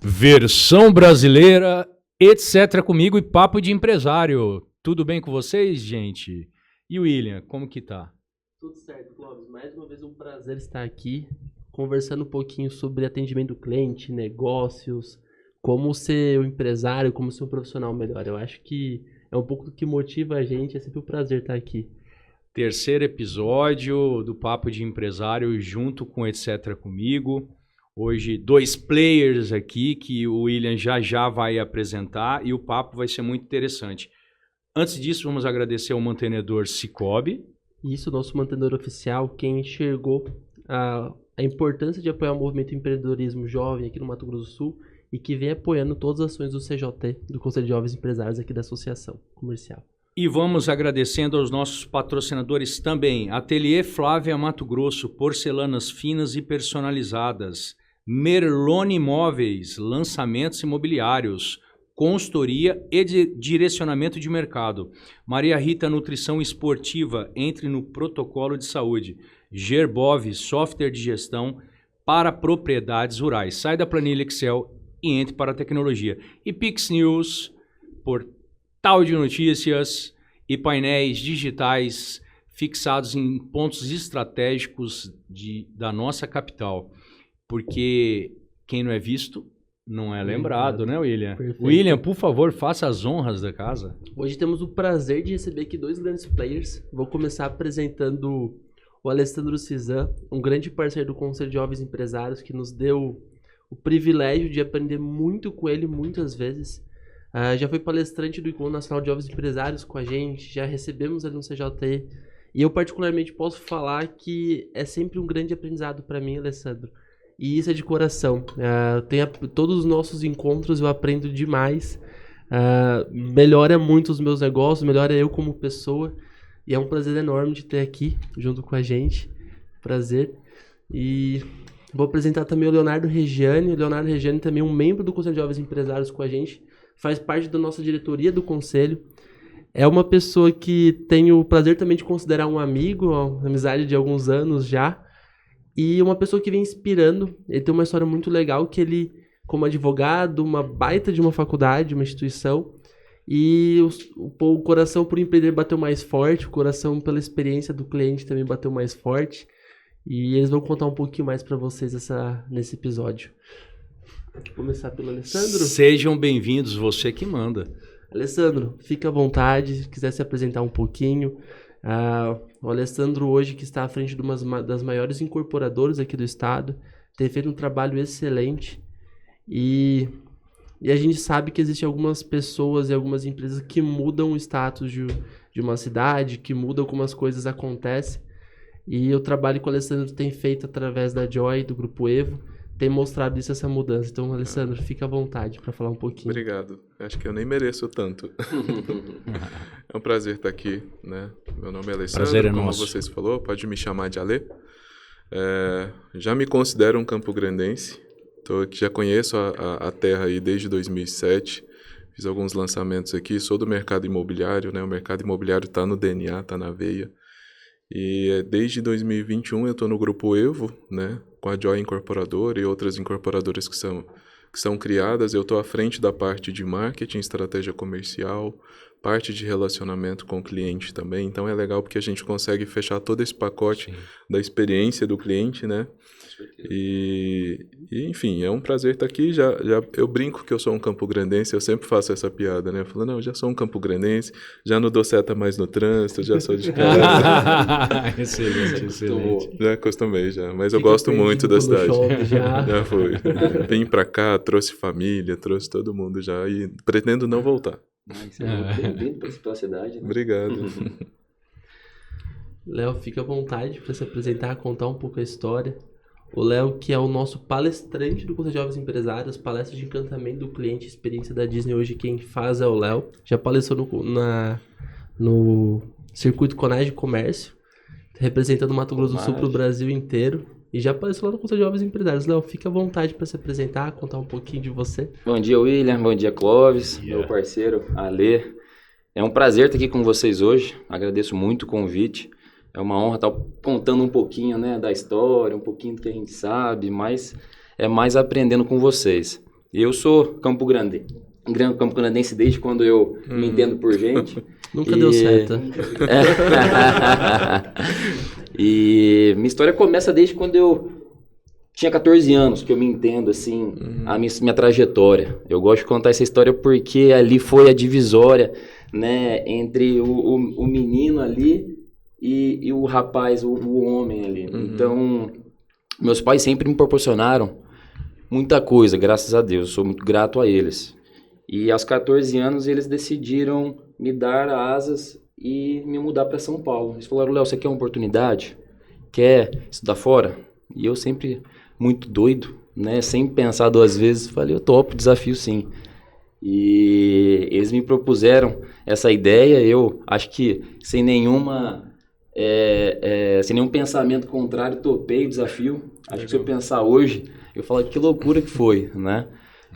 Versão brasileira, etc. comigo e papo de empresário. Tudo bem com vocês, gente? E o William, como que tá? Tudo certo, Clóvis. Mais uma vez um prazer estar aqui, conversando um pouquinho sobre atendimento do cliente, negócios, como ser um empresário, como ser um profissional melhor. Eu acho que é um pouco do que motiva a gente, é sempre um prazer estar aqui. Terceiro episódio do Papo de Empresário junto com etc. comigo. Hoje, 2 players aqui que o William já vai apresentar e o papo vai ser muito interessante. Antes disso, vamos agradecer ao mantenedor Cicobi. Isso, nosso mantenedor oficial, quem enxergou a importância de apoiar o movimento empreendedorismo jovem aqui no Mato Grosso do Sul e que vem apoiando todas as ações do CJT, do Conselho de Jovens Empresários aqui da Associação Comercial. E vamos agradecendo aos nossos patrocinadores também. Ateliê Flávia Mato Grosso, porcelanas finas e personalizadas. Merlone Imóveis, lançamentos imobiliários. Consultoria e direcionamento de mercado. Maria Rita Nutrição Esportiva, entre no protocolo de saúde. Gerbov, software de gestão para propriedades rurais. Sai da planilha Excel e entre para a tecnologia. E Pix News, portal de notícias e painéis digitais fixados em pontos estratégicos da nossa capital. Porque quem não é visto não é lembrado, né, William? Perfeito. William, por favor, faça as honras da casa. Hoje temos o prazer de receber aqui 2 grandes players. Vou começar apresentando o Alessandro Cizan, um grande parceiro do Conselho de Jovens Empresários, que nos deu o privilégio de aprender muito com ele muitas vezes. Já foi palestrante do Encontro Nacional de Jovens Empresários com a gente, já recebemos ele no CJT. E eu particularmente posso falar que é sempre um grande aprendizado para mim, Alessandro. E isso é de coração. Todos os nossos encontros eu aprendo demais. Melhora muito os meus negócios, melhora eu como pessoa. E é um prazer enorme de ter aqui junto com a gente. Prazer. E vou apresentar também o Leonardo Regiane. O Leonardo Regiane também é um membro do Conselho de Jovens Empresários com a gente. Faz parte da nossa diretoria do Conselho. É uma pessoa que tenho o prazer também de considerar um amigo, uma amizade de alguns anos já. E uma pessoa que vem inspirando. Ele tem uma história muito legal que ele, como advogado, uma baita de uma faculdade, uma instituição, e o coração por empreender bateu mais forte, o coração pela experiência do cliente também bateu mais forte. E eles vão contar um pouquinho mais para vocês nesse episódio. Vou começar pelo Alessandro. Sejam bem-vindos, você que manda. Alessandro, fica à vontade, se quiser se apresentar um pouquinho. O Alessandro hoje que está à frente de uma das maiores incorporadoras aqui do estado, tem feito um trabalho excelente e a gente sabe que existem algumas pessoas e algumas empresas que mudam o status de uma cidade, que mudam como as coisas acontecem, e o trabalho que o Alessandro tem feito através da Joy, do Grupo Evo, tem mostrado essa mudança. Então, Alessandro, fica à vontade para falar um pouquinho. Obrigado. Acho que eu nem mereço tanto. É um prazer estar aqui, né? Meu nome é Alessandro, prazer é como nosso. vocês falou, pode me chamar de Alê. Já me considero um campograndense. Já conheço a terra aí desde 2007. Fiz alguns lançamentos aqui. Sou do mercado imobiliário, né? O mercado imobiliário está no DNA, está na veia. E desde 2021 eu estou no Grupo Evo, né? Com a Joy Incorporadora e outras incorporadoras que são criadas. Eu estou à frente da parte de marketing, estratégia comercial, parte de relacionamento com o cliente também. Então é legal porque a gente consegue fechar todo esse pacote da experiência do cliente, né? E enfim, é um prazer estar aqui. Eu brinco que eu sou um campograndense, eu sempre faço essa piada, né? Eu falo, não, eu já sou um campograndense, já não dou seta mais no trânsito, já sou de casa. Excelente. Já acostumei, já. Mas eu gosto muito da cidade. Já fui. Vim pra cá, trouxe família, trouxe todo mundo já e pretendo não voltar. Bem-vindo para a cidade. Né? Obrigado. Léo, fica à vontade para se apresentar, contar um pouco a história. O Léo, que é o nosso palestrante do Conselho de Jovens Empresários, palestra de encantamento do cliente, experiência da Disney. Hoje quem faz é o Léo. Já palestrou no Circuito Conage de Comércio, representando o Mato Grosso do Sul para o Brasil inteiro. E já palestrou lá no Conselho de Jovens Empresários. Léo, fica à vontade para se apresentar, contar um pouquinho de você. Bom dia, William. Bom dia, Clóvis. Meu parceiro, Alê. É um prazer estar aqui com vocês hoje. Agradeço muito o convite. É uma honra estar contando um pouquinho, né, da história, um pouquinho do que a gente sabe, mas é mais aprendendo com vocês. Eu sou Campo Grandense desde quando eu me entendo por gente. Nunca deu certo. E minha história começa desde quando eu tinha 14 anos, que eu me entendo, assim, a minha trajetória. Eu gosto de contar essa história porque ali foi a divisória, né, entre o menino ali e o rapaz, o homem ali. Então, meus pais sempre me proporcionaram muita coisa, graças a Deus. Eu sou muito grato a eles. E aos 14 anos, eles decidiram me dar asas e me mudar para São Paulo. Eles falaram, Léo, você quer uma oportunidade? Quer estudar fora? E eu sempre muito doido, né? Sem pensar duas vezes, falei, eu topo, desafio sim. E eles me propuseram essa ideia, eu acho que sem nenhum pensamento contrário, topei o desafio. Acho que se eu pensar hoje, eu falo que loucura que foi, né?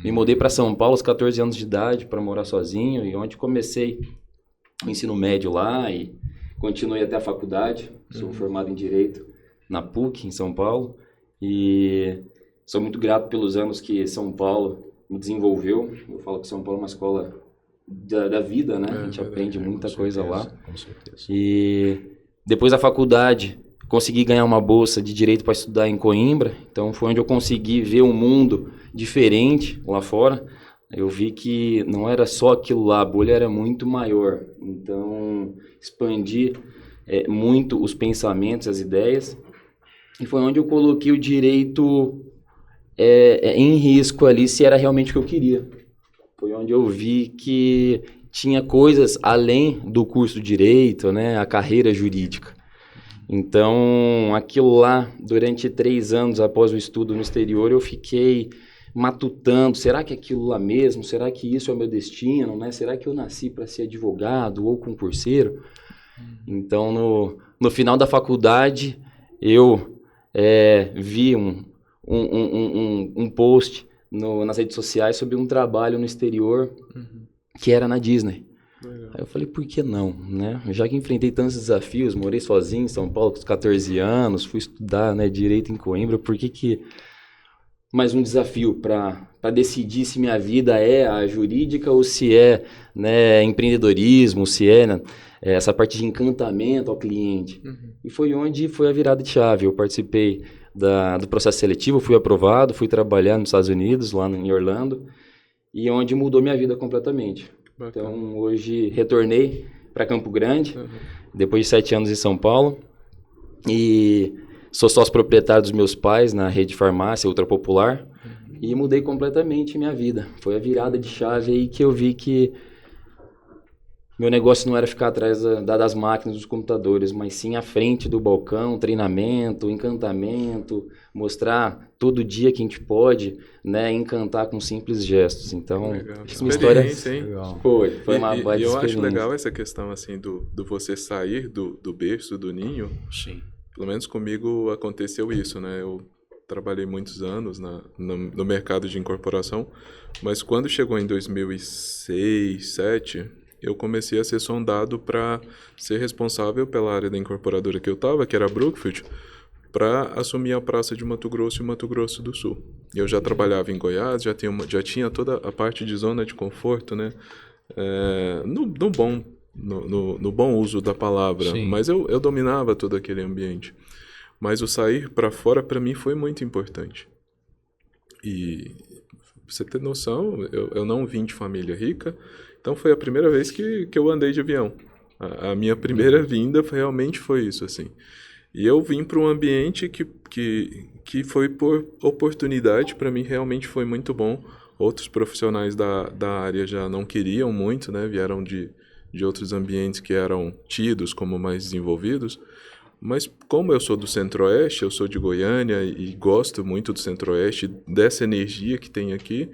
Me mudei para São Paulo aos 14 anos de idade para morar sozinho, e onde comecei o ensino médio lá e continuei até a faculdade. Sou formado em Direito na PUC, em São Paulo. E sou muito grato pelos anos que São Paulo me desenvolveu. Eu falo que São Paulo é uma escola da vida, né? A gente aprende muita coisa lá. Com certeza. E depois da faculdade, consegui ganhar uma bolsa de Direito para estudar em Coimbra. Então foi onde eu consegui ver um mundo diferente lá fora. Eu vi que não era só aquilo lá, a bolha era muito maior. Então expandi muito os pensamentos, as ideias. E foi onde eu coloquei o direito em risco ali, se era realmente o que eu queria. Foi onde eu vi que tinha coisas além do curso de direito, né, a carreira jurídica. Então, aquilo lá, durante 3 anos após o estudo no exterior, eu fiquei matutando, será que é aquilo lá mesmo? Será que isso é o meu destino? Né? Será que eu nasci para ser advogado ou concurseiro? Então, no final da faculdade, eu vi um post nas redes sociais sobre um trabalho no exterior que era na Disney. Legal. Aí eu falei, por que não, né? Já que enfrentei tantos desafios, morei sozinho em São Paulo com os 14 anos, fui estudar, né, Direito em Coimbra, por que mais um desafio para decidir se minha vida é a jurídica ou se é, né, empreendedorismo, se é, né, essa parte de encantamento ao cliente. E foi onde foi a virada de chave. Eu participei do processo seletivo, fui aprovado, fui trabalhar nos Estados Unidos, lá em Orlando, e onde mudou minha vida completamente. Bacana. Então, hoje retornei para Campo Grande, depois de 7 anos em São Paulo, e sou sócio proprietário dos meus pais na rede de farmácia Ultra Popular, e mudei completamente minha vida. Foi a virada de chave aí que eu vi que meu negócio não era ficar atrás das máquinas, dos computadores, mas sim à frente do balcão, treinamento, encantamento, mostrar todo dia que a gente pode, né, encantar com simples gestos. Então, Legal. acho que minha história Hein? Legal. foi uma baita E eu acho experiência. legal essa questão assim do você sair do berço, do ninho. Sim. Pelo menos comigo aconteceu isso, né? Eu trabalhei muitos anos no mercado de incorporação, mas quando chegou em 2006, 2007, eu comecei a ser sondado para ser responsável pela área da incorporadora que eu estava, que era a Brookfield, para assumir a praça de Mato Grosso e Mato Grosso do Sul. Eu já trabalhava em Goiás, já tinha toda a parte de zona de conforto, né? No bom uso da palavra, Sim. mas eu dominava todo aquele ambiente. Mas o sair para fora, para mim, foi muito importante. E pra você ter noção, eu não vim de família rica, então foi a primeira vez que eu andei de avião. A minha primeira vinda realmente foi isso, assim. E eu vim para um ambiente que foi por oportunidade, para mim realmente foi muito bom. Outros profissionais da área já não queriam muito, né? Vieram de outros ambientes que eram tidos como mais desenvolvidos. Mas como eu sou do Centro-Oeste, eu sou de Goiânia e gosto muito do Centro-Oeste, dessa energia que tem aqui,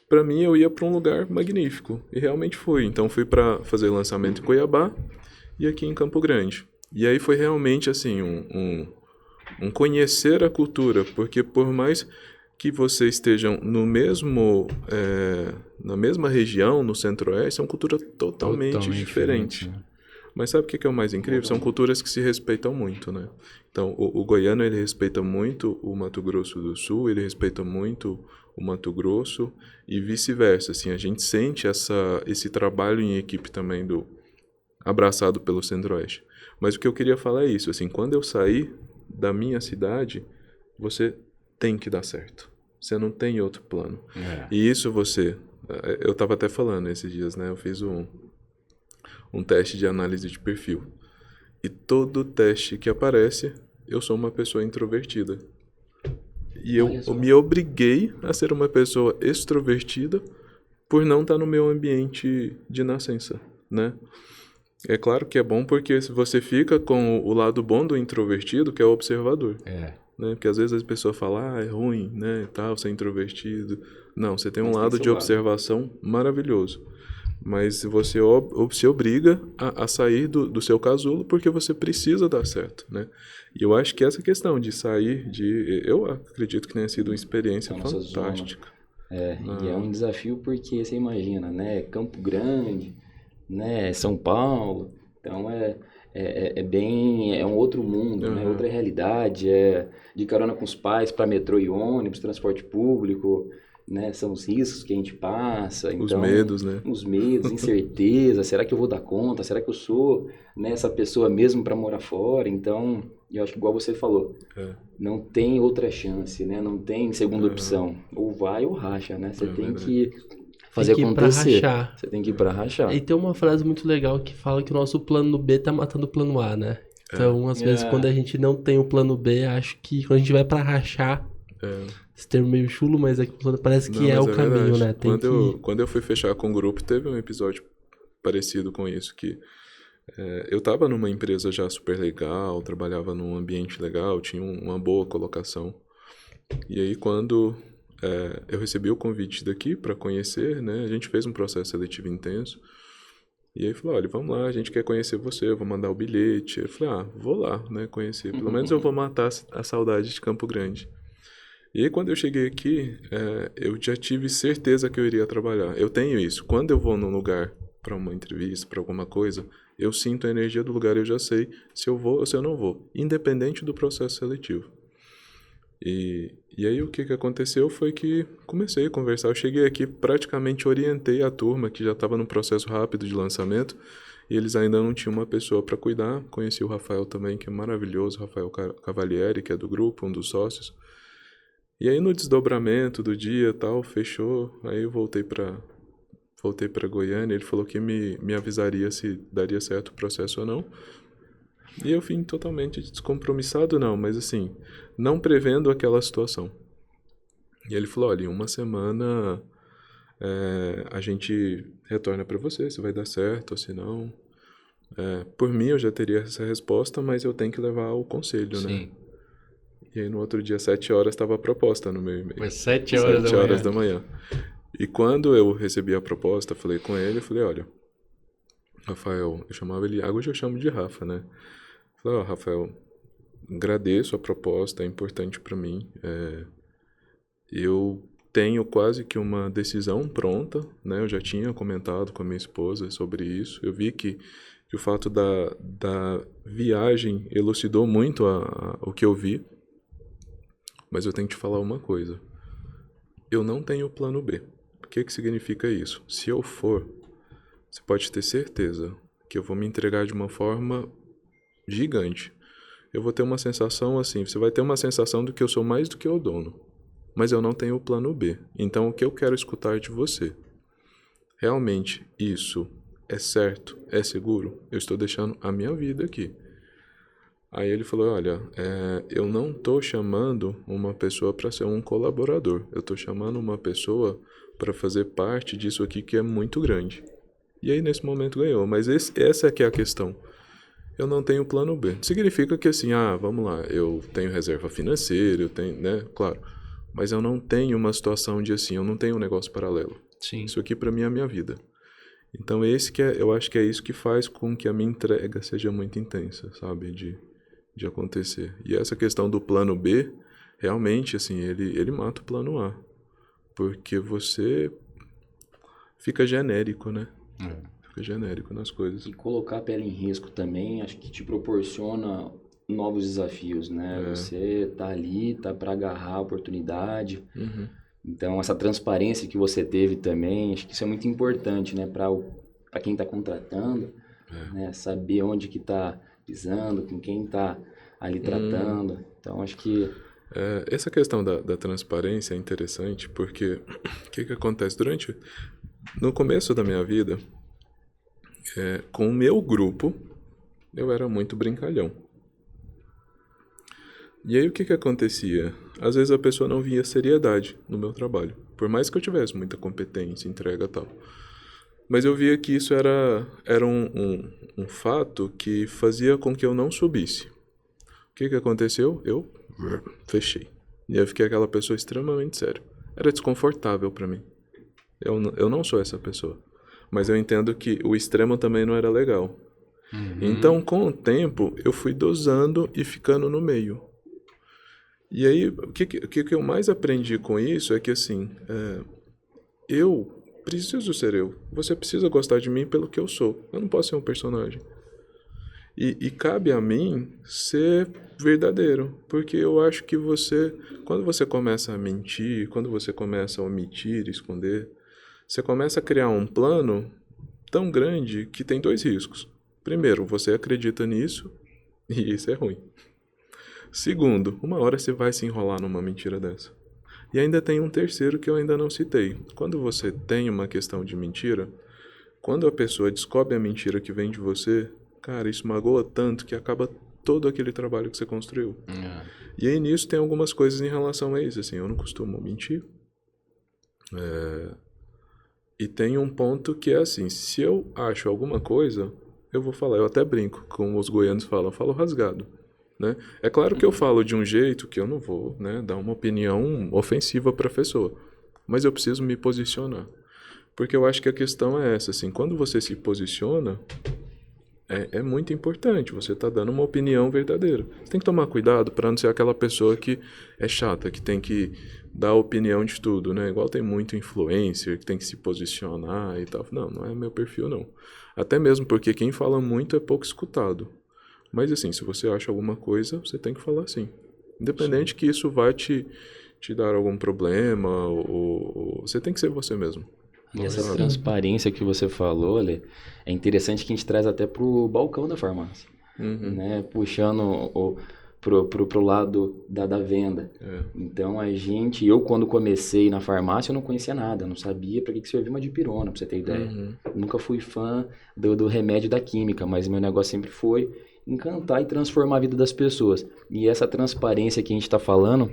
para mim eu ia para um lugar magnífico. E realmente fui. Então fui para fazer lançamento em Cuiabá e aqui em Campo Grande. E aí foi realmente assim um conhecer a cultura, porque por mais que vocês estejam no mesmo na mesma região, no Centro-Oeste, é uma cultura totalmente diferente. Né? Mas sabe o que é o mais incrível? São culturas que se respeitam muito, né? Então, o goiano, ele respeita muito o Mato Grosso do Sul, ele respeita muito o Mato Grosso e vice-versa. Assim, a gente sente esse trabalho em equipe também abraçado pelo Centro-Oeste. Mas o que eu queria falar é isso, assim, quando eu saí da minha cidade, você tem que dar certo. Você não tem outro plano. E isso eu estava até falando esses dias, né? Eu fiz um teste de análise de perfil. E todo teste que aparece, eu sou uma pessoa introvertida. E eu me obriguei a ser uma pessoa extrovertida por não estar no meu ambiente de nascença, né? É claro que é bom porque você fica com o lado bom do introvertido, que é o observador. Né? Porque às vezes as pessoas falam, é ruim, né, tal, ser introvertido. Não, você tem um lado de observação maravilhoso. Mas você se obriga a sair do seu casulo porque você precisa dar certo, né? E eu acho que essa questão de sair eu acredito que tenha sido uma experiência fantástica. E é um desafio porque você imagina, né? Campo Grande, né? São Paulo, então é um outro mundo, né? Outra realidade, de carona com os pais para metrô e ônibus, transporte público, né? São os riscos que a gente passa, Os então, medos, né? Os medos, incerteza, será que eu vou dar conta? Será que eu sou, né, essa pessoa mesmo para morar fora? Então, eu acho que igual você falou, não tem outra chance, né? Não tem segunda opção, ou vai ou racha, né? Você tem que fazer acontecer. Você tem que ir pra rachar. E tem uma frase muito legal que fala que o nosso plano B tá matando o plano A, né? Então, às vezes, quando a gente não tem o plano B, acho que quando a gente vai pra rachar, esse termo meio chulo, mas parece que é o caminho, né? Quando eu fui fechar com o grupo, teve um episódio parecido com isso, que eu tava numa empresa já super legal, trabalhava num ambiente legal, tinha uma boa colocação. E aí, quando eu recebi o convite daqui para conhecer, né? A gente fez um processo seletivo intenso. E aí falou, olha, vamos lá, a gente quer conhecer você, eu vou mandar o bilhete. Eu falei, vou lá, né, conhecer. Pelo menos eu vou matar a saudade de Campo Grande. E aí, quando eu cheguei aqui, eu já tive certeza que eu iria trabalhar. Eu tenho isso. Quando eu vou num lugar para uma entrevista, para alguma coisa, eu sinto a energia do lugar, eu já sei se eu vou ou se eu não vou, independente do processo seletivo. E aí o que aconteceu foi que comecei a conversar. Eu cheguei aqui, praticamente orientei a turma, que já estava no processo rápido de lançamento, e eles ainda não tinham uma pessoa para cuidar. Conheci o Rafael também, que é maravilhoso, Rafael Cavalieri, que é do grupo, um dos sócios. E aí no desdobramento do dia tal, fechou, aí eu voltei para Goiânia, ele falou que me avisaria se daria certo o processo ou não. E eu vim totalmente descompromissado, não, mas assim, não prevendo aquela situação. E ele falou, olha, em uma semana a gente retorna para você, se vai dar certo ou se não. Por mim eu já teria essa resposta, mas eu tenho que levar ao conselho, né? E aí no outro dia, 7 horas, estava a proposta no meu e-mail. Foi 7 horas da manhã. 7 horas da manhã. E quando eu recebi a proposta, falei com ele, falei, olha, Rafael, eu chamava ele, hoje eu chamo de Rafa, né? Falei, Rafael, agradeço a proposta, é importante para mim. Eu tenho quase que uma decisão pronta, né? Eu já tinha comentado com a minha esposa sobre isso. Eu vi que o fato da viagem elucidou muito o que eu vi. Mas eu tenho que te falar uma coisa. Eu não tenho plano B. O que significa isso? Se eu for, você pode ter certeza que eu vou me entregar de uma forma gigante. Eu vou ter uma sensação assim, você vai ter uma sensação de que eu sou mais do que o dono. Mas eu não tenho o plano B. Então o que eu quero escutar de você? Realmente isso é certo? É seguro? Eu estou deixando a minha vida aqui. Aí ele falou, olha, eu não estou chamando uma pessoa para ser um colaborador. Eu estou chamando uma pessoa para fazer parte disso aqui que é muito grande. E aí nesse momento ganhou. Mas essa é que é a questão. Eu não tenho plano B. Significa que assim, vamos lá, eu tenho reserva financeira, eu tenho, né, claro. Mas eu não tenho uma situação de assim, eu não tenho um negócio paralelo. Sim. Isso aqui para mim é a minha vida. Então eu acho que é isso que faz com que a minha entrega seja muito intensa, sabe, de acontecer. E essa questão do plano B, realmente, assim, ele mata o plano A. Porque você fica genérico, né? Fica genérico nas coisas. E colocar a pele em risco também, acho que te proporciona novos desafios, né? Você tá ali, tá para agarrar a oportunidade. Então, essa transparência que você teve também, acho que isso é muito importante, né, para quem está contratando, né, saber onde que está pisando, com quem está ali tratando. Então, acho que... Essa questão da transparência é interessante porque o que acontece? No começo da minha vida, com o meu grupo, eu era muito brincalhão. E aí o que acontecia? Às vezes a pessoa não via seriedade no meu trabalho, por mais que eu tivesse muita competência, entrega e tal. Mas eu via que isso era um fato que fazia com que eu não subisse. O que aconteceu? Eu fechei. E eu fiquei aquela pessoa extremamente séria. Era desconfortável para mim. Eu não sou essa pessoa. Mas eu entendo que o extremo também não era legal. Então, com o tempo, eu fui dosando e ficando no meio. E aí, o que eu mais aprendi com isso é que, assim, eu preciso ser eu. Você precisa gostar de mim pelo que eu sou. Eu não posso ser um personagem. E cabe a mim ser verdadeiro. Porque eu acho que quando você começa a mentir, quando você começa a omitir, esconder, você começa a criar um plano tão grande que tem 2 riscos. Primeiro, você acredita nisso e isso é ruim. Segundo, uma hora você vai se enrolar numa mentira dessa. E ainda tem um terceiro que eu ainda não citei. Quando você tem uma questão de mentira, quando a pessoa descobre a mentira que vem de você, cara, isso magoa tanto que acaba todo aquele trabalho que você construiu. E aí nisso tem algumas coisas em relação a isso. Assim, eu não costumo mentir. E tem um ponto que é assim, se eu acho alguma coisa, eu vou falar. Eu até brinco, como os goianos falam, eu falo rasgado. Né? É claro que eu falo de um jeito que eu não vou, né, dar uma opinião ofensiva para a pessoa, mas eu preciso me posicionar, porque eu acho que a questão é essa, assim, quando você se posiciona, é muito importante, você está dando uma opinião verdadeira. Você tem que tomar cuidado para não ser aquela pessoa que é chata, que tem que dar opinião de tudo, né? Igual tem muito influencer que tem que se posicionar e tal. Não é meu perfil, não. Até mesmo porque quem fala muito é pouco escutado. Mas assim, se você acha alguma coisa, você tem que falar sim. Independente que isso vai te dar algum problema, ou você tem que ser você mesmo. E essa transparência que você falou, Ale, é interessante que a gente traz até pro balcão da farmácia. Né? Puxando pro lado da venda. Então eu quando comecei na farmácia, eu não conhecia nada, eu não sabia para que servia uma dipirona, pra você ter ideia. Nunca fui fã do remédio da química, mas meu negócio sempre foi encantar e transformar a vida das pessoas. E essa transparência que a gente está falando,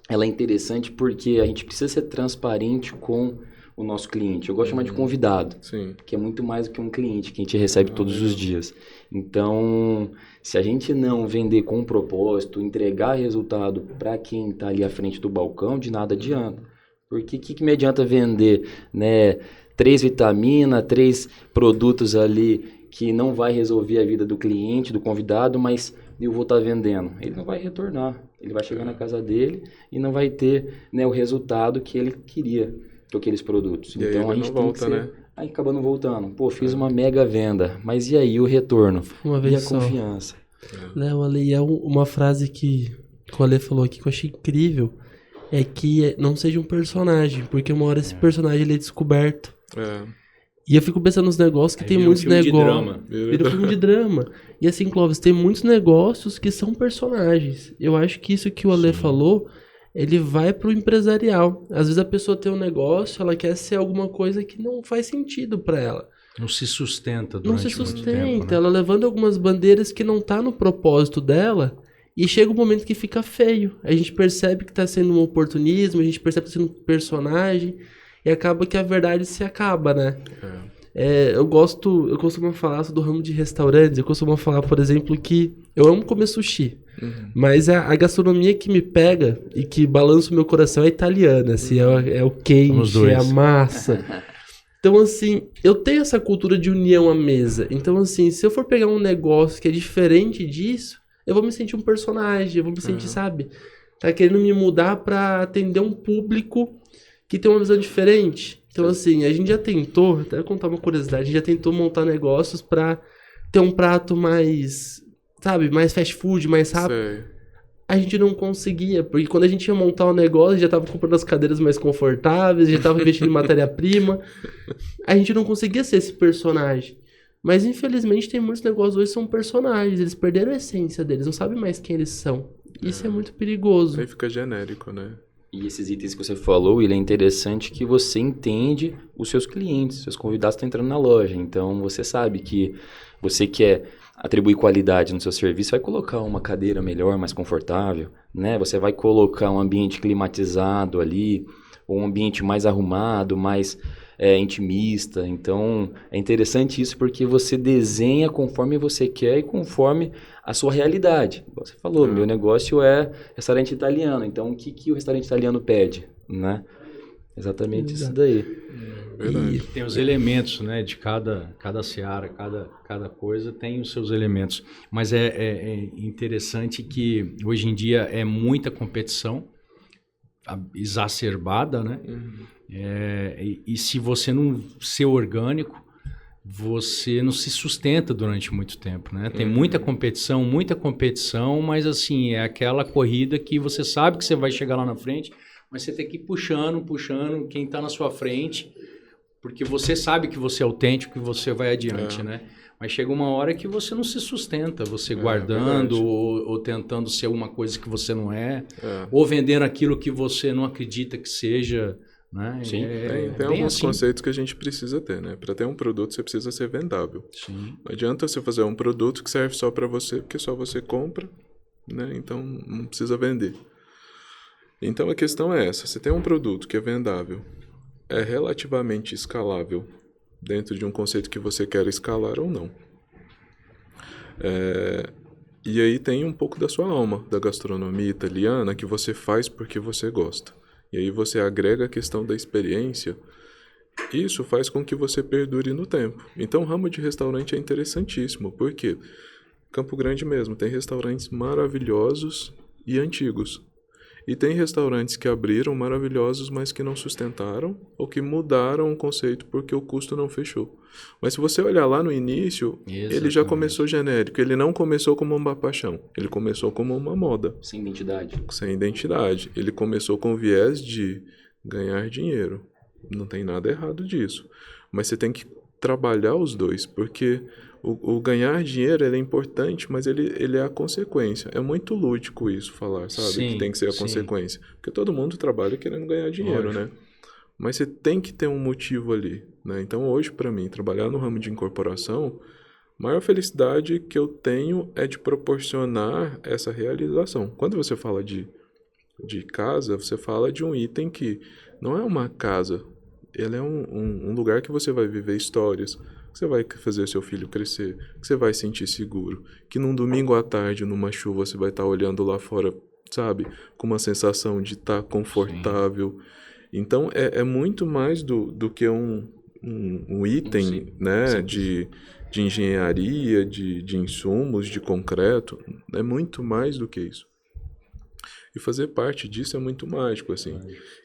ela é interessante porque a gente precisa ser transparente com o nosso cliente. Eu gosto de chamar de convidado, Sim. Que é muito mais do que um cliente que a gente recebe todos os dias. Então, se a gente não vender com propósito, entregar resultado para quem está ali à frente do balcão, de nada adianta. Porque o que me adianta vender, né, 3 vitaminas, 3 produtos ali que não vai resolver a vida do cliente, do convidado, mas eu vou estar vendendo. Ele não vai retornar. Ele vai chegar na casa dele e não vai ter, né, o resultado que ele queria com aqueles produtos. E então aí a gente não volta, tem que ser... né? Aí acaba não voltando. Pô, fiz uma mega venda, mas e aí o retorno? Uma E vez a só. confiança? Léo, Ale, uma frase que o Ale falou aqui que eu achei incrível, é que não seja um personagem, porque uma hora esse personagem ele é descoberto. E eu fico pensando nos negócios que Aí tem vira muitos filme de negócios. drama. Vira um filme de drama. E assim, Clóvis, tem muitos negócios que são personagens. Eu acho que isso que o Ale falou, ele vai pro empresarial. Às vezes a pessoa tem um negócio, ela quer ser alguma coisa que não faz sentido pra ela. Não se sustenta Não durante se muito sustenta. tempo, né? Ela levanta algumas bandeiras que não tá no propósito dela. E chega um momento que fica feio. A gente percebe que tá sendo um oportunismo, a gente percebe que tá sendo um personagem. E acaba que a verdade se acaba, né? Eu costumo falar do ramo de restaurantes. Eu costumo falar, por exemplo, que eu amo comer sushi. Mas a gastronomia que me pega e que balança o meu coração é italiana. Assim, é o quente, é a massa. Então, assim, eu tenho essa cultura de união à mesa. Então, assim, se eu for pegar um negócio que é diferente disso, eu vou me sentir um personagem, eu vou me sentir, sabe? Tá querendo me mudar pra atender um público que tem uma visão diferente. Então, assim, a gente já tentou, até contar uma curiosidade, a gente já tentou montar negócios pra ter um prato mais, sabe, mais fast food, mais rápido. Sei. a gente não conseguia, porque quando a gente ia montar um negócio, já tava comprando as cadeiras mais confortáveis, já tava investindo em matéria-prima, a gente não conseguia ser esse personagem. Mas infelizmente tem muitos negócios hoje que são personagens, eles perderam a essência deles, não sabem mais quem eles são. Isso é muito perigoso. Aí fica genérico, né? E esses itens que você falou, ele é interessante que você entende os seus clientes, seus convidados estão entrando na loja. Então, você sabe que você quer atribuir qualidade no seu serviço, vai colocar uma cadeira melhor, mais confortável, né? Você vai colocar um ambiente climatizado ali, ou um ambiente mais arrumado, mais intimista. Então, é interessante isso porque você desenha conforme você quer e conforme a sua realidade. Você falou, meu negócio é restaurante italiano, então o que o restaurante italiano pede, né? Exatamente isso daí. E tem os elementos, né, de cada seara, cada coisa tem os seus elementos. Mas é interessante que hoje em dia é muita competição exacerbada, né? E se você não ser orgânico, você não se sustenta durante muito tempo, né? Tem muita competição, mas assim, é aquela corrida que você sabe que você vai chegar lá na frente, mas você tem que ir puxando quem está na sua frente, porque você sabe que você é autêntico, que você vai adiante, né? Mas chega uma hora que você não se sustenta, você guardando ou tentando ser uma coisa que você não é, ou vendendo aquilo que você não acredita que seja, né? Sim. Tem alguns conceitos que a gente precisa ter, né? Para ter um produto, você precisa ser vendável. Sim. Não adianta você fazer um produto que serve só para você, porque só você compra, né? Então não precisa vender. Então a questão é essa: você tem um produto que é vendável, é relativamente escalável dentro de um conceito que você quer escalar ou não. E aí tem um pouco da sua alma, da gastronomia italiana, que você faz porque você gosta. E aí você agrega a questão da experiência. Isso faz com que você perdure no tempo. Então o ramo de restaurante é interessantíssimo, porque Campo Grande mesmo tem restaurantes maravilhosos e antigos. E tem restaurantes que abriram maravilhosos, mas que não sustentaram ou que mudaram o conceito porque o custo não fechou. Mas se você olhar lá no início, ele já começou genérico. Ele não começou como uma paixão. Ele começou como uma moda. Sem identidade. Sem identidade. Ele começou com viés de ganhar dinheiro. Não tem nada errado disso. Mas você tem que trabalhar os dois, porque o ganhar dinheiro ele é importante, mas ele é a consequência. É muito lúdico isso falar, sabe? Sim, que tem que ser a consequência. Porque todo mundo trabalha querendo ganhar dinheiro, né? Mas você tem que ter um motivo ali, né? Então hoje, para mim, trabalhar no ramo de incorporação, a maior felicidade que eu tenho é de proporcionar essa realização. Quando você fala de casa, você fala de um item que não é uma casa. Ele é um lugar que você vai viver histórias, que você vai fazer o seu filho crescer, que você vai sentir seguro, que num domingo à tarde, numa chuva, você vai estar olhando lá fora, sabe, com uma sensação de estar confortável. Então, é muito mais do que um item, né, de engenharia, de insumos, de concreto. É muito mais do que isso. E fazer parte disso é muito mágico, assim.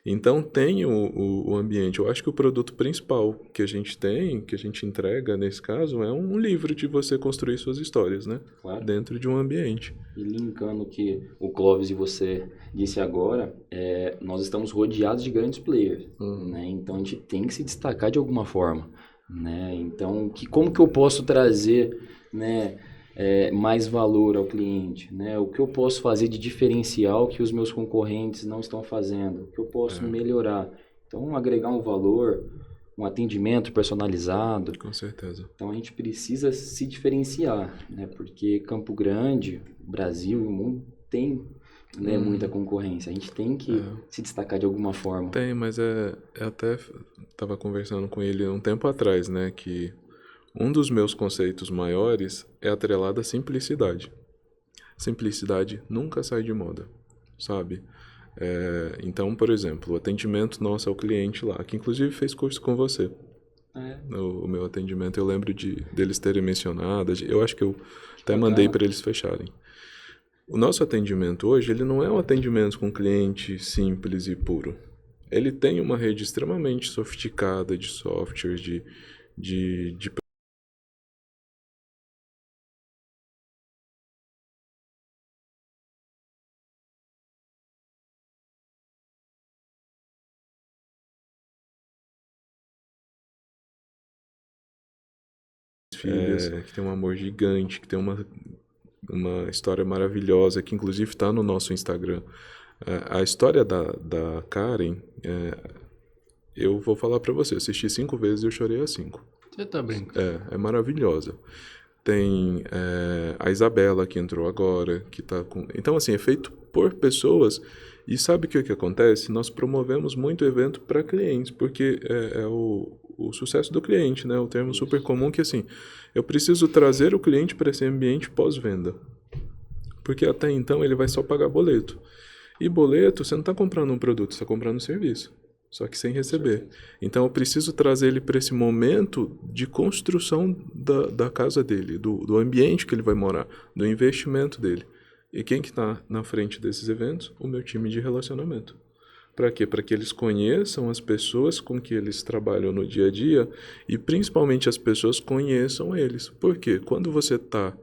Então tem o ambiente. Eu acho que o produto principal que a gente tem, que a gente entrega nesse caso, é um livro de você construir suas histórias, né? Claro. Dentro de um ambiente. E linkando o que o Clóvis e você disse agora, nós estamos rodeados de grandes players, né? Então a gente tem que se destacar de alguma forma, né? Então, como que eu posso trazer, né, mais valor ao cliente, né? O que eu posso fazer de diferencial que os meus concorrentes não estão fazendo? O que eu posso melhorar? Então, agregar um valor, um atendimento personalizado. Com certeza. Então, a gente precisa se diferenciar, né? Porque Campo Grande, Brasil e o mundo tem, né, muita concorrência. A gente tem que se destacar de alguma forma. Tem, mas até estava conversando com ele um tempo atrás, né? Que um dos meus conceitos maiores é atrelado à simplicidade. Simplicidade nunca sai de moda, sabe? Então, por exemplo, o atendimento nosso ao cliente lá, que inclusive fez curso com você. O meu atendimento, eu lembro deles terem mencionado, eu acho que eu até mandei para eles fecharem. O nosso atendimento hoje, ele não é um atendimento com cliente simples e puro. Ele tem uma rede extremamente sofisticada de softwares, de filhas. Que tem um amor gigante, que tem uma história maravilhosa, que inclusive está no nosso Instagram. A história da Karen, eu vou falar para você, eu assisti 5 vezes e eu chorei as 5. Você tá brincando? É maravilhosa. Tem a Isabela, que entrou agora, que tá com... Então, assim, é feito por pessoas. E sabe o que acontece? Nós promovemos muito evento para clientes, porque é o sucesso do cliente, né? O termo super comum que, assim, eu preciso trazer o cliente para esse ambiente pós-venda. Porque até então ele vai só pagar boleto. E boleto, você não está comprando um produto, você está comprando um serviço. Só que sem receber. Então eu preciso trazer ele para esse momento de construção da casa dele, do ambiente que ele vai morar, do investimento dele. E quem que está na frente desses eventos? O meu time de relacionamento. Para quê? Para que eles conheçam as pessoas com que eles trabalham no dia a dia e principalmente as pessoas conheçam eles. Por quê? Quando você está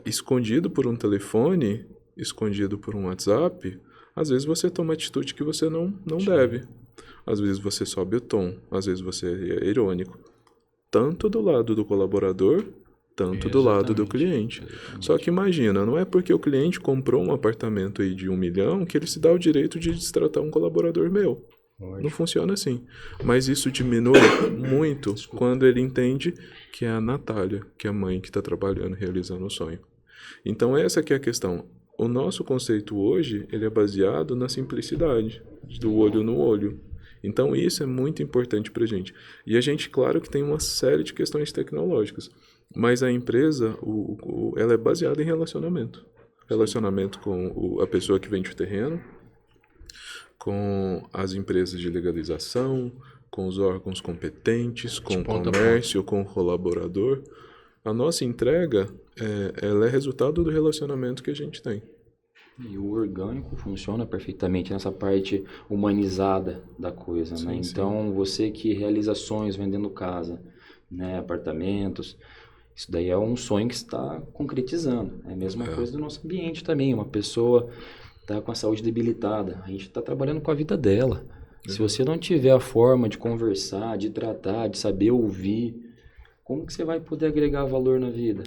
escondido por um telefone, escondido por um WhatsApp, às vezes você toma atitude que você não deve. Às vezes você sobe o tom, às vezes você é irônico. Tanto do lado do colaborador, tanto do lado do cliente. Exatamente. Só que imagina, não é porque o cliente comprou um apartamento aí de 1 milhão que ele se dá o direito de destratar um colaborador meu. Lógico. Não funciona assim. Mas isso diminui muito quando ele entende que é a Natália, que é a mãe que está trabalhando, realizando o sonho. Então essa que é a questão. O nosso conceito hoje, ele é baseado na simplicidade, do olho no olho. Então isso é muito importante para a gente. E a gente, claro que tem uma série de questões tecnológicas, mas a empresa, ela é baseada em relacionamento. Relacionamento com a pessoa que vende o terreno, com as empresas de legalização, com os órgãos competentes, com o comércio, com o colaborador. A nossa entrega, ela é resultado do relacionamento que a gente tem. E o orgânico funciona perfeitamente nessa parte humanizada da coisa, sim, né? Então, sim. Você que realiza sonhos vendendo casa, né, apartamentos, isso daí é um sonho que está concretizando. É a mesma coisa do nosso ambiente também. Uma pessoa está com a saúde debilitada, a gente está trabalhando com a vida dela. Se você não tiver a forma de conversar, de tratar, de saber ouvir, como que você vai poder agregar valor na vida?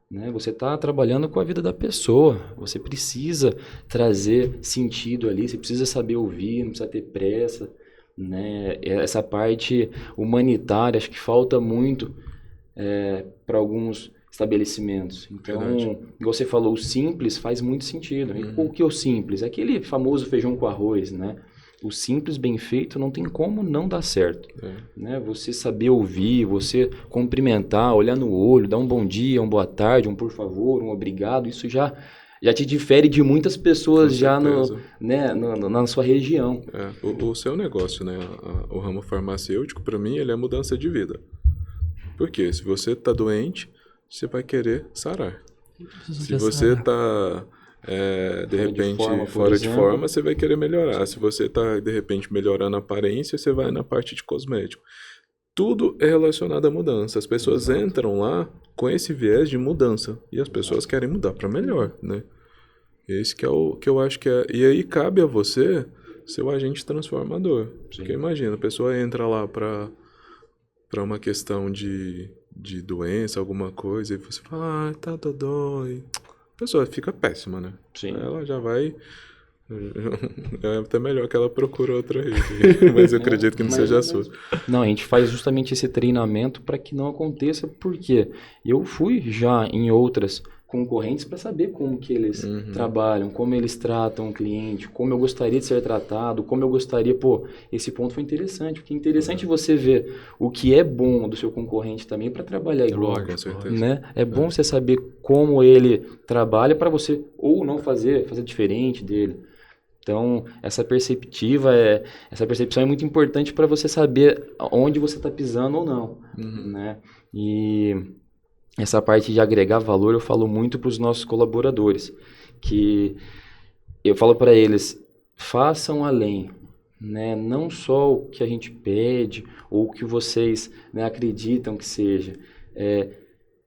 Né? Você está trabalhando com a vida da pessoa, você precisa trazer sentido ali, você precisa saber ouvir, não precisa ter pressa, né? Essa parte humanitária acho que falta muito para alguns estabelecimentos. Então, você falou, o simples faz muito sentido. E o que é o simples? Aquele famoso feijão com arroz, né? O simples bem feito não tem como não dar certo. Né? Você saber ouvir, você cumprimentar, olhar no olho, dar um bom dia, uma boa tarde, um por favor, um obrigado, isso já te difere de muitas pessoas já na sua região. O seu negócio, né? O ramo farmacêutico, para mim, ele é mudança de vida. Por quê? Se você está doente, você vai querer sarar. Se você está... de repente, fora de forma, você vai querer melhorar. Se você está, de repente, melhorando a aparência, você vai na parte de cosmético. Tudo é relacionado à mudança. As pessoas entram lá com esse viés de mudança. E as pessoas querem mudar para melhor, né? Esse que é o que eu acho que é... E aí cabe a você ser o agente transformador. Sim. Porque imagina, a pessoa entra lá para uma questão de doença, alguma coisa, e você fala, tá dodói. A pessoa fica péssima, né? Sim. Ela já vai... É até melhor que ela procure outra rede. Mas eu acredito que não seja a sua. Não, a gente faz justamente esse treinamento para que não aconteça, porque eu fui já em outras concorrentes para saber como que eles trabalham, como eles tratam o cliente, como eu gostaria de ser tratado, como eu gostaria... esse ponto foi interessante, porque é interessante você ver o que é bom do seu concorrente também para trabalhar igual. Com certeza. Né? É bom você saber como ele trabalha para você ou não fazer diferente dele. Então, essa percepção é muito importante para você saber onde você está pisando ou não. Né? E essa parte de agregar valor eu falo muito para os nossos colaboradores, que eu falo para eles, façam além, né? Não só o que a gente pede ou o que vocês, né, acreditam que seja,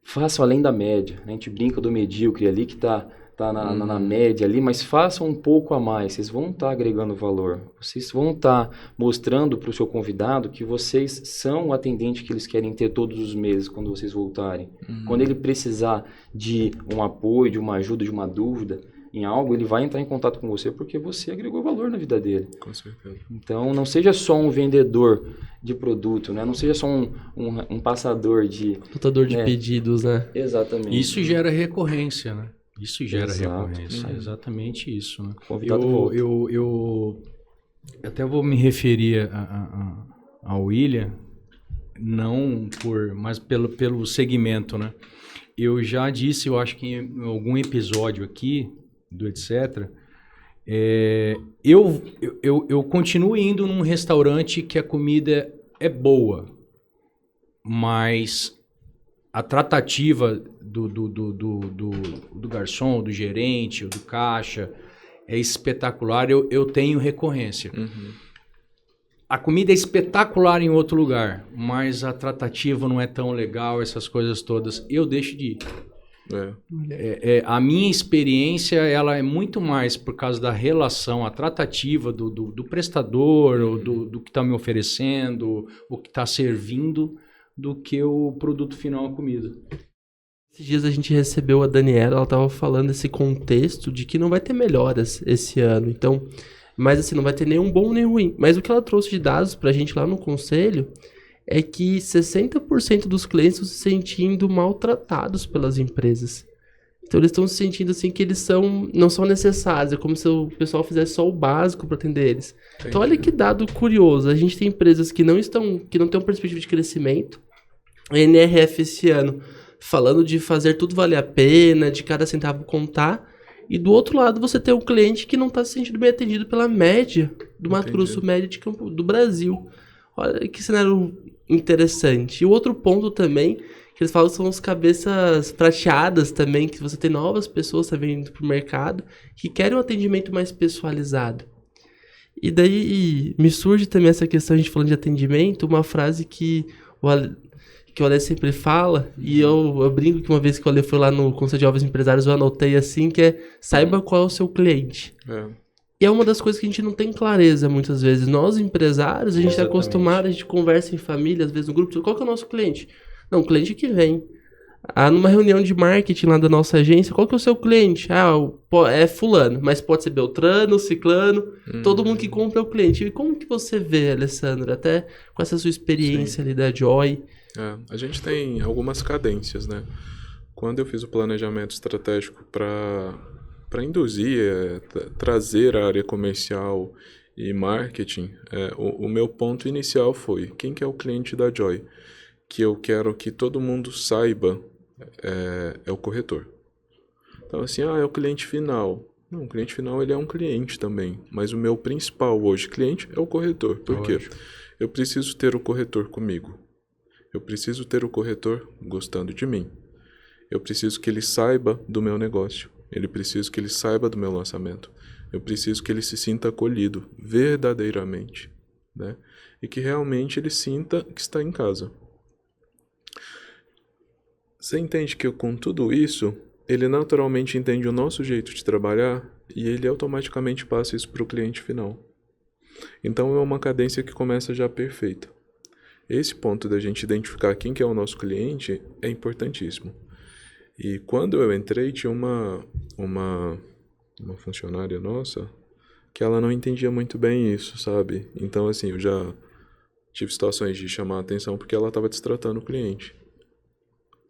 façam além da média. A gente brinca do medíocre ali que está tá na média ali, mas façam um pouco a mais. Vocês vão estar agregando valor. Vocês vão estar mostrando para o seu convidado que vocês são o atendente que eles querem ter todos os meses quando vocês voltarem. Quando ele precisar de um apoio, de uma ajuda, de uma dúvida em algo, ele vai entrar em contato com você porque você agregou valor na vida dele. Com certeza. Então, não seja só um vendedor de produto, né? Não seja só um passador de... Lutador de pedidos, né? Exatamente. Isso gera recorrência, né? Isso gera Exato. recorrência. É exatamente isso, né? O convidado volta. Eu até vou me referir ao William, mas pelo segmento, né? Eu já disse, eu acho que em algum episódio aqui, do etc., eu continuo indo num restaurante que a comida é boa, mas a tratativa do garçom, do gerente, do caixa é espetacular, eu tenho recorrência. A comida é espetacular em outro lugar, mas a tratativa não é tão legal, essas coisas todas, eu deixo de ir. A minha experiência ela é muito mais por causa da relação, a tratativa do prestador, ou do que está me oferecendo, o que está servindo, do que o produto final, a comida. Esses dias a gente recebeu a Daniela, ela estava falando esse contexto de que não vai ter melhoras esse ano, então, mas assim, não vai ter nenhum bom nem ruim. Mas o que ela trouxe de dados pra gente lá no conselho é que 60% dos clientes estão se sentindo maltratados pelas empresas. Então eles estão se sentindo assim que eles não são necessários, é como se o pessoal fizesse só o básico para atender eles. Entendi. Então olha que dado curioso, a gente tem empresas que não têm uma perspectiva de crescimento. A NRF esse ano falando de fazer tudo valer a pena, de cada centavo contar, e do outro lado você tem um cliente que não está se sentindo bem atendido pela média do Mato Grosso, média do Brasil. Olha que cenário interessante. E o outro ponto também, que eles falam, são as cabeças prateadas também, que você tem novas pessoas também indo pro mercado, que querem um atendimento mais personalizado. E daí me surge também essa questão, a gente falando de atendimento, uma frase que o Ale sempre fala, e eu brinco que uma vez que o Ale foi lá no Conselho de Jovens Empresários, eu anotei assim, que é, saiba qual é o seu cliente. E é uma das coisas que a gente não tem clareza muitas vezes. Nós, empresários, a gente está acostumado, a gente conversa em família, às vezes no grupo, qual que é o nosso cliente? Não, o cliente que vem. Numa reunião de marketing lá da nossa agência, qual que é o seu cliente? É fulano, mas pode ser Beltrano, Ciclano, todo mundo que compra é o cliente. E como que você vê, Alessandro, até com essa sua experiência ali da Joy? A gente tem algumas cadências, né? Quando eu fiz o planejamento estratégico para induzir, trazer a área comercial e marketing, o meu ponto inicial foi, quem que é o cliente da Joy? Que eu quero que todo mundo saiba, é o corretor. Então assim, é o cliente final. Não, o cliente final ele é um cliente também, mas o meu principal hoje cliente é o corretor. Por quê? Eu preciso ter o corretor comigo. Eu preciso ter o corretor gostando de mim. Eu preciso que ele saiba do meu negócio. Ele precisa que ele saiba do meu lançamento. Eu preciso que ele se sinta acolhido verdadeiramente, né? E que realmente ele sinta que está em casa. Você entende que com tudo isso, ele naturalmente entende o nosso jeito de trabalhar e ele automaticamente passa isso para o cliente final. Então é uma cadência que começa já perfeita. Esse ponto da gente identificar quem que é o nosso cliente é importantíssimo. E quando eu entrei, tinha uma funcionária nossa que ela não entendia muito bem isso, sabe? Então, assim, eu já tive situações de chamar a atenção porque ela estava destratando o cliente.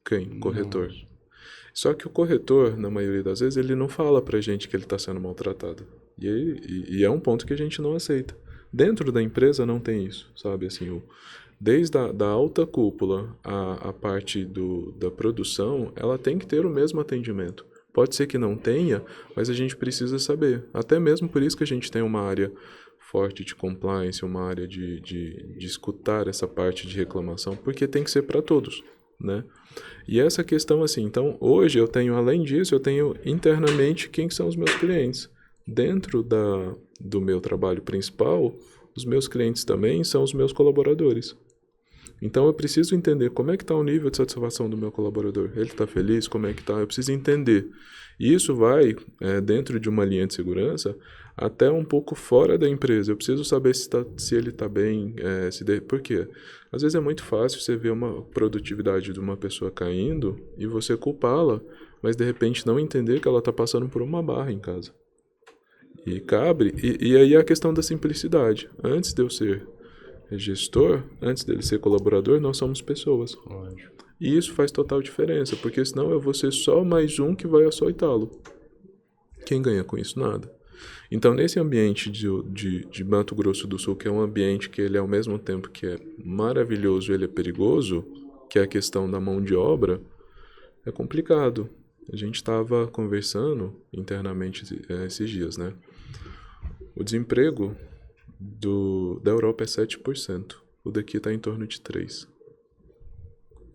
Quem? O corretor. Só que o corretor, na maioria das vezes, ele não fala pra gente que ele está sendo maltratado. E é um ponto que a gente não aceita. Dentro da empresa não tem isso, sabe? Assim, desde da alta cúpula a parte da produção, ela tem que ter o mesmo atendimento. Pode ser que não tenha, mas a gente precisa saber. Até mesmo por isso que a gente tem uma área forte de compliance, uma área de escutar essa parte de reclamação, porque tem que ser para todos, né? E essa questão assim, então hoje eu tenho, além disso, eu tenho internamente quem são os meus clientes. Dentro do meu trabalho principal, os meus clientes também são os meus colaboradores. Então eu preciso entender como é que está o nível de satisfação do meu colaborador. Ele está feliz? Como é que está? Eu preciso entender. E isso vai, dentro de uma linha de segurança, até um pouco fora da empresa. Eu preciso saber se ele está bem. Por quê? Às vezes é muito fácil você ver uma produtividade de uma pessoa caindo e você culpá-la, mas de repente não entender que ela está passando por uma barra em casa. E aí a questão da simplicidade. Antes de eu ser gestor, antes dele ser colaborador, nós somos pessoas. Lógico. E isso faz total diferença, porque senão eu vou ser só mais um que vai açoitá-lo. Quem ganha com isso? Nada. Então, nesse ambiente de Mato Grosso do Sul, que é um ambiente que ele, ao mesmo tempo que é maravilhoso, ele é perigoso, que é a questão da mão de obra, é complicado. A gente estava conversando internamente esses dias, né? O desemprego da Europa é 7%. O daqui está em torno de 3%.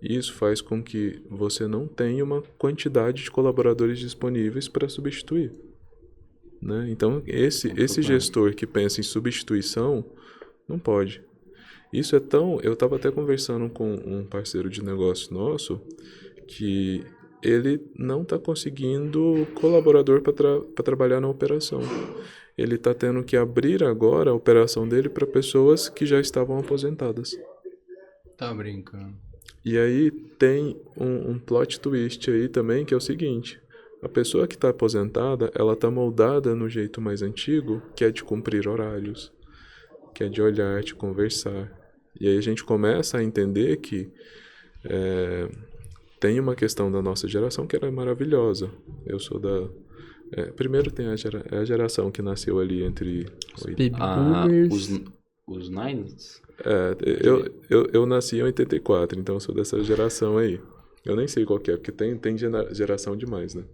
E isso faz com que você não tenha uma quantidade de colaboradores disponíveis para substituir. Né? Então, esse gestor que pensa em substituição, não pode. Isso é tão... Eu estava até conversando com um parceiro de negócio nosso, que ele não está conseguindo colaborador para trabalhar na operação. Ele está tendo que abrir agora a operação dele para pessoas que já estavam aposentadas. Tá brincando. E aí tem um plot twist aí também, que é o seguinte: a pessoa que está aposentada, ela está moldada no jeito mais antigo, que é de cumprir horários, que é de olhar, de conversar. E aí a gente começa a entender que tem uma questão da nossa geração que era maravilhosa. Eu sou da... primeiro tem a geração que nasceu ali entre... Baby boomers. Os Nines? Eu nasci em 84, então eu sou dessa geração aí. Eu nem sei qual que é, porque tem geração demais, né?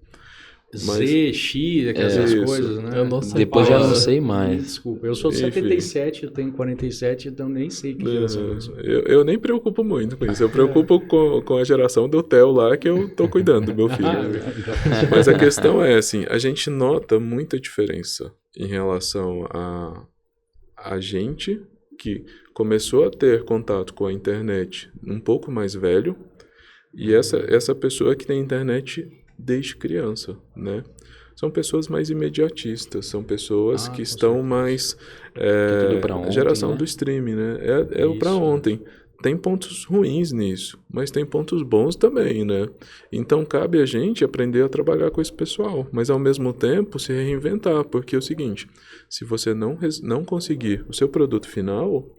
Z, X, essas Isso. coisas, né? Eu não sei Depois qual já não é. sei mais. Desculpa, eu sou de Enfim. 77, eu tenho 47, então nem sei que geração eu sou. Eu nem preocupo muito com isso. Eu preocupo com a geração do Theo lá, que eu tô cuidando do meu filho. Mas a questão é assim, a gente nota muita diferença em relação a gente que começou a ter contato com a internet um pouco mais velho e essa pessoa que tem internet desde criança, né? São pessoas mais imediatistas, são pessoas que estão certeza. mais... tudo pra ontem, geração né? do streaming, né? É o pra Isso. ontem. Tem pontos ruins nisso, mas tem pontos bons também, né? Então cabe a gente aprender a trabalhar com esse pessoal, mas ao mesmo tempo se reinventar, porque é o seguinte, se você não conseguir o seu produto final,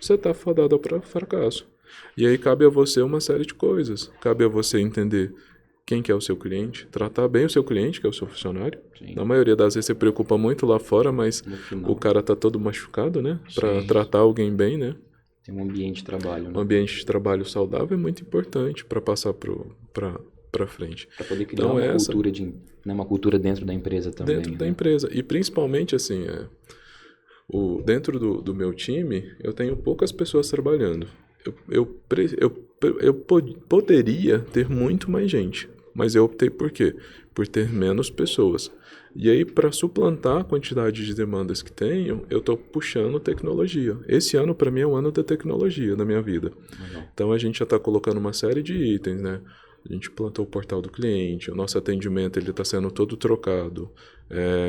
você está fadado ao fracasso. E aí cabe a você uma série de coisas. Cabe a você entender quem que é o seu cliente, tratar bem o seu cliente, que é o seu funcionário. Sim. Na maioria das vezes você preocupa muito lá fora, mas No final, o cara tá todo machucado, né? Para Sim. tratar alguém bem, né? tem um ambiente de trabalho, Um né? ambiente de trabalho saudável é muito importante para passar para frente. Para poder criar Então, uma cultura dentro da empresa também. Dentro da né? empresa. E principalmente, assim, dentro do meu time, eu tenho poucas pessoas trabalhando. Eu poderia ter muito mais gente, mas eu optei por quê? Por ter menos pessoas. E aí, para suplantar a quantidade de demandas que tenho, eu estou puxando tecnologia. Esse ano, para mim, é o ano da tecnologia na minha vida. Legal. Então, a gente já está colocando uma série de itens, né? A gente plantou o portal do cliente, o nosso atendimento está sendo todo trocado,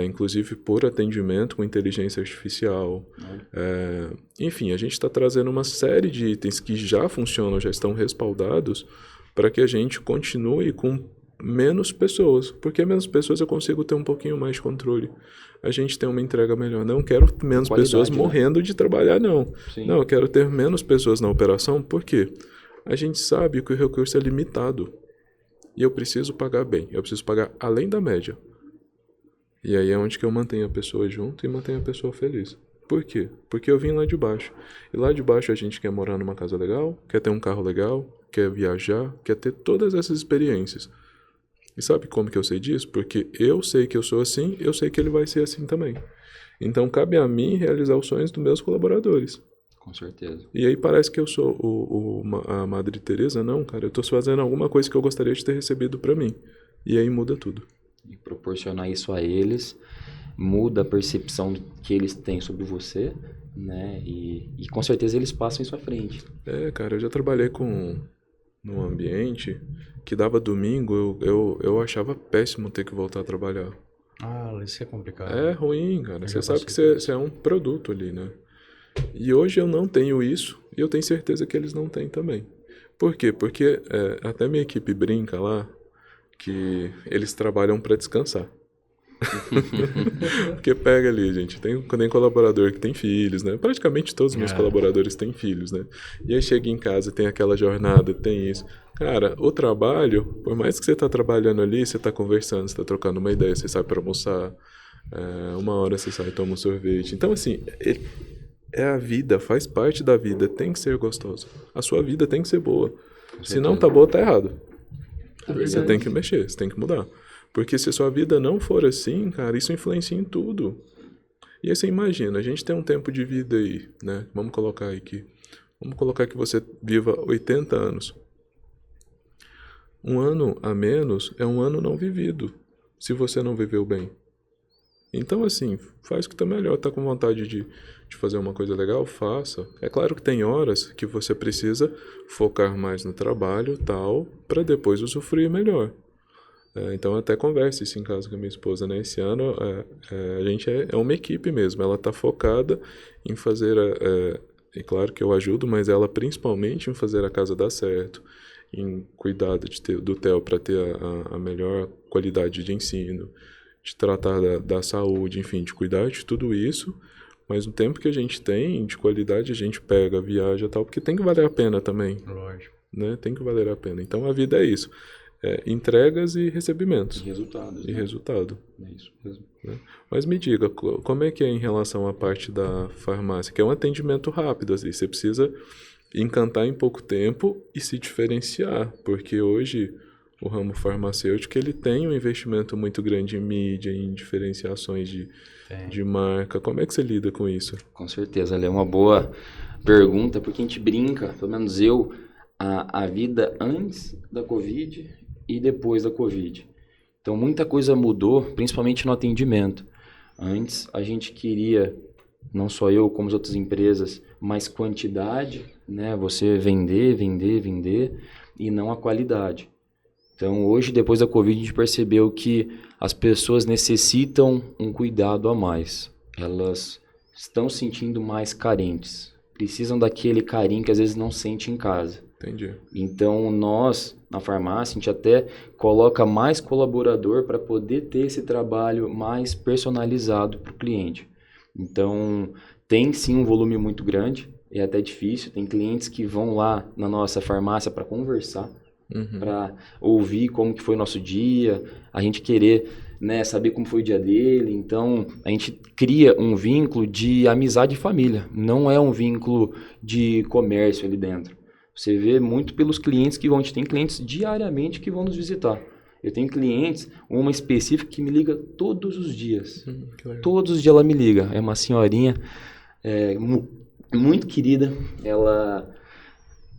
inclusive por atendimento com inteligência artificial. Enfim, a gente está trazendo uma série de itens que já funcionam, já estão respaldados, para que a gente continue com menos pessoas, porque menos pessoas eu consigo ter um pouquinho mais de controle. A gente tem uma entrega melhor. Não quero menos Qualidade, pessoas né? morrendo de trabalhar, não. Sim. Não, eu quero ter menos pessoas na operação, por quê? A gente sabe que o recurso é limitado. E eu preciso pagar bem. Eu preciso pagar além da média. E aí é onde que eu mantenho a pessoa junto e mantenho a pessoa feliz. Por quê? Porque eu vim lá de baixo. E lá de baixo a gente quer morar numa casa legal, quer ter um carro legal, quer viajar, quer ter todas essas experiências. E sabe como que eu sei disso? Porque eu sei que eu sou assim, eu sei que ele vai ser assim também. Então cabe a mim realizar os sonhos dos meus colaboradores. Com certeza. E aí parece que eu sou a Madre Teresa. Não, cara, eu tô fazendo alguma coisa que eu gostaria de ter recebido pra mim. E aí muda tudo. E proporcionar isso a eles muda a percepção que eles têm sobre você né? E com certeza eles passam isso à frente. Cara, eu já trabalhei num ambiente que dava domingo, eu achava péssimo ter que voltar a trabalhar. Ah, isso é complicado. É ruim, cara. Eu Você já sabe que passei por você é um produto ali, né? E hoje eu não tenho isso e eu tenho certeza que eles não têm também. Por quê? Porque até minha equipe brinca lá que eles trabalham para descansar. Porque pega ali, gente, tem colaborador que tem filhos, né? Praticamente todos os meus colaboradores têm filhos, né? E aí chega em casa, tem aquela jornada, tem isso. Cara, o trabalho, por mais que você tá trabalhando ali, você tá conversando, você tá trocando uma ideia, você sai para almoçar, uma hora você sai e toma um sorvete. Então, assim, é a vida, faz parte da vida, tem que ser gostoso. A sua vida tem que ser boa. Se não tá boa, tá errado. Você tem que mexer, você tem que mudar. Porque se a sua vida não for assim, cara, isso influencia em tudo. E aí você imagina, a gente tem um tempo de vida aí, né? Vamos colocar que você viva 80 anos. Um ano a menos é um ano não vivido, se você não viveu bem. Então, assim, faz o que tá melhor, tá com vontade de fazer uma coisa legal, faça. É claro que tem horas que você precisa focar mais no trabalho, tal, para depois usufruir melhor. Então, eu até converso isso em casa com a minha esposa, né? Esse ano, a gente é uma equipe mesmo, ela tá focada em fazer, é claro que eu ajudo, mas ela principalmente em fazer a casa dar certo, em cuidar do Theo para ter a melhor qualidade de ensino, de tratar da saúde, enfim, de cuidar de tudo isso, mas no tempo que a gente tem de qualidade a gente pega, viaja e tal, porque tem que valer a pena também. Lógico. Né? Tem que valer a pena. Então a vida é isso. Entregas e recebimentos. E resultados. E né? resultado. É isso mesmo. Né? Mas me diga, como é que é em relação à parte da farmácia? Que é um atendimento rápido, assim, você precisa encantar em pouco tempo e se diferenciar, porque hoje o ramo farmacêutico ele tem um investimento muito grande em mídia, em diferenciações de marca. Como é que você lida com isso? Com certeza, é uma boa pergunta, porque a gente brinca, pelo menos eu, a vida antes da Covid e depois da Covid. Então, muita coisa mudou, principalmente no atendimento. Antes, a gente queria, não só eu, como as outras empresas, mais quantidade, né? Você vender, e não a qualidade. Então, hoje, depois da Covid, a gente percebeu que as pessoas necessitam um cuidado a mais. Elas estão se sentindo mais carentes. Precisam daquele carinho que às vezes não sente em casa. Entendi. Então, nós, na farmácia, a gente até coloca mais colaborador para poder ter esse trabalho mais personalizado para o cliente. Então, tem sim um volume muito grande, é até difícil. Tem clientes que vão lá na nossa farmácia para conversar, para ouvir como que foi o nosso dia, a gente querer, né, saber como foi o dia dele. Então, a gente cria um vínculo de amizade e família. Não é um vínculo de comércio ali dentro. Você vê muito pelos clientes que vão. A gente tem clientes diariamente que vão nos visitar. Eu tenho clientes, uma específica que me liga todos os dias. Todos os dias ela me liga. É uma senhorinha muito querida. Ela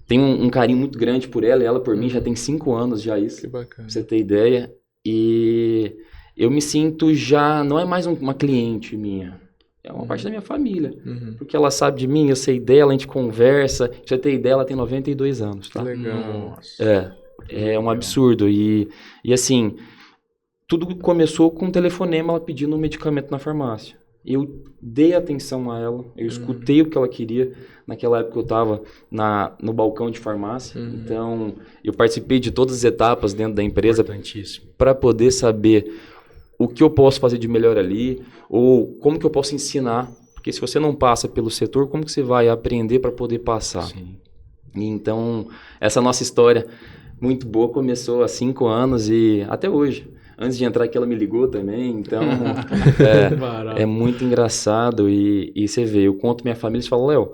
tem um carinho muito grande por ela. E ela por mim já tem 5 anos já isso. Que bacana. Pra você ter ideia. E eu me sinto já... Não é mais uma cliente minha. É uma parte da minha família. Porque ela sabe de mim, eu sei dela, a gente conversa. Pra você ter ideia, ela tem 92 anos, tá? Que legal. Nossa. É um absurdo. E assim, tudo começou com um telefonema, ela pedindo um medicamento na farmácia. Eu dei atenção a ela, eu escutei o que ela queria. Naquela época eu estava no balcão de farmácia. Então, eu participei de todas as etapas dentro da empresa para poder saber o que eu posso fazer de melhor ali, ou como que eu posso ensinar. Porque se você não passa pelo setor, como que você vai aprender para poder passar? Sim. E então, essa nossa história muito boa começou há 5 anos e até hoje. Antes de entrar aqui, ela me ligou também, então é muito engraçado. E você vê, eu conto minha família e falo, Léo,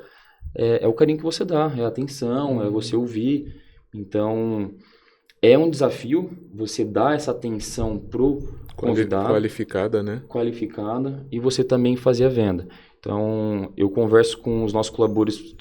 é o carinho que você dá, é a atenção, é você ouvir. Então, é um desafio você dar essa atenção pro convidado. Qualificada, né? Qualificada, e você também fazer a venda. Então, eu converso com os nossos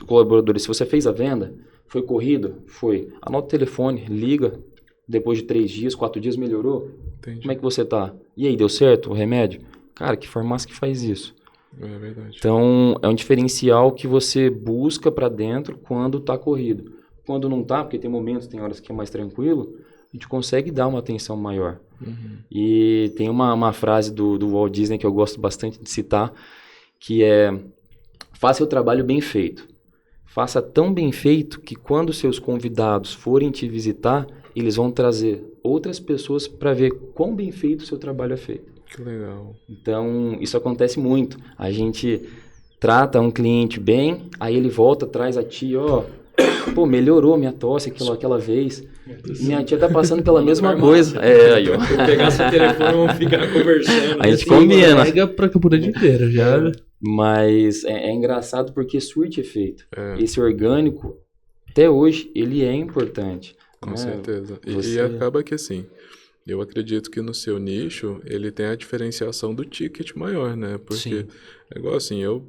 colaboradores. Se você fez a venda, foi corrido? Foi. Anota o telefone, liga. Depois de 3 dias, 4 dias, melhorou? Entendi. Como é que você tá? E aí, deu certo o remédio? Cara, que farmácia que faz isso? É verdade. Então, é um diferencial que você busca para dentro quando está corrido. Quando não está, porque tem momentos, tem horas que é mais tranquilo, a gente consegue dar uma atenção maior. E tem uma frase do Walt Disney que eu gosto bastante de citar, que é: faça o trabalho bem feito. Faça tão bem feito que quando seus convidados forem te visitar, eles vão trazer outras pessoas para ver quão bem feito o seu trabalho é feito. Que legal. Então, isso acontece muito. A gente trata um cliente bem, aí ele volta, traz a tia, ó, pô, melhorou minha tosse aquela vez. Minha tia tá passando pela mesma coisa. É, aí, ó. Vou pegar seu telefone e vamos ficar conversando. A gente combina. Pega pra Campo Grande inteiro, já. Mas é engraçado porque surte efeito. É. Esse orgânico, até hoje, ele é importante. Com né? certeza. E Você- acaba que assim, eu acredito que no seu nicho, ele tem a diferenciação do ticket maior, né? Porque Sim. é igual assim, eu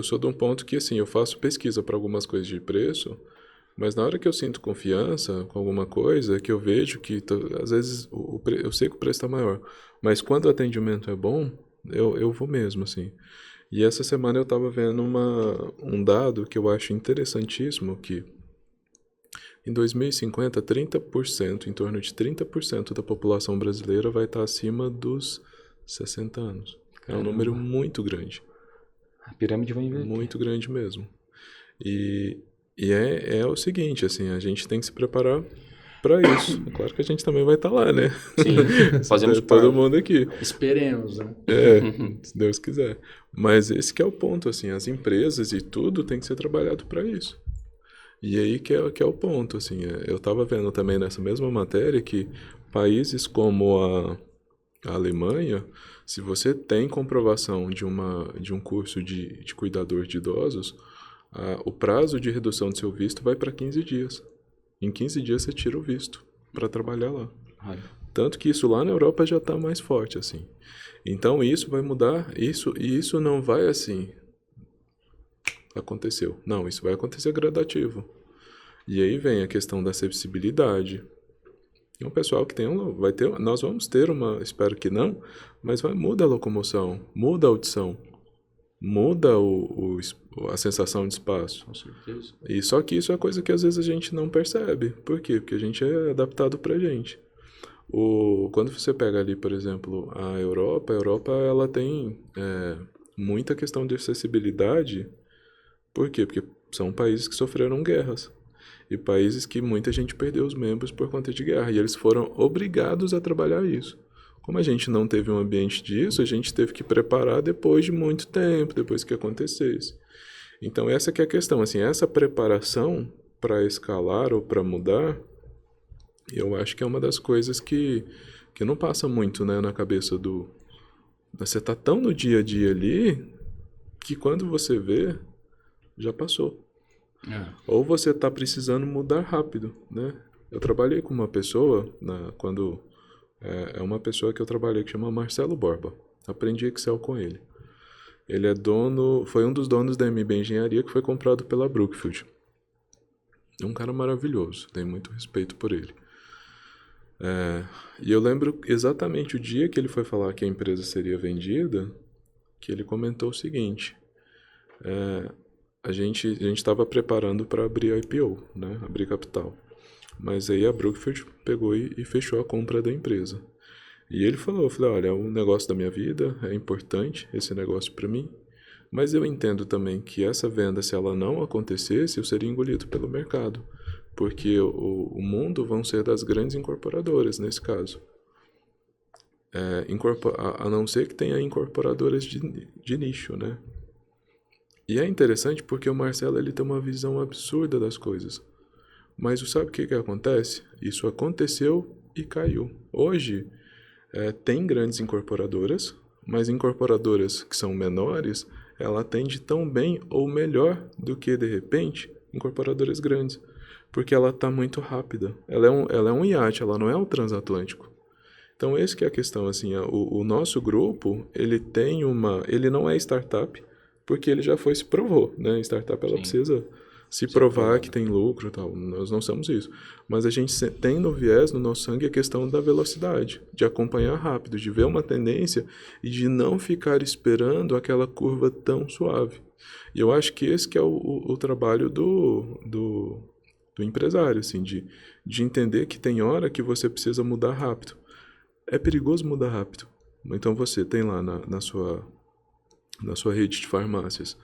sou de um ponto que assim, eu faço pesquisa para algumas coisas de preço, mas na hora que eu sinto confiança com alguma coisa, que eu vejo que às vezes eu sei que o preço está maior, mas quando o atendimento é bom, eu vou mesmo, assim. E essa semana eu estava vendo um dado que eu acho interessantíssimo, que em 2050, 30%, em torno de 30% da população brasileira vai estar acima dos 60 anos. É um número muito grande, A pirâmide vai inverter. muito grande mesmo. E é o seguinte, assim, a gente tem que se preparar para isso. É claro que a gente também vai estar lá, né? Sim, fazemos Todo parte. mundo aqui. Esperemos, né? Se Deus quiser. Mas esse que é o ponto, assim, as empresas e tudo tem que ser trabalhado para isso. E aí que é o ponto, assim, eu estava vendo também nessa mesma matéria que países como a Alemanha, se você tem comprovação de um curso de cuidador de idosos, o prazo de redução do seu visto vai para 15 dias. Em 15 dias você tira o visto para trabalhar lá. Tanto que isso lá na Europa já está mais forte, assim. Então isso vai mudar, e isso não vai assim, aconteceu. Não, isso vai acontecer gradativo. E aí vem a questão da acessibilidade. É um pessoal que nós vamos ter espero que não, mas muda a locomoção, muda a audição, muda a sensação de espaço. Com certeza. E só que isso é coisa que às vezes a gente não percebe. Por quê? Porque a gente é adaptado pra gente. Quando você pega ali, por exemplo, a Europa ela tem muita questão de acessibilidade. Por quê? Porque são países que sofreram guerras. E países que muita gente perdeu os membros por conta de guerra. E eles foram obrigados a trabalhar isso. Como a gente não teve um ambiente disso, a gente teve que preparar depois de muito tempo, depois que acontecesse. Então essa que é a questão, assim, essa preparação para escalar ou para mudar, eu acho que é uma das coisas que não passa muito, né, na cabeça você tá tão no dia a dia ali, que quando você vê, já passou. Ou você está precisando mudar rápido, né? Eu trabalhei com uma pessoa, é uma pessoa que eu trabalhei que chama Marcelo Borba. Aprendi Excel com ele. Ele foi um dos donos da MB Engenharia que foi comprado pela Brookfield. É um cara maravilhoso, tenho muito respeito por ele. E eu lembro exatamente o dia que ele foi falar que a empresa seria vendida, que ele comentou o seguinte: a gente estava preparando para abrir IPO, né? Abrir capital. Mas aí a Brookfield pegou e fechou a compra da empresa. E ele falou, olha, é um negócio da minha vida, é importante esse negócio para mim, mas eu entendo também que essa venda, se ela não acontecesse, eu seria engolido pelo mercado, porque o mundo vão ser das grandes incorporadoras nesse caso. A não ser que tenha incorporadoras de nicho, né? E é interessante porque o Marcelo ele tem uma visão absurda das coisas. Mas sabe o que acontece? Isso aconteceu e caiu. Hoje, tem grandes incorporadoras, mas incorporadoras que são menores, ela atende tão bem ou melhor do que, de repente, incorporadoras grandes. Porque ela está muito rápida. Ela é um iate, ela não é um transatlântico. Então, essa que é a questão. Assim, o nosso grupo, ele não é startup, porque ele já se provou, né? Startup, ela precisa se provar que tem lucro e tal. Nós não somos isso. Mas a gente tem no viés, no nosso sangue, a questão da velocidade, de acompanhar rápido, de ver uma tendência e de não ficar esperando aquela curva tão suave. E eu acho que esse que é o trabalho do empresário, assim, de entender que tem hora que você precisa mudar rápido. É perigoso mudar rápido. Então você tem lá na sua rede de farmácias,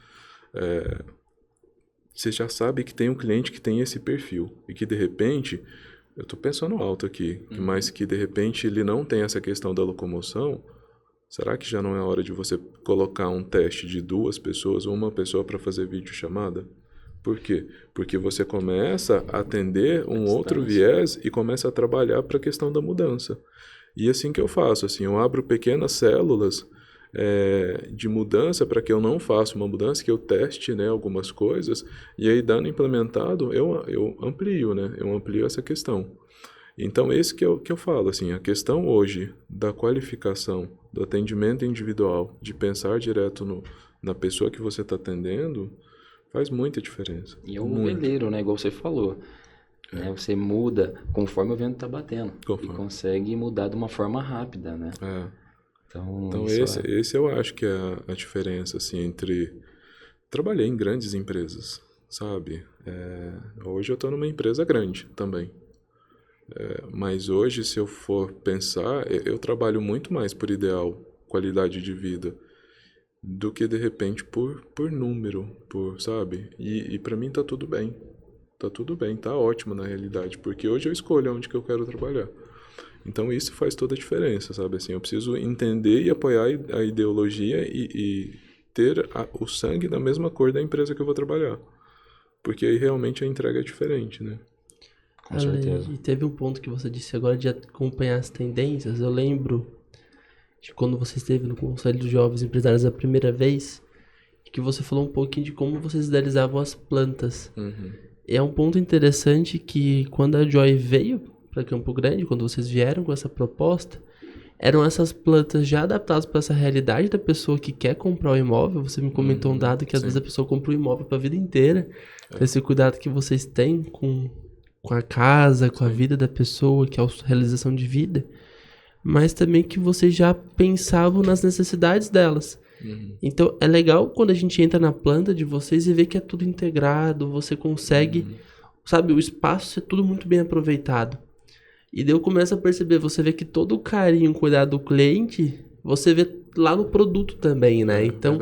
você já sabe que tem um cliente que tem esse perfil e que de repente, eu estou pensando alto aqui, mas que de repente ele não tem essa questão da locomoção. Será que já não é hora de você colocar um teste de 2 pessoas ou 1 pessoa para fazer videochamada? Por quê? Porque você começa a atender um outro viés e começa a trabalhar para a questão da mudança. E assim que eu faço, assim, eu abro pequenas células de mudança para que eu não faça uma mudança, que eu teste, né, algumas coisas, e aí dando implementado, eu amplio, né, eu amplio essa questão. Então, esse que eu falo, assim, a questão hoje da qualificação, do atendimento individual, de pensar direto na pessoa que você está atendendo, faz muita diferença. E é um veleiro, né, igual você falou. Né, você muda conforme o vento está batendo. E consegue mudar de uma forma rápida, né? Então esse eu acho que é a diferença, assim, entre... Trabalhei em grandes empresas, sabe? Hoje eu estou numa empresa grande também. Mas hoje, se eu for pensar, eu trabalho muito mais por ideal, qualidade de vida, do que, de repente, por número, sabe? E para mim tá tudo bem. Tá tudo bem, tá ótimo na realidade, porque hoje eu escolho onde que eu quero trabalhar. Então isso faz toda a diferença, sabe? Assim, eu preciso entender e apoiar a ideologia e ter o sangue da mesma cor da empresa que eu vou trabalhar. Porque aí realmente a entrega é diferente, né? Com certeza. E teve um ponto que você disse agora de acompanhar as tendências. Eu lembro de quando você esteve no Conselho de Jovens Empresários a primeira vez, que você falou um pouquinho de como vocês idealizavam as plantas. É um ponto interessante que quando a Joy veio para Campo Grande, quando vocês vieram com essa proposta, eram essas plantas já adaptadas para essa realidade da pessoa que quer comprar o imóvel. Você me comentou um dado que às vezes a pessoa compra o imóvel para a vida inteira. Esse cuidado que vocês têm com a casa, com a vida da pessoa, que é a realização de vida, mas também que vocês já pensavam nas necessidades delas. Então é legal quando a gente entra na planta de vocês e vê que é tudo integrado, você consegue, sabe, o espaço é tudo muito bem aproveitado. E daí eu começo a perceber, você vê que todo o carinho, cuidado do cliente, você vê lá no produto também, né? Então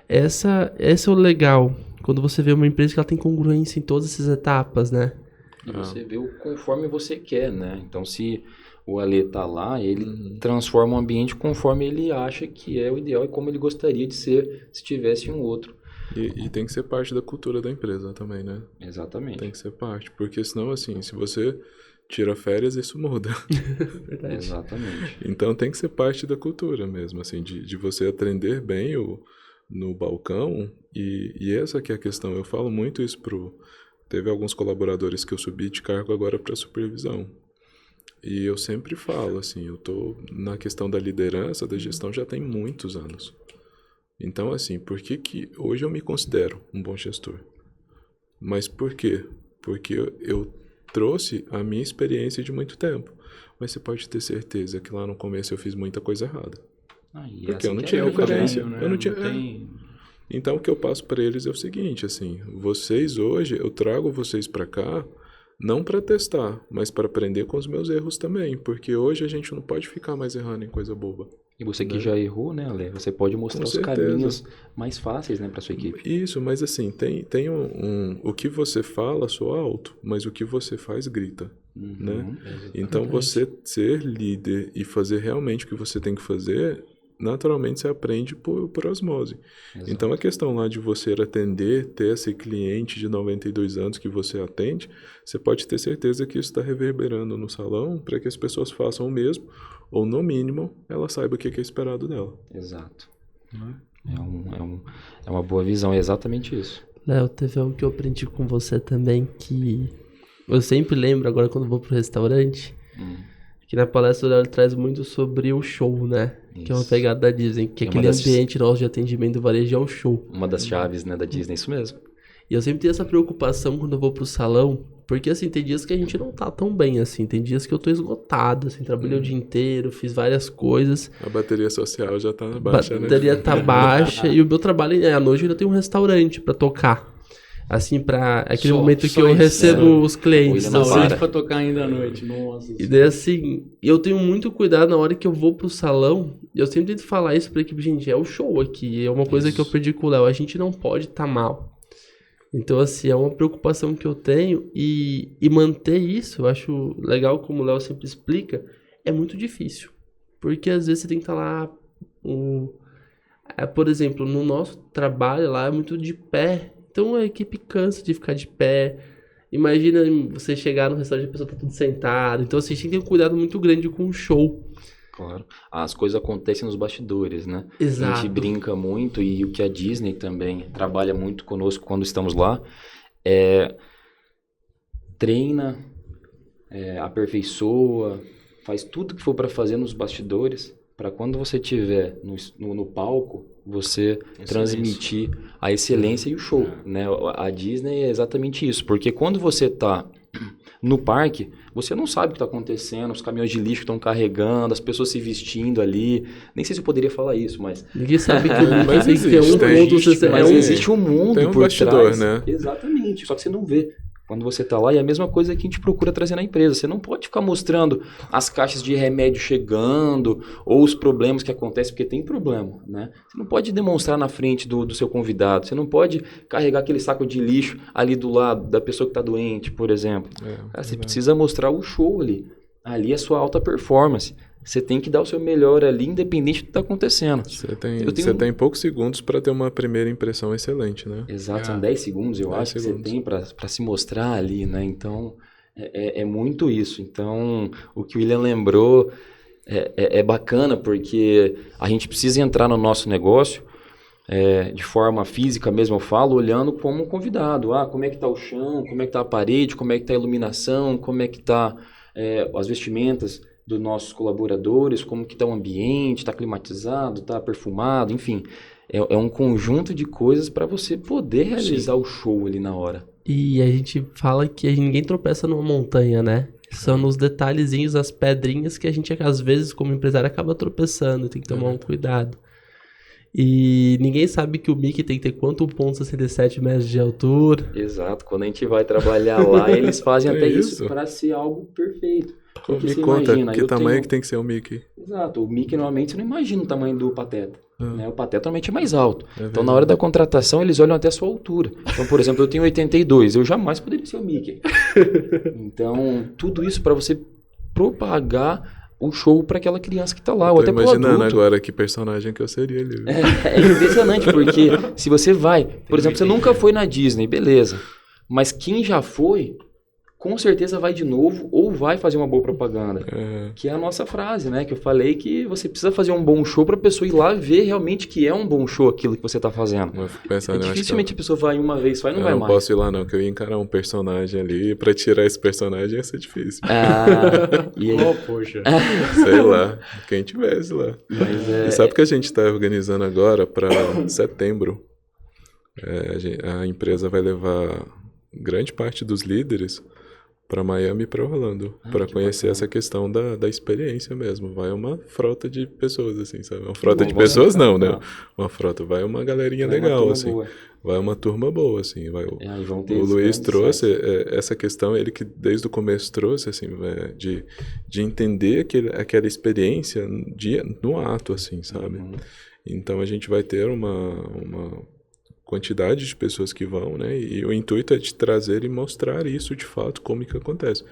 esse é o legal, quando você vê uma empresa que ela tem congruência em todas essas etapas, né? E você vê conforme você quer, né? Então, se o Ale tá lá, ele transforma o ambiente conforme ele acha que é o ideal e como ele gostaria de ser se tivesse um outro. E tem que ser parte da cultura da empresa também, né? Exatamente. Tem que ser parte, porque senão, assim, se você tira férias, isso muda. Verdade. Exatamente. Então tem que ser parte da cultura mesmo, assim, de você atender bem no balcão, e essa que é a questão. Eu falo muito isso Teve alguns colaboradores que eu subi de cargo agora para supervisão. E eu sempre falo, assim, eu tô na questão da liderança, da gestão, já tem muitos anos. Então, assim, por que hoje eu me considero um bom gestor? Mas por quê? Porque eu trouxe a minha experiência de muito tempo. Mas você pode ter certeza que lá no começo eu fiz muita coisa errada. Porque eu não tinha referência. Né? Eu não tinha... Então, o que eu passo para eles é o seguinte, assim, vocês hoje, eu trago vocês para cá, não para testar, mas para aprender com os meus erros também, porque hoje a gente não pode ficar mais errando em coisa boba. E você que já errou, né, Ale? Você pode mostrar os caminhos mais fáceis, né, para sua equipe. Isso, mas assim, tem o que você fala soa alto, mas o que você faz grita, né? Então, você ser líder e fazer realmente o que você tem que fazer, naturalmente você aprende por osmose. Exato. Então a questão lá de você atender, ter esse cliente de 92 anos que você atende, você pode ter certeza que isso está reverberando no salão para que as pessoas façam o mesmo, ou no mínimo ela saiba o que é esperado dela. Exato. É uma boa visão, é exatamente isso. Léo, teve algo que eu aprendi com você também, que eu sempre lembro agora quando vou pro restaurante, que na palestra ele traz muito sobre o show, né? Isso. Que é uma pegada da Disney, que aquele ambiente nosso de atendimento do varejo é o show. Uma das chaves, né, da Disney, isso mesmo. E eu sempre tenho essa preocupação quando eu vou pro salão, porque assim, tem dias que a gente não tá tão bem assim, tem dias que eu tô esgotado, assim, trabalhei o dia inteiro, fiz várias coisas. A bateria social já tá baixa, A bateria né? tá baixa e o meu trabalho à noite eu ainda tenho um restaurante pra tocar. Assim, pra aquele momento que eu recebo os clientes. Não Assim. para. Pra tocar ainda à noite, nossa. E daí assim, eu tenho muito cuidado na hora que eu vou pro salão, eu sempre tento falar isso pra equipe, gente, é o show aqui, é uma coisa que eu perdi com o Léo, a gente não pode tá mal. Então assim, é uma preocupação que eu tenho e manter isso, eu acho legal como o Léo sempre explica, é muito difícil. Porque às vezes você tem que estar lá, por exemplo, no nosso trabalho lá é muito de pé, então a equipe cansa de ficar de pé. Imagina você chegar no restaurante e a pessoa tá tudo sentada. Então, assim, a gente tem que ter um cuidado muito grande com o show. Claro. As coisas acontecem nos bastidores, né? Exato. A gente brinca muito e o que a Disney também trabalha muito conosco quando estamos lá treina, aperfeiçoa, faz tudo que for para fazer nos bastidores para quando você estiver no palco, você transmitir a excelência e o show, né? A Disney é exatamente isso, porque quando você está no parque, você não sabe o que está acontecendo, os caminhões de lixo estão carregando, as pessoas se vestindo ali, nem sei se eu poderia falar isso, mas... Ninguém sabe que mas tem que ter um ponto... Mas existe um mundo tem um por bastidor, trás. né? Exatamente, só que você não vê. Quando você está lá, e é a mesma coisa que a gente procura trazer na empresa. Você não pode ficar mostrando as caixas de remédio chegando ou os problemas que acontecem, porque tem problema, né? Você não pode demonstrar na frente do seu convidado. Você não pode carregar aquele saco de lixo ali do lado da pessoa que está doente, por exemplo. Você precisa mostrar o show ali. Ali é a sua alta performance. Você tem que dar o seu melhor ali, independente do que está acontecendo. Você tem poucos segundos para ter uma primeira impressão excelente, né? Exato, são 10 segundos, eu acho, que você tem para se mostrar ali, né? Então, é muito isso. Então, o que o William lembrou é bacana, porque a gente precisa entrar no nosso negócio de forma física mesmo, eu falo, olhando como um convidado. Como é que está o chão, como é que está a parede, como é que está a iluminação, como é que está as vestimentas dos nossos colaboradores, como que está o ambiente, está climatizado, está perfumado, enfim. É um conjunto de coisas para você poder realizar o show ali na hora. E a gente fala que ninguém tropeça numa montanha, né? São nos detalhezinhos, as pedrinhas que a gente, às vezes, como empresário, acaba tropeçando. Tem que tomar um cuidado. E ninguém sabe que o Mickey tem que ter quanto? 1,67 metros de altura. Exato. Quando a gente vai trabalhar lá, eles fazem até isso para ser algo perfeito. Me conta, que tamanho que tem que ser o Mickey? Exato, o Mickey normalmente você não imagina o tamanho do Pateta, né? O Pateta normalmente é mais alto, verdade. Então na hora da contratação eles olham até a sua altura. Então, por exemplo, eu tenho 82, eu jamais poderia ser o Mickey. Então, tudo isso para você propagar o show para aquela criança que está lá, ou até para o adulto. Imaginando agora que personagem que eu seria ali. É impressionante, porque se você vai, por exemplo, você nunca foi na Disney, beleza, mas quem já foi... com certeza vai de novo ou vai fazer uma boa propaganda. Que é a nossa frase, né? Que eu falei que você precisa fazer um bom show para a pessoa ir lá ver realmente que é um bom show aquilo que você está fazendo. Dificilmente a pessoa vai uma vez só e não vai mais. Eu não posso ir lá não, que eu ia encarar um personagem ali, para tirar esse personagem ia ser difícil. E aí? Poxa. Sei lá, quem tivesse lá. E sabe o que a gente está organizando agora para setembro? A empresa vai levar grande parte dos líderes para Miami e para Orlando, para conhecer essa questão da experiência mesmo. Vai uma frota de pessoas, assim, sabe? Uma frota de pessoas não, né? Uma frota, vai uma galerinha legal, assim. Vai uma turma boa, assim. O Luiz trouxe essa questão, ele que desde o começo trouxe, assim, de entender aquela experiência no ato, assim, sabe? Então a gente vai ter uma quantidade de pessoas que vão, né? E o intuito é de trazer e mostrar isso de fato, como que acontece.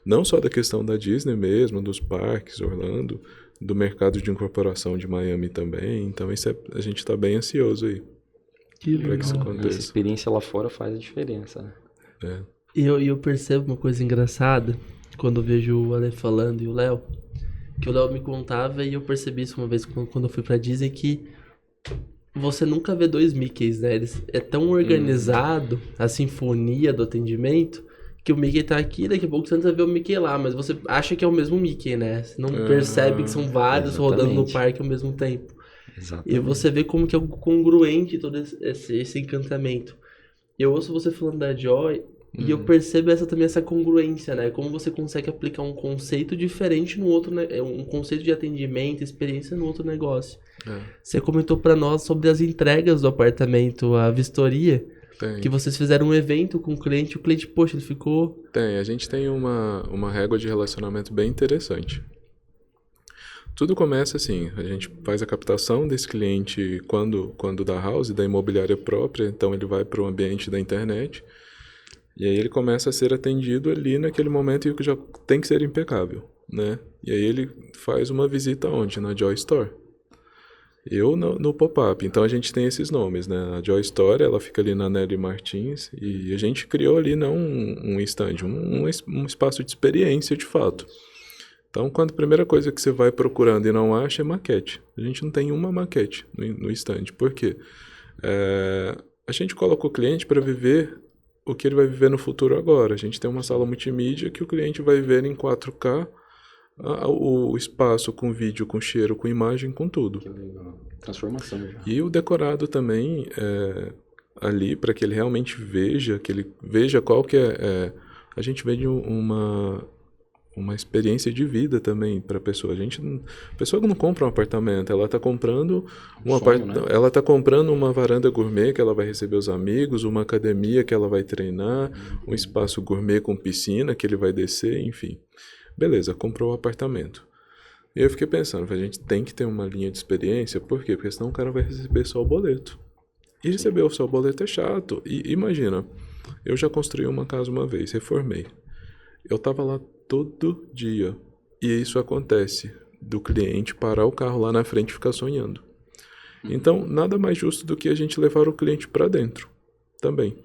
Não só da questão da Disney mesmo, dos parques, Orlando, do mercado de incorporação de Miami também. Então a gente está bem ansioso aí para que isso aconteça. Essa experiência lá fora faz a diferença, né? E eu percebo uma coisa engraçada quando eu vejo o Ale falando e o Léo, que o Léo me contava e eu percebi isso uma vez quando eu fui pra Disney, que você nunca vê dois Mickeys, né? É tão organizado a sinfonia do atendimento que o Mickey tá aqui, daqui a pouco você vai ver o Mickey lá, mas você acha que é o mesmo Mickey, né? Você não percebe que são vários rodando no parque ao mesmo tempo. Exatamente. E você vê como que é congruente todo esse encantamento. eu ouço você falando da Joy e eu percebo essa congruência, né? Como você consegue aplicar um conceito diferente no outro, né? Um conceito de atendimento, experiência no outro negócio. Você comentou pra nós sobre as entregas do apartamento, a vistoria, que vocês fizeram um evento com o cliente, poxa, ele ficou... A gente tem uma régua de relacionamento bem interessante. Tudo começa assim, a gente faz a captação desse cliente quando da house, da imobiliária própria, então ele vai para o ambiente da internet, e aí ele começa a ser atendido ali naquele momento e que já tem que ser impecável, né? E aí ele faz uma visita onde? Na Joy Store. Eu no pop-up, então a gente tem esses nomes, né? A Joy Store, ela fica ali na Nelly Martins, e a gente criou ali não um stand, um espaço de experiência de fato. Então, quando a primeira coisa que você vai procurando e não acha é maquete. A gente não tem uma maquete no stand. Por quê? A gente coloca o cliente para viver o que ele vai viver no futuro agora. A gente tem uma sala multimídia que o cliente vai ver em 4K o espaço com vídeo, com cheiro, com imagem, com tudo. Que legal. Transformação já. E o decorado também ali para que ele realmente veja, que ele veja qual que a gente vende uma experiência de vida também para a pessoa. A pessoa não compra um apartamento, ela está comprando ela tá comprando uma varanda gourmet que ela vai receber os amigos, uma academia que ela vai treinar, um espaço gourmet com piscina que ele vai descer, enfim. Beleza, comprou o apartamento. E eu fiquei pensando, a gente tem que ter uma linha de experiência, por quê? Porque senão o cara vai receber só o boleto. E receber só o boleto é chato. E imagina, eu já construí uma casa uma vez, reformei. Eu estava lá todo dia. E isso acontece do cliente parar o carro lá na frente e ficar sonhando. Então, nada mais justo do que a gente levar o cliente para dentro também.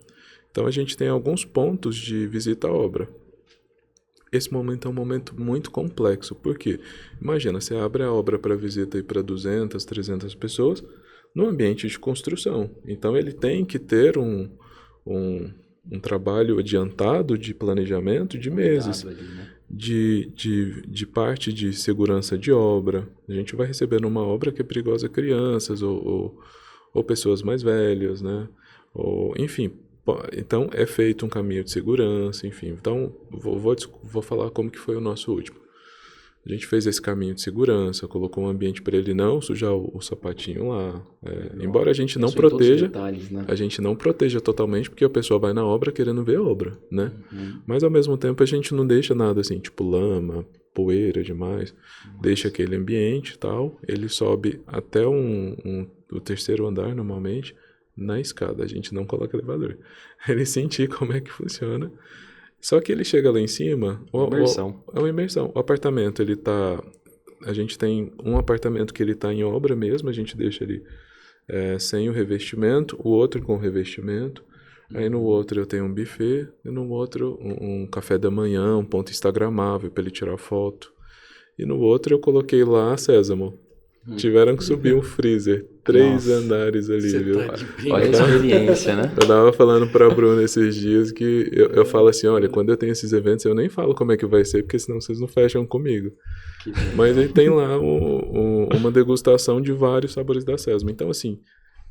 Então, a gente tem alguns pontos de visita à obra. Esse momento é um momento muito complexo. Por quê? Imagina, você abre a obra para visita para 200, 300 pessoas no ambiente de construção. Então, ele tem que ter um trabalho adiantado de planejamento de meses, ali, né? de parte de segurança de obra. A gente vai receber numa obra que é perigosa crianças ou pessoas mais velhas, né? Enfim, então é feito um caminho de segurança, enfim. Então vou falar como que foi o nosso último. A gente fez esse caminho de segurança, colocou um ambiente para ele não sujar o sapatinho lá. Embora a gente não proteja, detalhes, né? A gente não proteja totalmente, porque a pessoa vai na obra querendo ver a obra, né? Mas ao mesmo tempo a gente não deixa nada assim, tipo lama, poeira demais. Deixa aquele ambiente e tal. Ele sobe até o terceiro andar normalmente, na escada. A gente não coloca elevador. Ele sentir como é que funciona. Só que ele chega lá em cima... É uma imersão. O apartamento, ele tá... A gente tem um apartamento que ele tá em obra mesmo, a gente deixa ele sem o revestimento, o outro com revestimento. Aí no outro eu tenho um buffet, e no outro um café da manhã, um ponto instagramável para ele tirar foto. E no outro eu coloquei lá Sésamo. Tiveram que subir um freezer. 3 andares ali, viu? Olha a experiência, né? Eu tava falando pra Bruna esses dias que eu falo assim, olha, quando eu tenho esses eventos, eu nem falo como é que vai ser, porque senão vocês não fecham comigo. Mas aí tem lá uma degustação de vários sabores da Sésamo. Então, assim,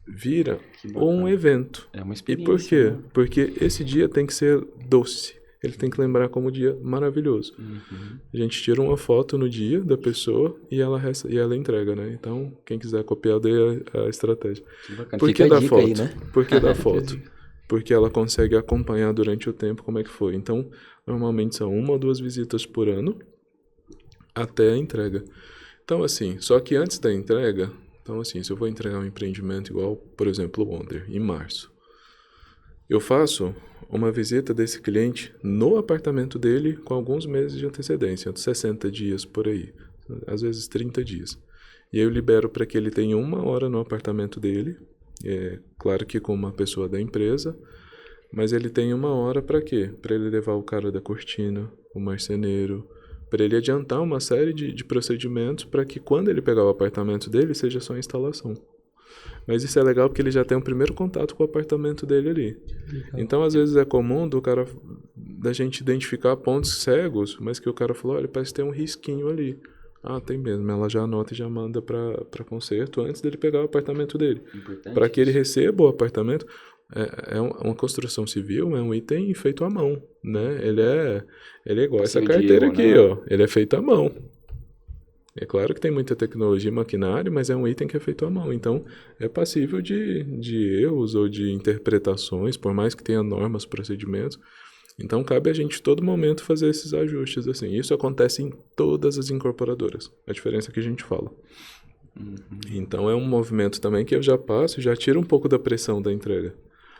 vira um evento. É uma experiência. E por quê? Né? Porque esse dia tem que ser doce. Ele tem que lembrar como um dia maravilhoso. A gente tira uma foto no dia da pessoa e ela entrega, né? Então, quem quiser copiar, dê a estratégia. Por que da foto? Aí, né? Por que da foto? Porque ela consegue acompanhar durante o tempo como é que foi. Então, normalmente são 1 ou 2 visitas por ano até a entrega. Então, assim, só que antes da entrega... Então, assim, se eu vou entregar um empreendimento igual, por exemplo, o Wonder, em março, eu faço uma visita desse cliente no apartamento dele com alguns meses de antecedência, 60 dias por aí, às vezes 30 dias. E eu libero para que ele tenha 1 hora no apartamento dele, claro que com uma pessoa da empresa, mas ele tem 1 hora para quê? Para ele levar o cara da cortina, o marceneiro, para ele adiantar uma série de procedimentos para que quando ele pegar o apartamento dele seja só instalação. Mas isso é legal porque ele já tem um primeiro contato com o apartamento dele ali. Então, às vezes é comum da gente identificar pontos cegos, mas que o cara falou, olha, parece que tem um risquinho ali. Ah, tem mesmo. Ela já anota e já manda para conserto antes dele pegar o apartamento dele. Para que ele receba o apartamento. é uma construção civil, é um item feito à mão, né? Ele é igual essa Passível de carteira erro, aqui, né? ó. Ele é feito à mão. É claro que tem muita tecnologia e maquinário, mas é um item que é feito à mão. Então, é passível de erros ou de interpretações, por mais que tenha normas, procedimentos. Então, cabe a gente, todo momento, fazer esses ajustes, assim. Isso acontece em todas as incorporadoras. A diferença é que a gente fala. Então, é um movimento também que eu já passo e já tiro um pouco da pressão da entrega.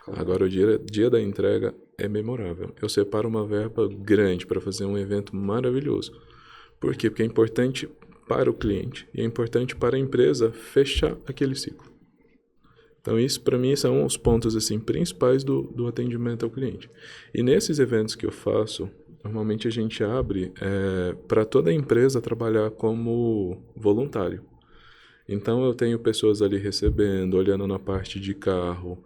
Agora, o dia da entrega é memorável. Eu separo uma verba grande para fazer um evento maravilhoso. Por quê? Porque é importante para o cliente e é importante para a empresa fechar aquele ciclo. Então, isso, para mim, são os pontos assim, principais do atendimento ao cliente. E nesses eventos que eu faço, normalmente a gente abre para toda a empresa trabalhar como voluntário. Então, eu tenho pessoas ali recebendo, olhando na parte de carro,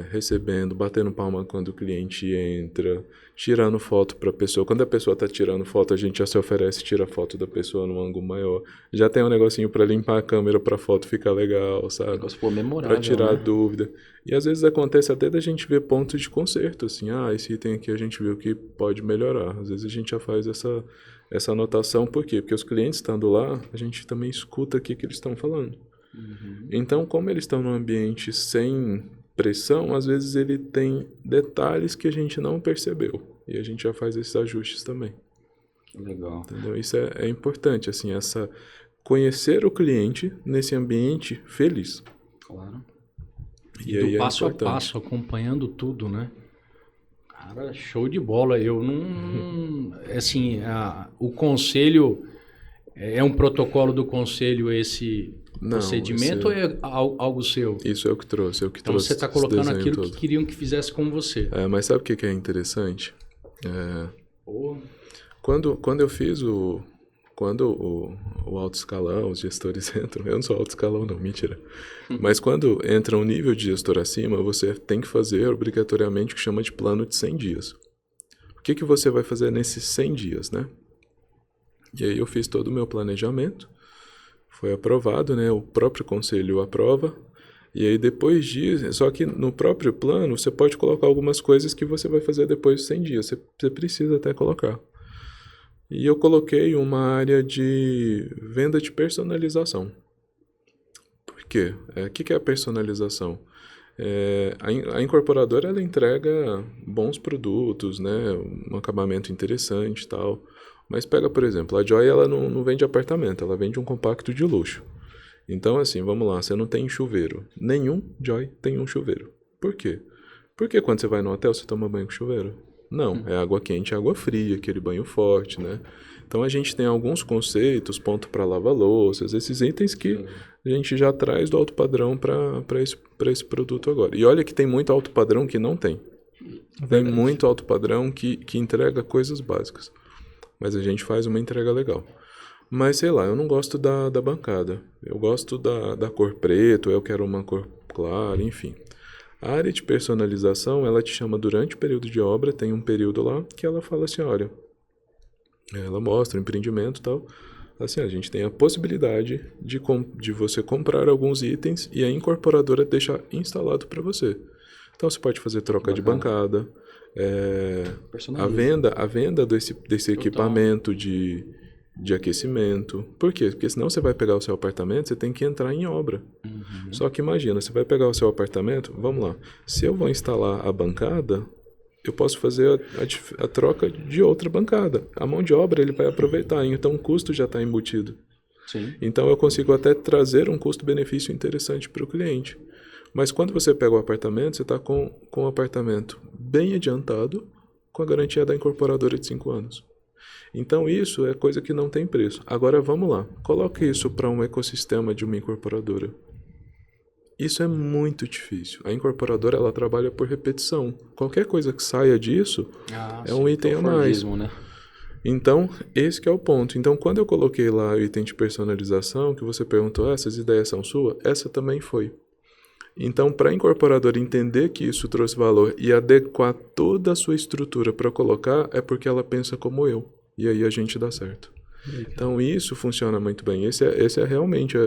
recebendo, batendo palma quando o cliente entra, tirando foto para a pessoa. Quando a pessoa está tirando foto, a gente já se oferece, tira foto da pessoa num ângulo maior. Já tem um negocinho para limpar a câmera para a foto ficar legal, sabe? Negócio, pô, memorável, Para tirar a né? dúvida. E às vezes acontece até da gente ver pontos de conserto, assim, esse item aqui a gente viu que pode melhorar. Às vezes a gente já faz essa anotação, por quê? Porque os clientes estando lá, a gente também escuta o que eles estão falando. Então, como eles estão num ambiente sem pressão, às vezes ele tem detalhes que a gente não percebeu. E a gente já faz esses ajustes também. Legal. Entendeu? Isso é importante, assim, conhecer o cliente nesse ambiente feliz. Claro. E do aí passo a importante. passo, acompanhando tudo, né? Cara, show de bola. Eu não... Assim, o conselho... É um protocolo do conselho esse Não, procedimento ou é algo seu? Isso é o que trouxe, Então você está colocando aquilo que queriam que fizesse com você. Mas sabe o que é interessante? Pô. Quando eu fiz Quando o alto escalão, os gestores entram... Eu não sou alto escalão não, mentira. Mas quando entra um nível de gestor acima, você tem que fazer obrigatoriamente o que chama de plano de 100 dias. O que você vai fazer nesses 100 dias, né? E aí eu fiz todo o meu planejamento, foi aprovado, né? O próprio conselho aprova, e aí depois disso, só que no próprio plano você pode colocar algumas coisas que você vai fazer depois de 100 dias, você precisa até colocar. E eu coloquei uma área de venda de personalização. Por quê? O que é a personalização? A incorporadora ela entrega bons produtos, né? Um acabamento interessante e tal. Mas pega, por exemplo, a Joy ela não vende apartamento, ela vende um compacto de luxo. Então, assim, vamos lá, você não tem chuveiro. Nenhum Joy tem um chuveiro. Por quê? Porque quando você vai no hotel, você toma banho com chuveiro? Não, é água quente e água fria, aquele banho forte, né? Então, a gente tem alguns conceitos, ponto para lava-louças, esses itens que a gente já traz do alto padrão para esse produto agora. E olha que tem muito alto padrão que não tem. Tem muito alto padrão que entrega coisas básicas. Mas a gente faz uma entrega legal. Mas, sei lá, eu não gosto da bancada. Eu gosto da cor preto, eu quero uma cor clara, enfim. A área de personalização, ela te chama durante o período de obra, tem um período lá que ela fala assim, olha, ela mostra o empreendimento e tal. Assim, a gente tem a possibilidade de você comprar alguns itens e a incorporadora deixar instalado para você. Então, você pode fazer troca de bancada, a venda desse equipamento de aquecimento. Por quê? Porque senão você vai pegar o seu apartamento, você tem que entrar em obra. Só que imagina, você vai pegar o seu apartamento, vamos lá, se eu vou instalar a bancada, eu posso fazer a troca de outra bancada. A mão de obra ele vai aproveitar, então o custo já está embutido. Sim. Então eu consigo até trazer um custo-benefício interessante para o cliente. Mas quando você pega o apartamento, você está com o apartamento bem adiantado, com a garantia da incorporadora de 5 anos. Então isso é coisa que não tem preço. Agora vamos lá, coloque isso para um ecossistema de uma incorporadora. Isso é muito difícil. A incorporadora ela trabalha por repetição. Qualquer coisa que saia disso é um item a mais. Né? Então, esse que é o ponto. Então, quando eu coloquei lá o item de personalização, que você perguntou, essas ideias são suas? Essa também foi. Então, para a incorporadora entender que isso trouxe valor e adequar toda a sua estrutura para colocar, é porque ela pensa como eu. E aí a gente dá certo. Então, isso funciona muito bem. Esse é realmente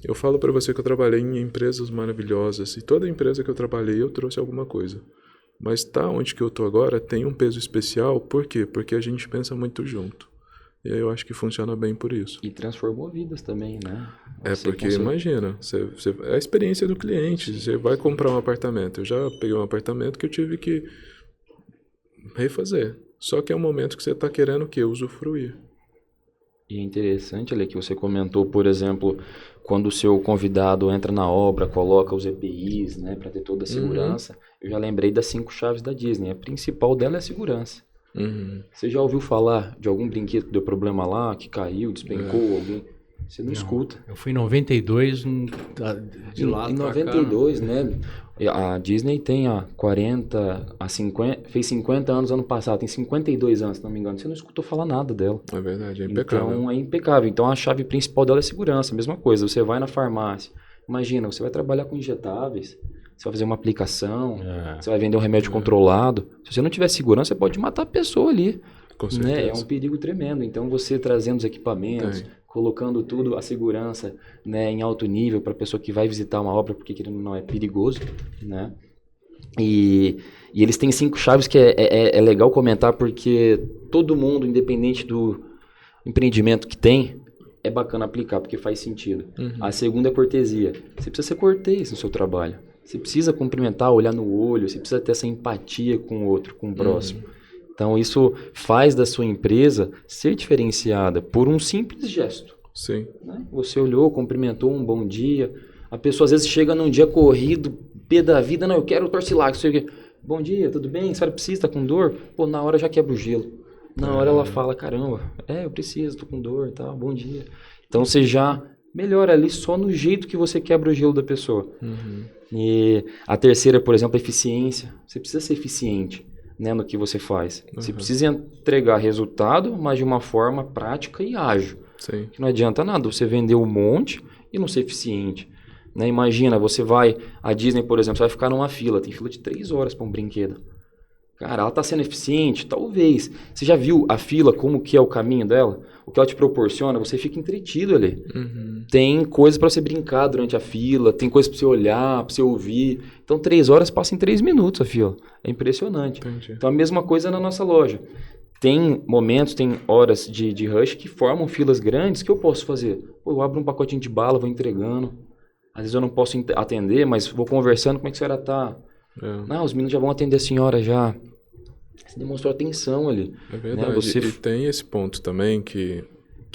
Eu falo para você que eu trabalhei em empresas maravilhosas e toda empresa que eu trabalhei eu trouxe alguma coisa. Mas tá onde que eu tô agora tem um peso especial, por quê? Porque a gente pensa muito junto. E aí eu acho que funciona bem por isso. E transformou vidas também, né? Você Porque consegue- imagina, é a experiência do cliente. Você vai comprar um apartamento. Eu já peguei um apartamento que eu tive que refazer. Só que é um momento que você está querendo o quê? Usufruir. E é interessante, Ale, que você comentou, por exemplo, quando o seu convidado entra na obra, coloca os EPIs, né, para ter toda a segurança. Eu já lembrei das 5 chaves da Disney. A principal dela é a segurança. Uhum. Você já ouviu falar de algum brinquedo que deu problema lá, que caiu, despencou, alguém? Você não escuta. Eu fui em 92, de lá Em pra 92, né? A Disney tem 50, fez 50 anos ano passado, tem 52 anos, se não me engano. Você não escutou falar nada dela. É verdade, é impecável. Então é impecável. Então a chave principal dela é segurança. Mesma coisa, você vai na farmácia. Imagina, você vai trabalhar com injetáveis, você vai fazer uma aplicação, você vai vender um remédio controlado. Se você não tiver segurança, você pode matar a pessoa ali. Com Né? É certeza. um perigo tremendo. Então você trazendo os equipamentos, colocando tudo, a segurança, né, em alto nível para a pessoa que vai visitar uma obra, porque querendo ou não é perigoso, né? E eles têm 5 chaves que é legal comentar, porque todo mundo, independente do empreendimento que tem, é bacana aplicar, porque faz sentido. A segunda é cortesia. Você precisa ser cortês no seu trabalho. Você precisa cumprimentar, olhar no olho, você precisa ter essa empatia com o outro, com o próximo. Então isso faz da sua empresa ser diferenciada por um simples gesto. Sim. Né? Você olhou, cumprimentou, um bom dia. A pessoa às vezes chega num dia corrido, pé da vida, não, eu quero torcilar. Bom dia, tudo bem? A senhora precisa, tá com dor? Pô, na hora já quebra o gelo. Na hora ela fala, caramba, eu preciso, tô com dor e tal, bom dia. Então você já melhora ali só no jeito que você quebra o gelo da pessoa. E a terceira, por exemplo, é eficiência. Você precisa ser eficiente, né, no que você faz. Você precisa entregar resultado, mas de uma forma prática e ágil. Sim. Que não adianta nada você vender um monte e não ser eficiente. Né? Imagina, você vai, a Disney, por exemplo, você vai ficar numa fila, tem fila de 3 horas para um brinquedo. Cara, ela está sendo eficiente? Talvez. Você já viu a fila, como que é o caminho dela? O que ela te proporciona? Você fica entretido ali. Tem coisas para você brincar durante a fila, tem coisas para você olhar, para você ouvir. Então, 3 horas passa em 3 minutos a fila. É impressionante. Entendi. Então, a mesma coisa na nossa loja. Tem momentos, tem horas de rush que formam filas grandes que eu posso fazer. Pô, eu abro um pacotinho de bala, vou entregando. Às vezes eu não posso atender, mas vou conversando, como é que a senhora tá? Não, os meninos já vão atender a senhora já. Você demonstrou atenção ali. É verdade. Né? Você... E tem esse ponto também que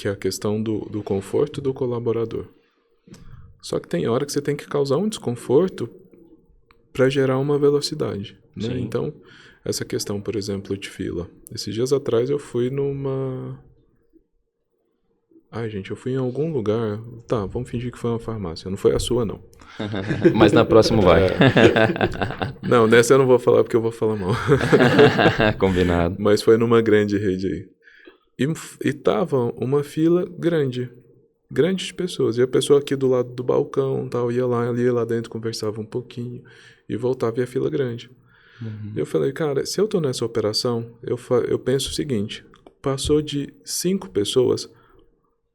é a questão do conforto do colaborador. Só que tem hora que você tem que causar um desconforto para gerar uma velocidade. Né? Então, essa questão, por exemplo, de fila. Esses dias atrás eu fui numa... Ai, gente, eu fui em algum lugar... Tá, vamos fingir que foi uma farmácia. Não foi a sua, não. Mas na próxima vai. Não, nessa eu não vou falar porque eu vou falar mal. Combinado. Mas foi numa grande rede aí. E tava uma fila grande. Grande de pessoas. E a pessoa aqui do lado do balcão, tal, ia lá dentro, conversava um pouquinho. E voltava e a fila grande. Eu falei, cara, se eu tô nessa operação, eu penso o seguinte. Passou de 5 pessoas...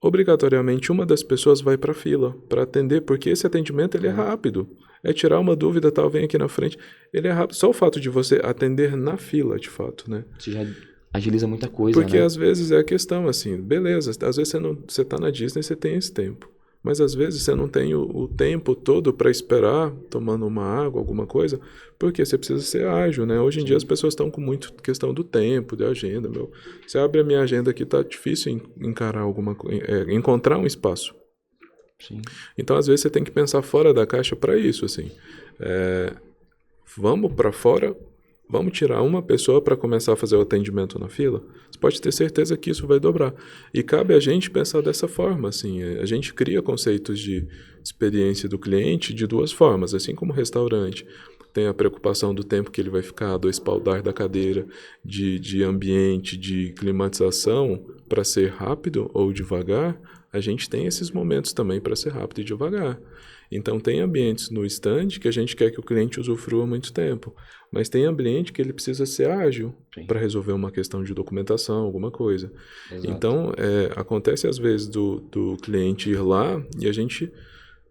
Obrigatoriamente, uma das pessoas vai para a fila para atender, porque esse atendimento ele é rápido. É tirar uma dúvida, tal, vem aqui na frente. Ele é rápido. Só o fato de você atender na fila, de fato, né? Você já agiliza muita coisa, porque né? às vezes é a questão, assim, beleza, às vezes você tá na Disney, você tem esse tempo. Mas às vezes você não tem o tempo todo para esperar, tomando uma água, alguma coisa, porque você precisa ser ágil, né? Hoje em dia as pessoas estão com muito questão do tempo, de agenda, meu. Você abre a minha agenda aqui, tá difícil encarar alguma coisa, encontrar um espaço. Sim. Então às vezes você tem que pensar fora da caixa para isso, assim. Vamos para fora, vamos tirar uma pessoa para começar a fazer o atendimento na fila. Você pode ter certeza que isso vai dobrar. E cabe a gente pensar dessa forma, assim. A gente cria conceitos de experiência do cliente de 2 formas, assim como restaurante. Tem a preocupação do tempo que ele vai ficar, do espaldar da cadeira, de ambiente, de climatização, para ser rápido ou devagar. A gente tem esses momentos também para ser rápido e devagar. Então, tem ambientes no stand que a gente quer que o cliente usufrua muito tempo, mas tem ambiente que ele precisa ser ágil para resolver uma questão de documentação, alguma coisa. Exato. Então, acontece às vezes do cliente ir lá e a gente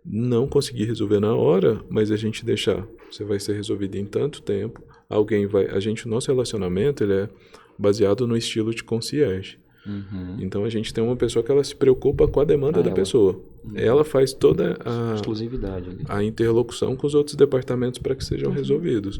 não conseguir resolver na hora, mas a gente deixar, você vai ser resolvido em tanto tempo, o nosso relacionamento, ele é baseado no estilo de concierge. Então a gente tem uma pessoa que ela se preocupa com a demanda da pessoa. Ela faz toda exclusividade ali. A interlocução com os outros departamentos para que sejam resolvidos.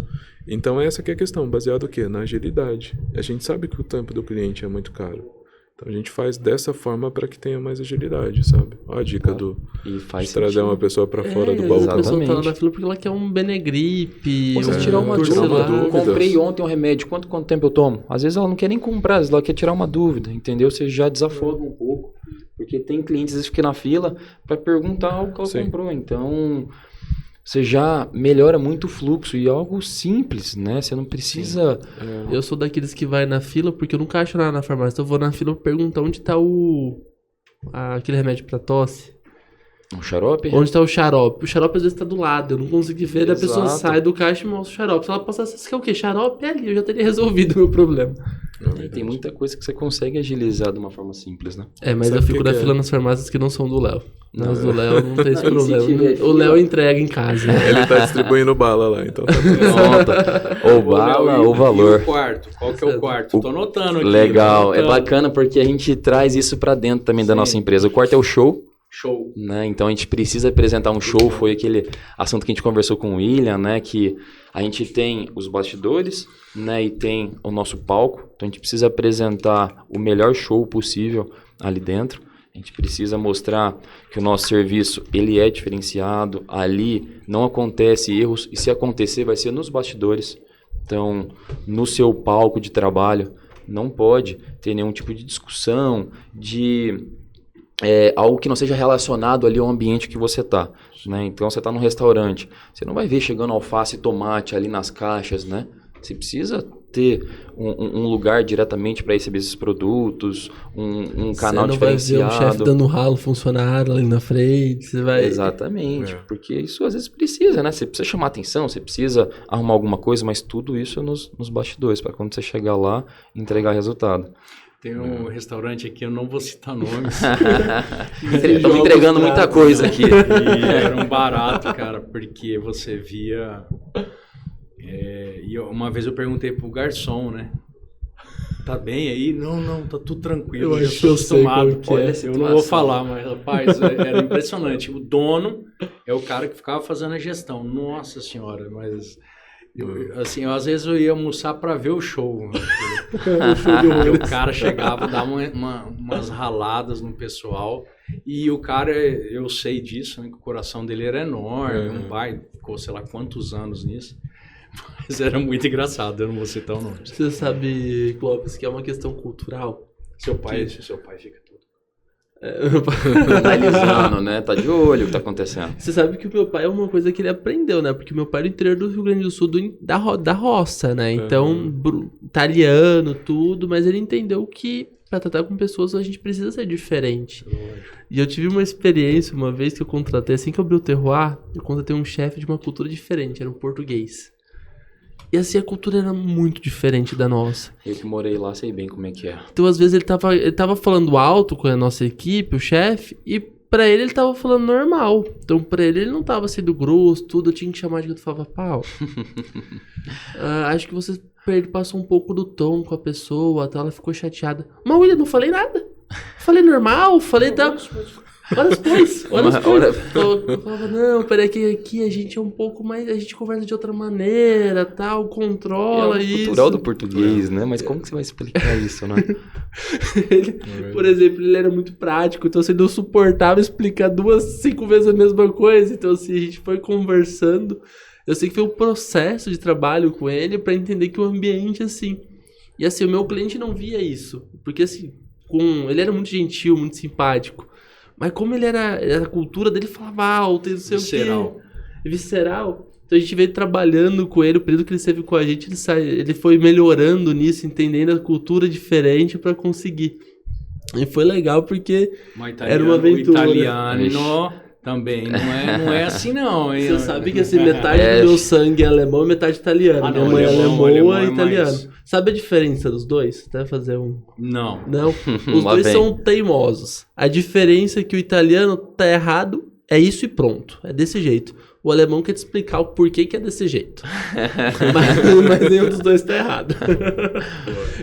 Então essa que é a questão, baseado o quê? Na agilidade. A gente sabe que o tempo do cliente é muito caro. Então a gente faz dessa forma para que tenha mais agilidade, sabe? Olha a dica de trazer uma pessoa para fora do balcão. A pessoa tá lá na fila porque ela quer um Benegripe. Você tirar uma dúvida. Comprei ontem um remédio, quanto tempo eu tomo? Às vezes ela não quer nem comprar, às vezes ela quer tirar uma dúvida, entendeu? Você já desafoga um pouco. Porque tem clientes às vezes que ficam na fila para perguntar algo que ela comprou. Então, você já melhora muito o fluxo e é algo simples, né? Você não precisa... Eu sou daqueles que vai na fila porque eu nunca acho nada na farmácia. Então eu vou na fila perguntar onde tá aquele remédio pra tosse. Um xarope? Onde tá o xarope? O xarope às vezes tá do lado, eu não consegui ver. A pessoa Exato. sai do caixa e mostra o xarope. Se ela passar, você quer o quê? Xarope? É ali, eu já teria resolvido o meu problema. Tem muita coisa que você consegue agilizar de uma forma simples, né? Mas Sabe eu fico que na que fila nas farmácias que não são do Léo. Nas do Léo não tem esse Aí, se problema. tiver O Léo entrega em casa. Ele tá distribuindo bala lá, então tá tudo Pronto. Ou bala ou valor. E o quarto? Qual que é o quarto? Tô anotando aqui. Legal. tô É anotando. bacana porque a gente traz isso pra dentro também da nossa empresa. O quarto é o show. Show. Né? Então a gente precisa apresentar um show, foi aquele assunto que a gente conversou com o William, né? Que a gente tem os bastidores, né? E tem o nosso palco, então a gente precisa apresentar o melhor show possível ali dentro. A gente precisa mostrar que o nosso serviço ele é diferenciado, ali não acontece erros, e se acontecer vai ser nos bastidores. Então, no seu palco de trabalho, não pode ter nenhum tipo de discussão, de algo que não seja relacionado ali ao ambiente que você está, né? Então, você está num restaurante, você não vai ver chegando alface e tomate ali nas caixas, né? Você precisa ter um lugar diretamente para receber esses produtos, um canal diferenciado. Você não vai ver o chefe dando ralo funcionário ali na frente, você vai... Exatamente, porque isso às vezes precisa, né? Você precisa chamar atenção, você precisa arrumar alguma coisa, mas tudo isso é nos bastidores, para quando você chegar lá, entregar resultado. Tem um restaurante aqui, eu não vou citar nomes. Estamos entregando muita coisa aqui. E era um barato, cara, porque você via... e uma vez eu perguntei pro garçom, né? Tá bem aí? Não, tá tudo tranquilo. Eu acho que eu sei qual que é. Eu não vou falar, mas rapaz, era impressionante. O dono é o cara que ficava fazendo a gestão. Nossa senhora, mas... às vezes eu ia almoçar pra ver o show. Porque o cara chegava, dava umas raladas no pessoal. E o cara, eu sei disso, né? Que o coração dele era enorme. Um pai, ficou sei lá quantos anos nisso. Mas era muito engraçado, eu não vou citar o nome. Você sabe, Clóvis, que é uma questão cultural. Seu pai fica tudo. Analisando, né? Tá de olho o que tá acontecendo. Você sabe que o meu pai é uma coisa que ele aprendeu, né? Porque meu pai é do interior do Rio Grande do Sul, da roça, né? Então, italiano, tudo, mas ele entendeu que pra tratar com pessoas a gente precisa ser diferente. E eu tive uma experiência uma vez que eu contratei, assim que eu abri o terroir, eu contratei um chefe de uma cultura diferente, era um português. E assim, a cultura era muito diferente da nossa. Eu que morei lá, sei bem como é que é. Então, às vezes, ele tava falando alto com a nossa equipe, o chefe, e pra ele tava falando normal. Então, pra ele não tava sendo grosso, tudo, eu tinha que chamar de que eu falava, pau. Acho que você passou um pouco do tom com a pessoa, tá? Ela ficou chateada. Mas, William, não falei nada. Falei normal, falei... Olha as coisas. Eu falava, não, peraí, que aqui a gente é um pouco mais... A gente conversa de outra maneira, tal, controla isso. É cultural do português, né? Mas como que você vai explicar isso, né? Por exemplo, ele era muito prático, então você não suportava explicar 5 vezes a mesma coisa. Então, assim, a gente foi conversando. Eu sei que foi um processo de trabalho com ele pra entender que o ambiente, assim... E, assim, o meu cliente não via isso. Porque, assim, ele era muito gentil, muito simpático. Mas como ele era a cultura dele, falava alto, não sei Visceral. o quê. Visceral. Então a gente veio trabalhando com ele, o período que ele esteve com a gente, ele foi melhorando nisso, entendendo a cultura diferente pra conseguir. E foi legal porque era uma aventura. O italiano também não é assim não. Hein? Você sabe que assim, metade do meu sangue é alemão e metade italiano. Minha mãe é alemã e italiano. Sabe a diferença dos dois? Até fazer um... Não. Os dois são teimosos. A diferença é que o italiano tá errado é isso e pronto. É desse jeito. O alemão quer te explicar o porquê que é desse jeito. mas nenhum dos dois tá errado.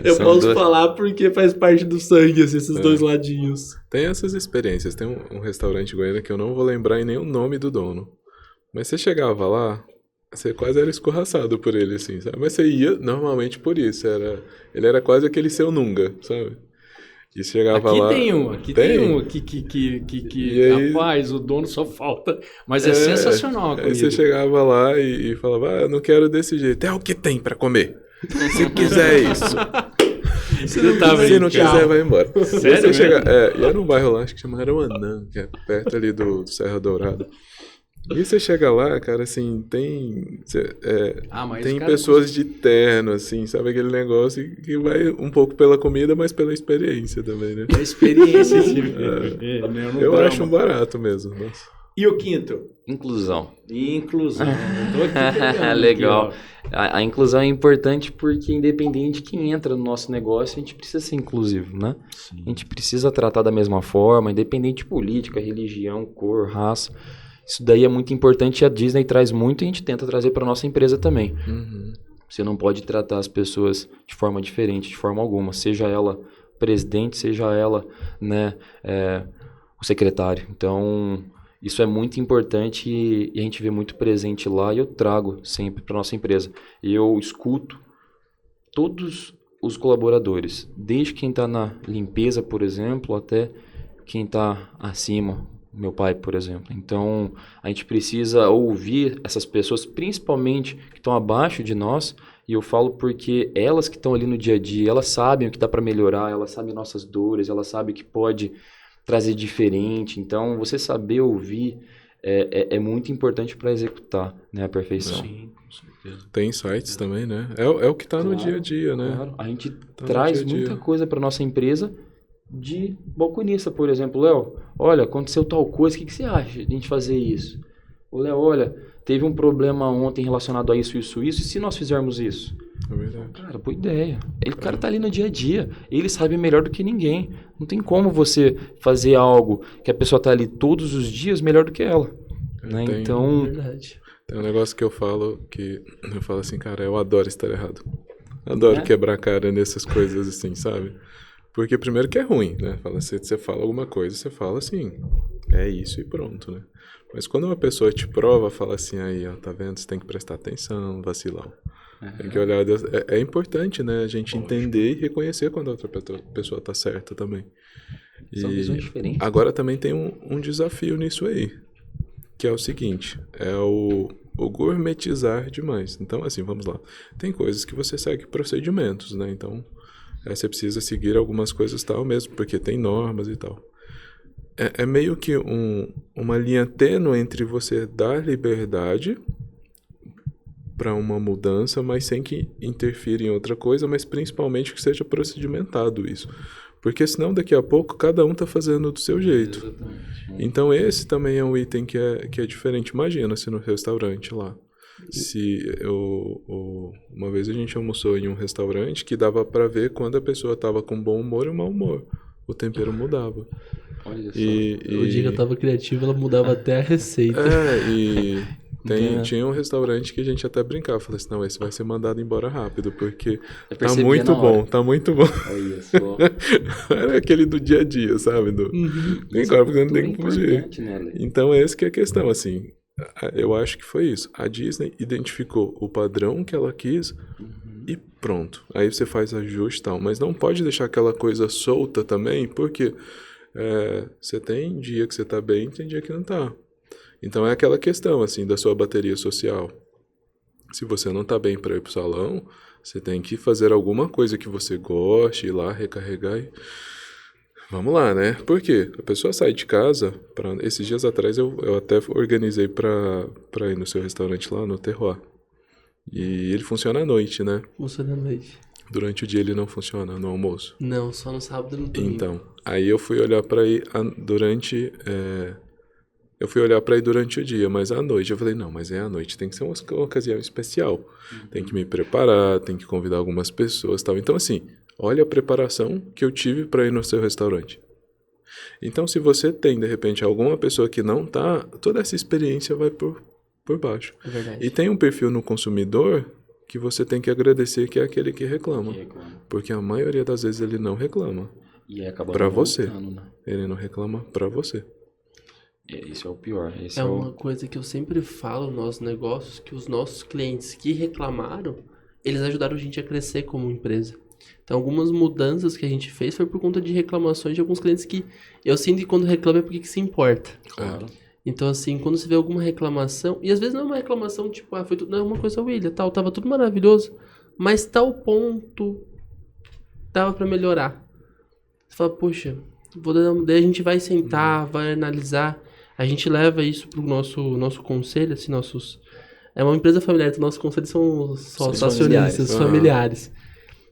Eu posso falar porque faz parte do sangue, assim, esses dois ladinhos. Tem essas experiências. Tem um restaurante em Goiânia que eu não vou lembrar nem o nome do dono. Mas você chegava lá, você quase era escorraçado por ele, assim, sabe? Mas você ia normalmente por isso. Ele era quase aquele seu nunga, sabe? E chegava lá... Tem um que aí, rapaz, o dono só falta. Mas é sensacional a comida. Aí você chegava lá e falava, eu não quero desse jeito. É o que tem pra comer. Se quiser isso. Se não quiser, vai embora. Sério? E era um bairro lá, acho que chama Aruanã, que é perto ali do Serra Dourada. E você chega lá, cara, assim, tem pessoas de terno, assim, sabe? Aquele negócio que vai um pouco pela comida, mas pela experiência também, né? A experiência. Eu acho um barato mesmo. Nossa. E o quinto? Inclusão. Inclusão. Eu tô aqui Legal. Aqui, a inclusão é importante porque, independente de quem entra no nosso negócio, a gente precisa ser inclusivo, né? Sim. A gente precisa tratar da mesma forma, independente de política, religião, cor, raça. Isso daí é muito importante e a Disney traz muito e a gente tenta trazer para nossa empresa também. Uhum. Você não pode tratar as pessoas de forma diferente, de forma alguma. Seja ela presidente, seja ela, né, o secretário. Então, isso é muito importante e a gente vê muito presente lá e eu trago sempre para nossa empresa. Eu escuto todos os colaboradores, desde quem está na limpeza, por exemplo, até quem está acima, meu pai, por exemplo. Então, a gente precisa ouvir essas pessoas, principalmente que estão abaixo de nós, e eu falo porque elas que estão ali no dia a dia, elas sabem o que dá para melhorar, elas sabem nossas dores, elas sabem o que pode trazer diferente. Então, você saber ouvir é muito importante para executar, né, a perfeição. Sim, com certeza. Tem insights também, né? É o que está no dia a dia, né? Claro. A gente traz muita coisa para nossa empresa de balconista, por exemplo. Léo, olha, aconteceu tal coisa, o que você acha de a gente fazer isso? O Léo, olha, teve um problema ontem relacionado a isso, e se nós fizermos isso? É verdade. Cara, boa ideia. O cara tá ali no dia a dia, ele sabe melhor do que ninguém. Não tem como você fazer algo que a pessoa tá ali todos os dias melhor do que ela. Né? Então, Verdade. Tem um negócio que eu falo assim, cara, eu adoro estar errado. Adoro quebrar a cara nessas coisas assim, sabe? Porque primeiro que é ruim, né? Você fala alguma coisa, você fala assim, é isso e pronto, né? Mas quando uma pessoa te prova, fala assim, aí, ó, tá vendo? Você tem que prestar atenção, vacilão. Tem que olhar... É importante, né? A gente entender e reconhecer quando a outra pessoa tá certa também. São visões diferentes. Agora também tem um desafio nisso aí, que é o seguinte, é o gourmetizar demais. Então, assim, vamos lá. Tem coisas que você segue procedimentos, né? Então... você precisa seguir algumas coisas tal mesmo, porque tem normas e tal. É meio que uma linha tênue entre você dar liberdade para uma mudança, mas sem que interfira em outra coisa, mas principalmente que seja procedimentado isso. Porque senão daqui a pouco cada um está fazendo do seu jeito. Exatamente. Então esse também é um item que é diferente. Imagina se no restaurante lá. Uma vez a gente almoçou em um restaurante que dava para ver quando a pessoa estava com bom humor ou mau humor. O tempero mudava. Olha só. O dia que eu tava criativo, ela mudava até a receita. Tinha um restaurante que a gente até brincava. Falei assim, não, esse vai ser mandado embora rápido, porque tá muito bom, tá muito bom. Olha só. Era aquele do dia a dia, sabe? Tem claro, porque não tem que fugir. Né, então, essa que é a questão, assim. Eu acho que foi isso. A Disney identificou o padrão que ela quis e pronto. Aí você faz ajuste e tal. Mas não pode deixar aquela coisa solta também, porque você tem dia que você tá bem e tem dia que não tá. Então é aquela questão, assim, da sua bateria social. Se você não tá bem para ir pro salão, você tem que fazer alguma coisa que você goste, ir lá, recarregar e... Vamos lá, né? Por quê? A pessoa sai de casa... Esses dias atrás eu até organizei pra ir no seu restaurante lá, no Terroir. E ele funciona à noite, né? Funciona à noite. Durante o dia ele não funciona, no almoço? Não, só no sábado e no domingo. Então, aí eu fui olhar pra ir durante... Eu fui olhar pra ir durante o dia, mas à noite eu falei, não, mas é à noite, tem que ser uma ocasião especial. Tem que me preparar, tem que convidar algumas pessoas e tal. Então, assim, olha a preparação que eu tive pra ir no seu restaurante. Então, se você tem, de repente, alguma pessoa que não tá, toda essa experiência vai por baixo. É verdade. E tem um perfil no consumidor que você tem que agradecer, que é aquele que reclama. Porque a maioria das vezes ele não reclama. E acaba Pra não você. voltando, né? Ele não reclama pra você. Isso é o pior. Esse É é o... uma coisa que eu sempre falo nos nossos negócios, que os nossos clientes que reclamaram, eles ajudaram a gente a crescer como empresa. Então, algumas mudanças que a gente fez foi por conta de reclamações de alguns clientes que eu sinto que quando reclama é porque que se importa. Claro. Então, assim, quando você vê alguma reclamação, e às vezes não é uma reclamação tipo, foi tudo, não é uma coisa, William, tal, tava tudo maravilhoso, mas tal ponto dava pra melhorar. Você fala, poxa, daí a gente vai sentar, vai analisar, a gente leva isso pro nosso conselho, assim, é uma empresa familiar, então nossos conselhos são só São acionistas, familiares. familiares.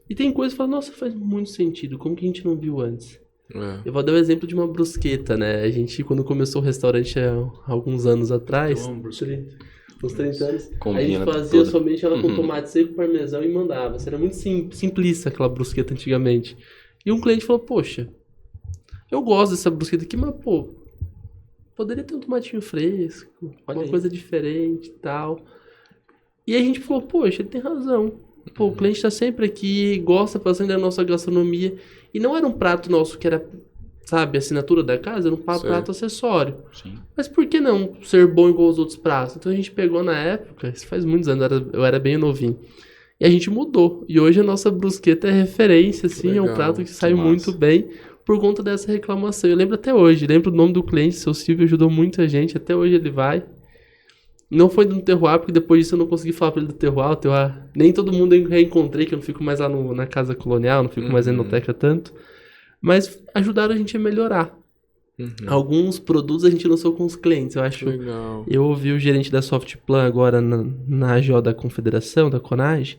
E tem coisas que fala, nossa, faz muito sentido, como que a gente não viu antes? É. Eu vou dar o exemplo de uma brusqueta, né? A gente, quando começou o restaurante há alguns anos atrás, Eu amo brusqueta. uns 30 anos, a Combina gente fazia toda. somente ela com tomate seco, parmesão e mandava. Isso era muito simplista, aquela brusqueta antigamente. E um cliente falou, poxa, eu gosto dessa brusqueta aqui, mas, pô, poderia ter um tomatinho fresco, Olha uma aí. coisa diferente e tal. E a gente falou, poxa, ele tem razão. Pô, o cliente tá sempre aqui, gosta bastante da nossa gastronomia. E não era um prato nosso que era, sabe, assinatura da casa, era um Sei. prato acessório. Sim. Mas por que não ser bom igual os outros pratos? Então a gente pegou na época, isso faz muitos anos, eu era bem novinho. E a gente mudou. E hoje a nossa brusqueta é referência, assim, é um legal, prato que que sai massa. muito bem por conta dessa reclamação. Eu lembro até hoje, lembro o nome do cliente, seu Silvio, ajudou muita gente, até hoje ele vai. Não foi no terroir, porque depois disso eu não consegui falar pra ele do terroir. O terroir, nem todo mundo eu reencontrei, que eu não fico mais lá na Casa Colonial, não fico mais na Enoteca tanto. Mas ajudaram a gente a melhorar. Alguns produtos a gente lançou com os clientes. Eu acho. Legal. Eu ouvi o gerente da Softplan agora na AGO da Confederação, da CONAGE,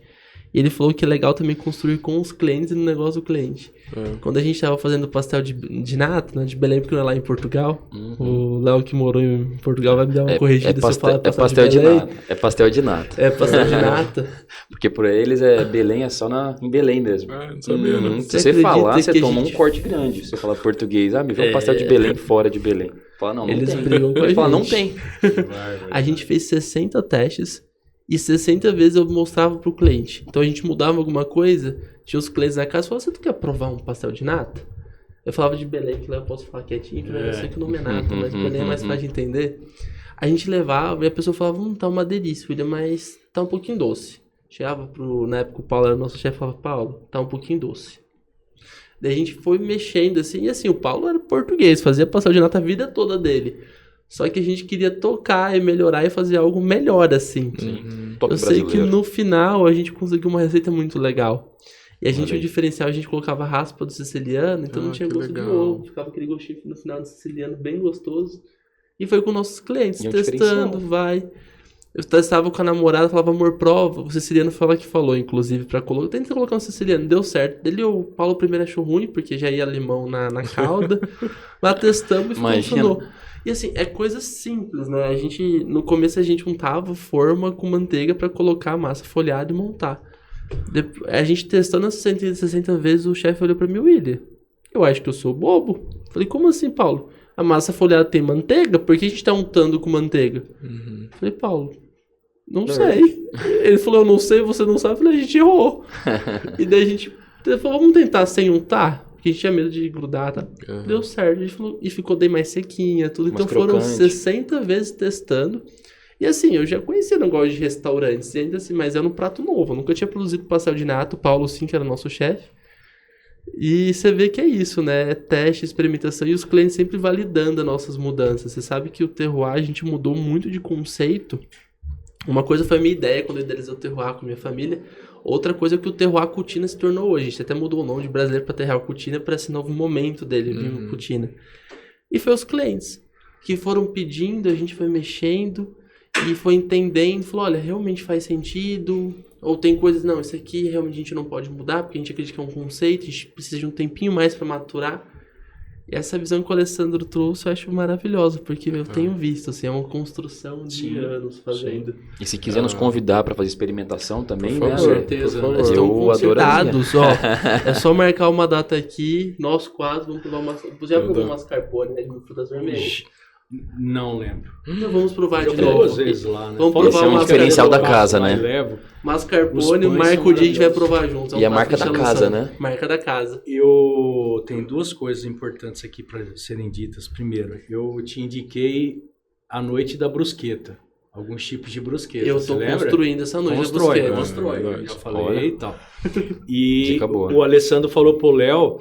e ele falou que é legal também construir com os clientes e no negócio do cliente. É. Quando a gente tava fazendo pastel de nata, né, de Belém, porque não é lá em Portugal, o Léo que morou em Portugal vai me dar uma corrigida se eu falar pastel de Belém. nata. É pastel de nata. É pastel de nata. Porque por eles Belém é só em Belém mesmo. Não sabia, não. Se Você você acredita falar, você que a toma gente- um corte grande. Se você falar português, me vê um pastel de Belém fora de Belém. Fala, não Eles tem. brigam com a Ele fala, não gente. tem. A gente fez 60 testes e 60 vezes eu mostrava pro cliente. Então a gente mudava alguma coisa, tinha os clientes na casa e falavam, você tu quer provar um pastel de nata? Eu falava de Belém, que lá eu posso falar quietinho, que eu sei que o nome é nata, mas Belém é mais fácil de entender. A gente levava e a pessoa falava, tá uma delícia, filha, mas tá um pouquinho doce. Chegava na época o Paulo era o nosso chefe, falava, Paulo, tá um pouquinho doce. Daí a gente foi mexendo assim, e assim, o Paulo era português, fazia pastel de nata a vida toda dele. Só que a gente queria tocar e melhorar e fazer algo melhor, assim. Toque Eu sei que brasileiro. no final a gente conseguiu uma receita muito legal. E a gente, Olha o aí. diferencial, a gente colocava raspa do siciliano, então não tinha que gosto de legal. ovo. Ficava aquele gostinho no final do siciliano bem gostoso. E foi com nossos clientes, E é um testando, diferencial. vai. Eu testava com a namorada, falava, amor, prova. O siciliano fala que falou, inclusive, pra colocar. Tenta colocar um siciliano, deu certo. Dele o Paulo primeiro achou ruim, porque já ia limão na calda. Lá testamos e Imagina. funcionou. E assim, é coisa simples, né? No começo a gente untava forma com manteiga pra colocar a massa folhada e montar. A gente testando as 60 vezes, o chefe olhou pra mim, William, eu acho que eu sou bobo. Falei, como assim, Paulo? A massa folhada tem manteiga? Por que a gente tá untando com manteiga? Falei, Paulo, não sei. Ele falou, eu não sei, você não sabe. Eu falei, a gente errou. E daí a gente falou, vamos tentar sem untar? Porque a gente tinha medo de grudar, tá? Deu certo. A gente falou, e ficou bem mais sequinha, tudo. Mais Então foram crocante. 60 vezes testando. E assim, eu já conhecia o negócio de restaurantes, e ainda assim, mas era um prato novo. Eu nunca tinha produzido pastel de nata. O Paulo, sim, que era o nosso chefe. E você vê que é isso, né? É teste, experimentação e os clientes sempre validando as nossas mudanças. Você sabe que o terroir, a gente mudou muito de conceito. Uma coisa foi a minha ideia quando eu idealizei o terroir com a minha família. Outra coisa é que o terroir Cutina se tornou hoje. A gente até mudou o nome de brasileiro para terroir Cutina para esse novo momento dele, Vinho Cutina. E foi os clientes que foram pedindo, a gente foi mexendo e foi entendendo. Falou, olha, realmente faz sentido. Ou tem coisas, não, isso aqui realmente a gente não pode mudar, porque a gente acredita que é um conceito, a gente precisa de um tempinho mais para maturar. E essa visão que o Alessandro trouxe eu acho maravilhosa, porque eu tenho visto, assim, é uma construção de anos fazendo. E se quiser nos convidar para fazer experimentação também, Por né? favor, Ale? certeza. por favor. Estão Eu adoraria. convidados, ó. É só marcar uma data aqui, nós quatro vamos provar uma... Você já provou mascarpone, né, de frutas vermelhas? Não lembro. Então vamos provar Eu de fui novo. duas vezes lá, né? Vamos Fora provar que um eu diferencial levo, da casa, lá e né? levo. Os Mascarpone, o pães marca são o dia a gente vai maravilhosos. provar juntos. E a marca da casa, né? Marca da casa. Eu tenho duas coisas importantes aqui para serem ditas. Primeiro, eu te indiquei a noite da brusqueta. Alguns tipos de brusqueta. Eu você tô lembra? construindo essa noite da Constrói, brusqueta. constrói. Verdade. Já falei Olha. e tal. E Dica boa. o Alessandro falou pro Léo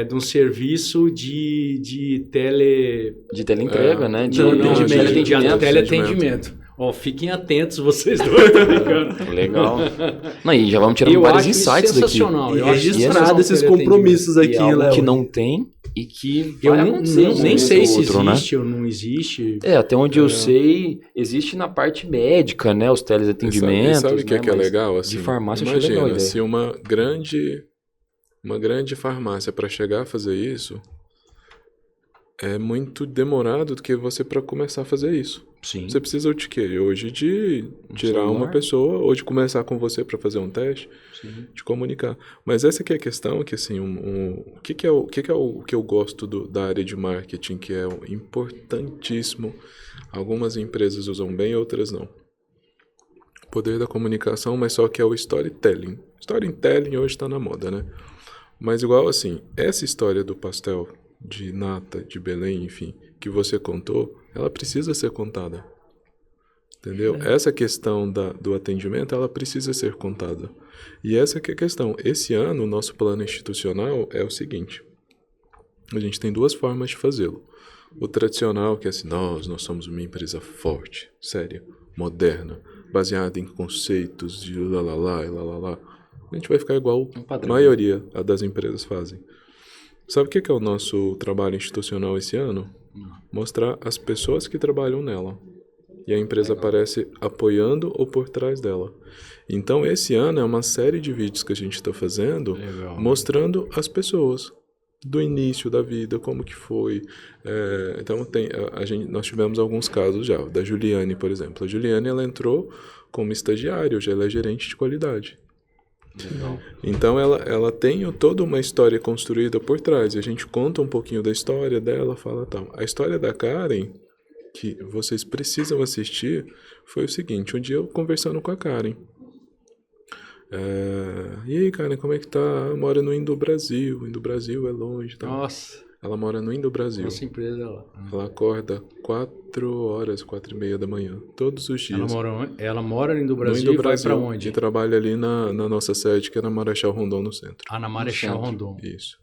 de um serviço de tele... De teleentrega, né? De teleatendimento. teleatendimento. Ó, fiquem atentos vocês dois, tá ligado? Legal. Não, e já vamos tirando Eu vários acho isso insights daqui. sensacional. E Eu acho registrado sensacional esses teleatendimento. compromissos E aqui, é algo Léo. que não tem e que Eu vai não, acontecer em um nem momento sei ou se outro, né? existe ou não existe. É, até onde eu sei, existe na parte médica, né? Os teleatendimentos. E sabe o que, né? que é Mas legal? Assim, de farmácia eu achei legal a imagina, ideia. se uma grande farmácia para chegar a fazer isso é muito demorado do que você para começar a fazer isso. Sim. Você precisa de quê? Hoje de tirar celular. uma pessoa ou de conversar com você para fazer um teste, Sim. de comunicar. Mas essa que é a questão, que assim, o que eu gosto da área de marketing, que é importantíssimo. Algumas empresas usam bem, outras não. O poder da comunicação, mas só que é o storytelling. Storytelling hoje está na moda, né? Mas igual assim, essa história do pastel de nata, de Belém, enfim, que você contou, ela precisa ser contada. Entendeu? Essa questão do atendimento, ela precisa ser contada. E essa que é a questão. Esse ano, o nosso plano institucional é o seguinte. A gente tem duas formas de fazê-lo. O tradicional, que é assim, nós somos uma empresa forte, séria, moderna, baseada em conceitos de lalala e lalala. A gente vai ficar igual a padrão. maioria das empresas fazem. Sabe o que é o nosso trabalho institucional esse ano? Mostrar as pessoas que trabalham nela. E a empresa aparece apoiando ou por trás dela. Então, esse ano é uma série de vídeos que a gente está fazendo, Legal. mostrando as pessoas do início da vida, como que foi. Então, nós tivemos alguns casos já, da Juliane, por exemplo. A Juliane, ela entrou como estagiária, hoje ela é gerente de qualidade. Legal. Então ela tem toda uma história construída por trás. E a gente conta um pouquinho da história dela, fala tal. A história da Karen, que vocês precisam assistir, foi o seguinte. Um dia eu conversando com a Karen. E aí, Karen, como é que tá? Ela mora no Indo-Brasil. Indo-Brasil é longe. Tá? Nossa, Ela mora no Indo-Brasil. nossa empresa lá. Ela acorda 4h30 da manhã, todos os dias. Ela mora no no Brasil e vai pra onde? E trabalha ali na nossa sede, que é na Marechal Rondon, no centro. Ah, na Marechal Rondon. Isso.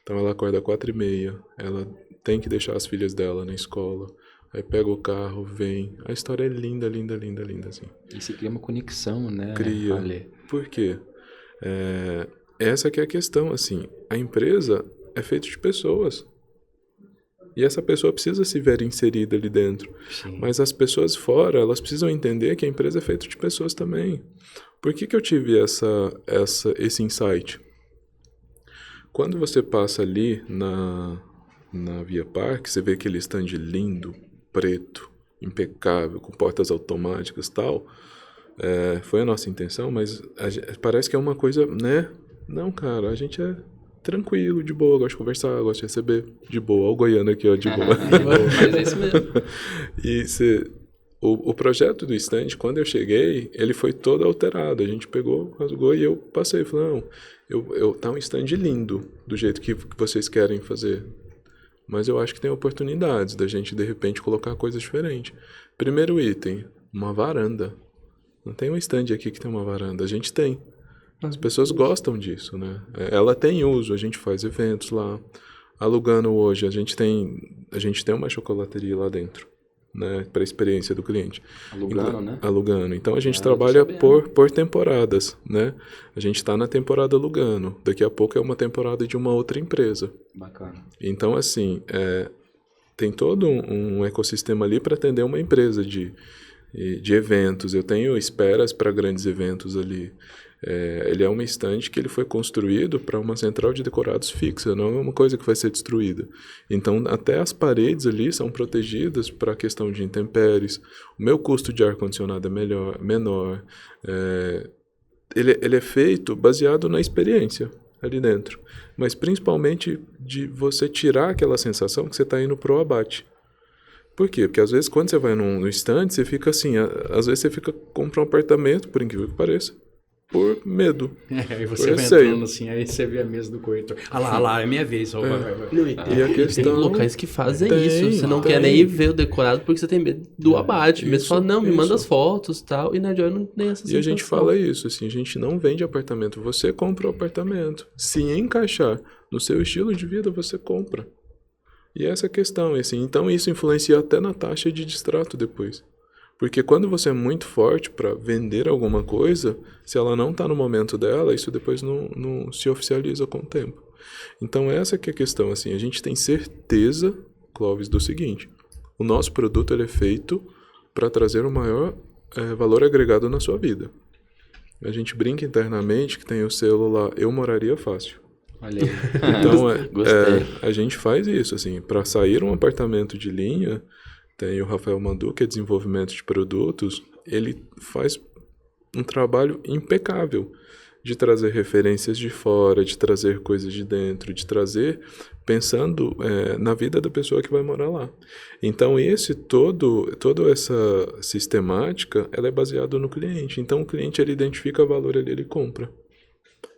Então ela acorda 4h30, ela tem que deixar as filhas dela na escola, aí pega o carro, vem. A história é linda, linda, linda, linda, assim. E se cria uma conexão, né? Cria. Ale? Por quê? Essa que é a questão, assim. A empresa é feita de pessoas. E essa pessoa precisa se ver inserida ali dentro. Sim. Mas as pessoas fora, elas precisam entender que a empresa é feita de pessoas também. Por que eu tive esse insight? Quando você passa ali na Via Parque, você vê aquele stand lindo, preto, impecável, com portas automáticas e tal. Foi a nossa intenção, mas parece que é uma coisa, né? Não, cara, a gente é tranquilo, de boa, gosta de conversar, gosta de receber, de boa. Olha o goiano aqui, ó, de boa. Mas é isso mesmo. E o projeto do stand, quando eu cheguei, ele foi todo alterado. A gente pegou, rasgou e eu passei. Falei, não, tá um stand lindo, do jeito que vocês querem fazer. Mas eu acho que tem oportunidades da gente, de repente, colocar coisas diferentes. Primeiro item, uma varanda. Não tem um stand aqui que tem uma varanda. A gente tem. As pessoas gostam disso, né? Ela tem uso, a gente faz eventos lá. Alugando hoje, a gente tem uma chocolateria lá dentro, né? Para a experiência do cliente. Alugando, né? Alugando. Então a gente tô trabalha sabendo. por temporadas, né? A gente está na temporada alugando. Daqui a pouco é uma temporada de uma outra empresa. Bacana. Então, assim, tem todo um ecossistema ali para atender uma empresa de eventos. Eu tenho esperas para grandes eventos ali. Ele é uma estande que ele foi construído para uma central de decorados fixa, não é uma coisa que vai ser destruída. Então, até as paredes ali são protegidas para a questão de intempéries. O meu custo de ar-condicionado é menor. Ele é feito baseado na experiência ali dentro, mas principalmente de você tirar aquela sensação que você está indo pro abate. Por quê? Porque às vezes quando você vai no stand, você fica assim, às vezes você compra um apartamento, por incrível que pareça, por medo. Aí você vai entrando assim, aí você vê a mesa do corretor. Ah lá, é minha vez. Vai. E a questão... Tem locais que fazem isso. Você não quer nem ver o decorado porque você tem medo do abate. Mas você fala, não, me manda as fotos e tal. E na Joy não tem essa sensação. E a gente fala isso, assim, a gente não vende apartamento. Você compra o apartamento. Se encaixar no seu estilo de vida, você compra. E essa é a questão, assim. Então isso influencia até na taxa de distrato depois. Porque quando você é muito forte para vender alguma coisa, se ela não está no momento dela, isso depois não se oficializa com o tempo. Então essa que é a questão, assim, a gente tem certeza, Clóvis, do seguinte: o nosso produto ele é feito para trazer o maior valor agregado na sua vida. A gente brinca internamente que tem o selo lá, eu moraria fácil. Olha aí. Então Gostei. a gente faz isso, assim, para sair um apartamento de linha. Tem o Rafael Mandu, que é desenvolvimento de produtos, ele faz um trabalho impecável de trazer referências de fora, de trazer coisas de dentro, de trazer pensando na vida da pessoa que vai morar lá. Então, toda essa sistemática, ela é baseada no cliente. Então, o cliente ele identifica valor ali, ele compra.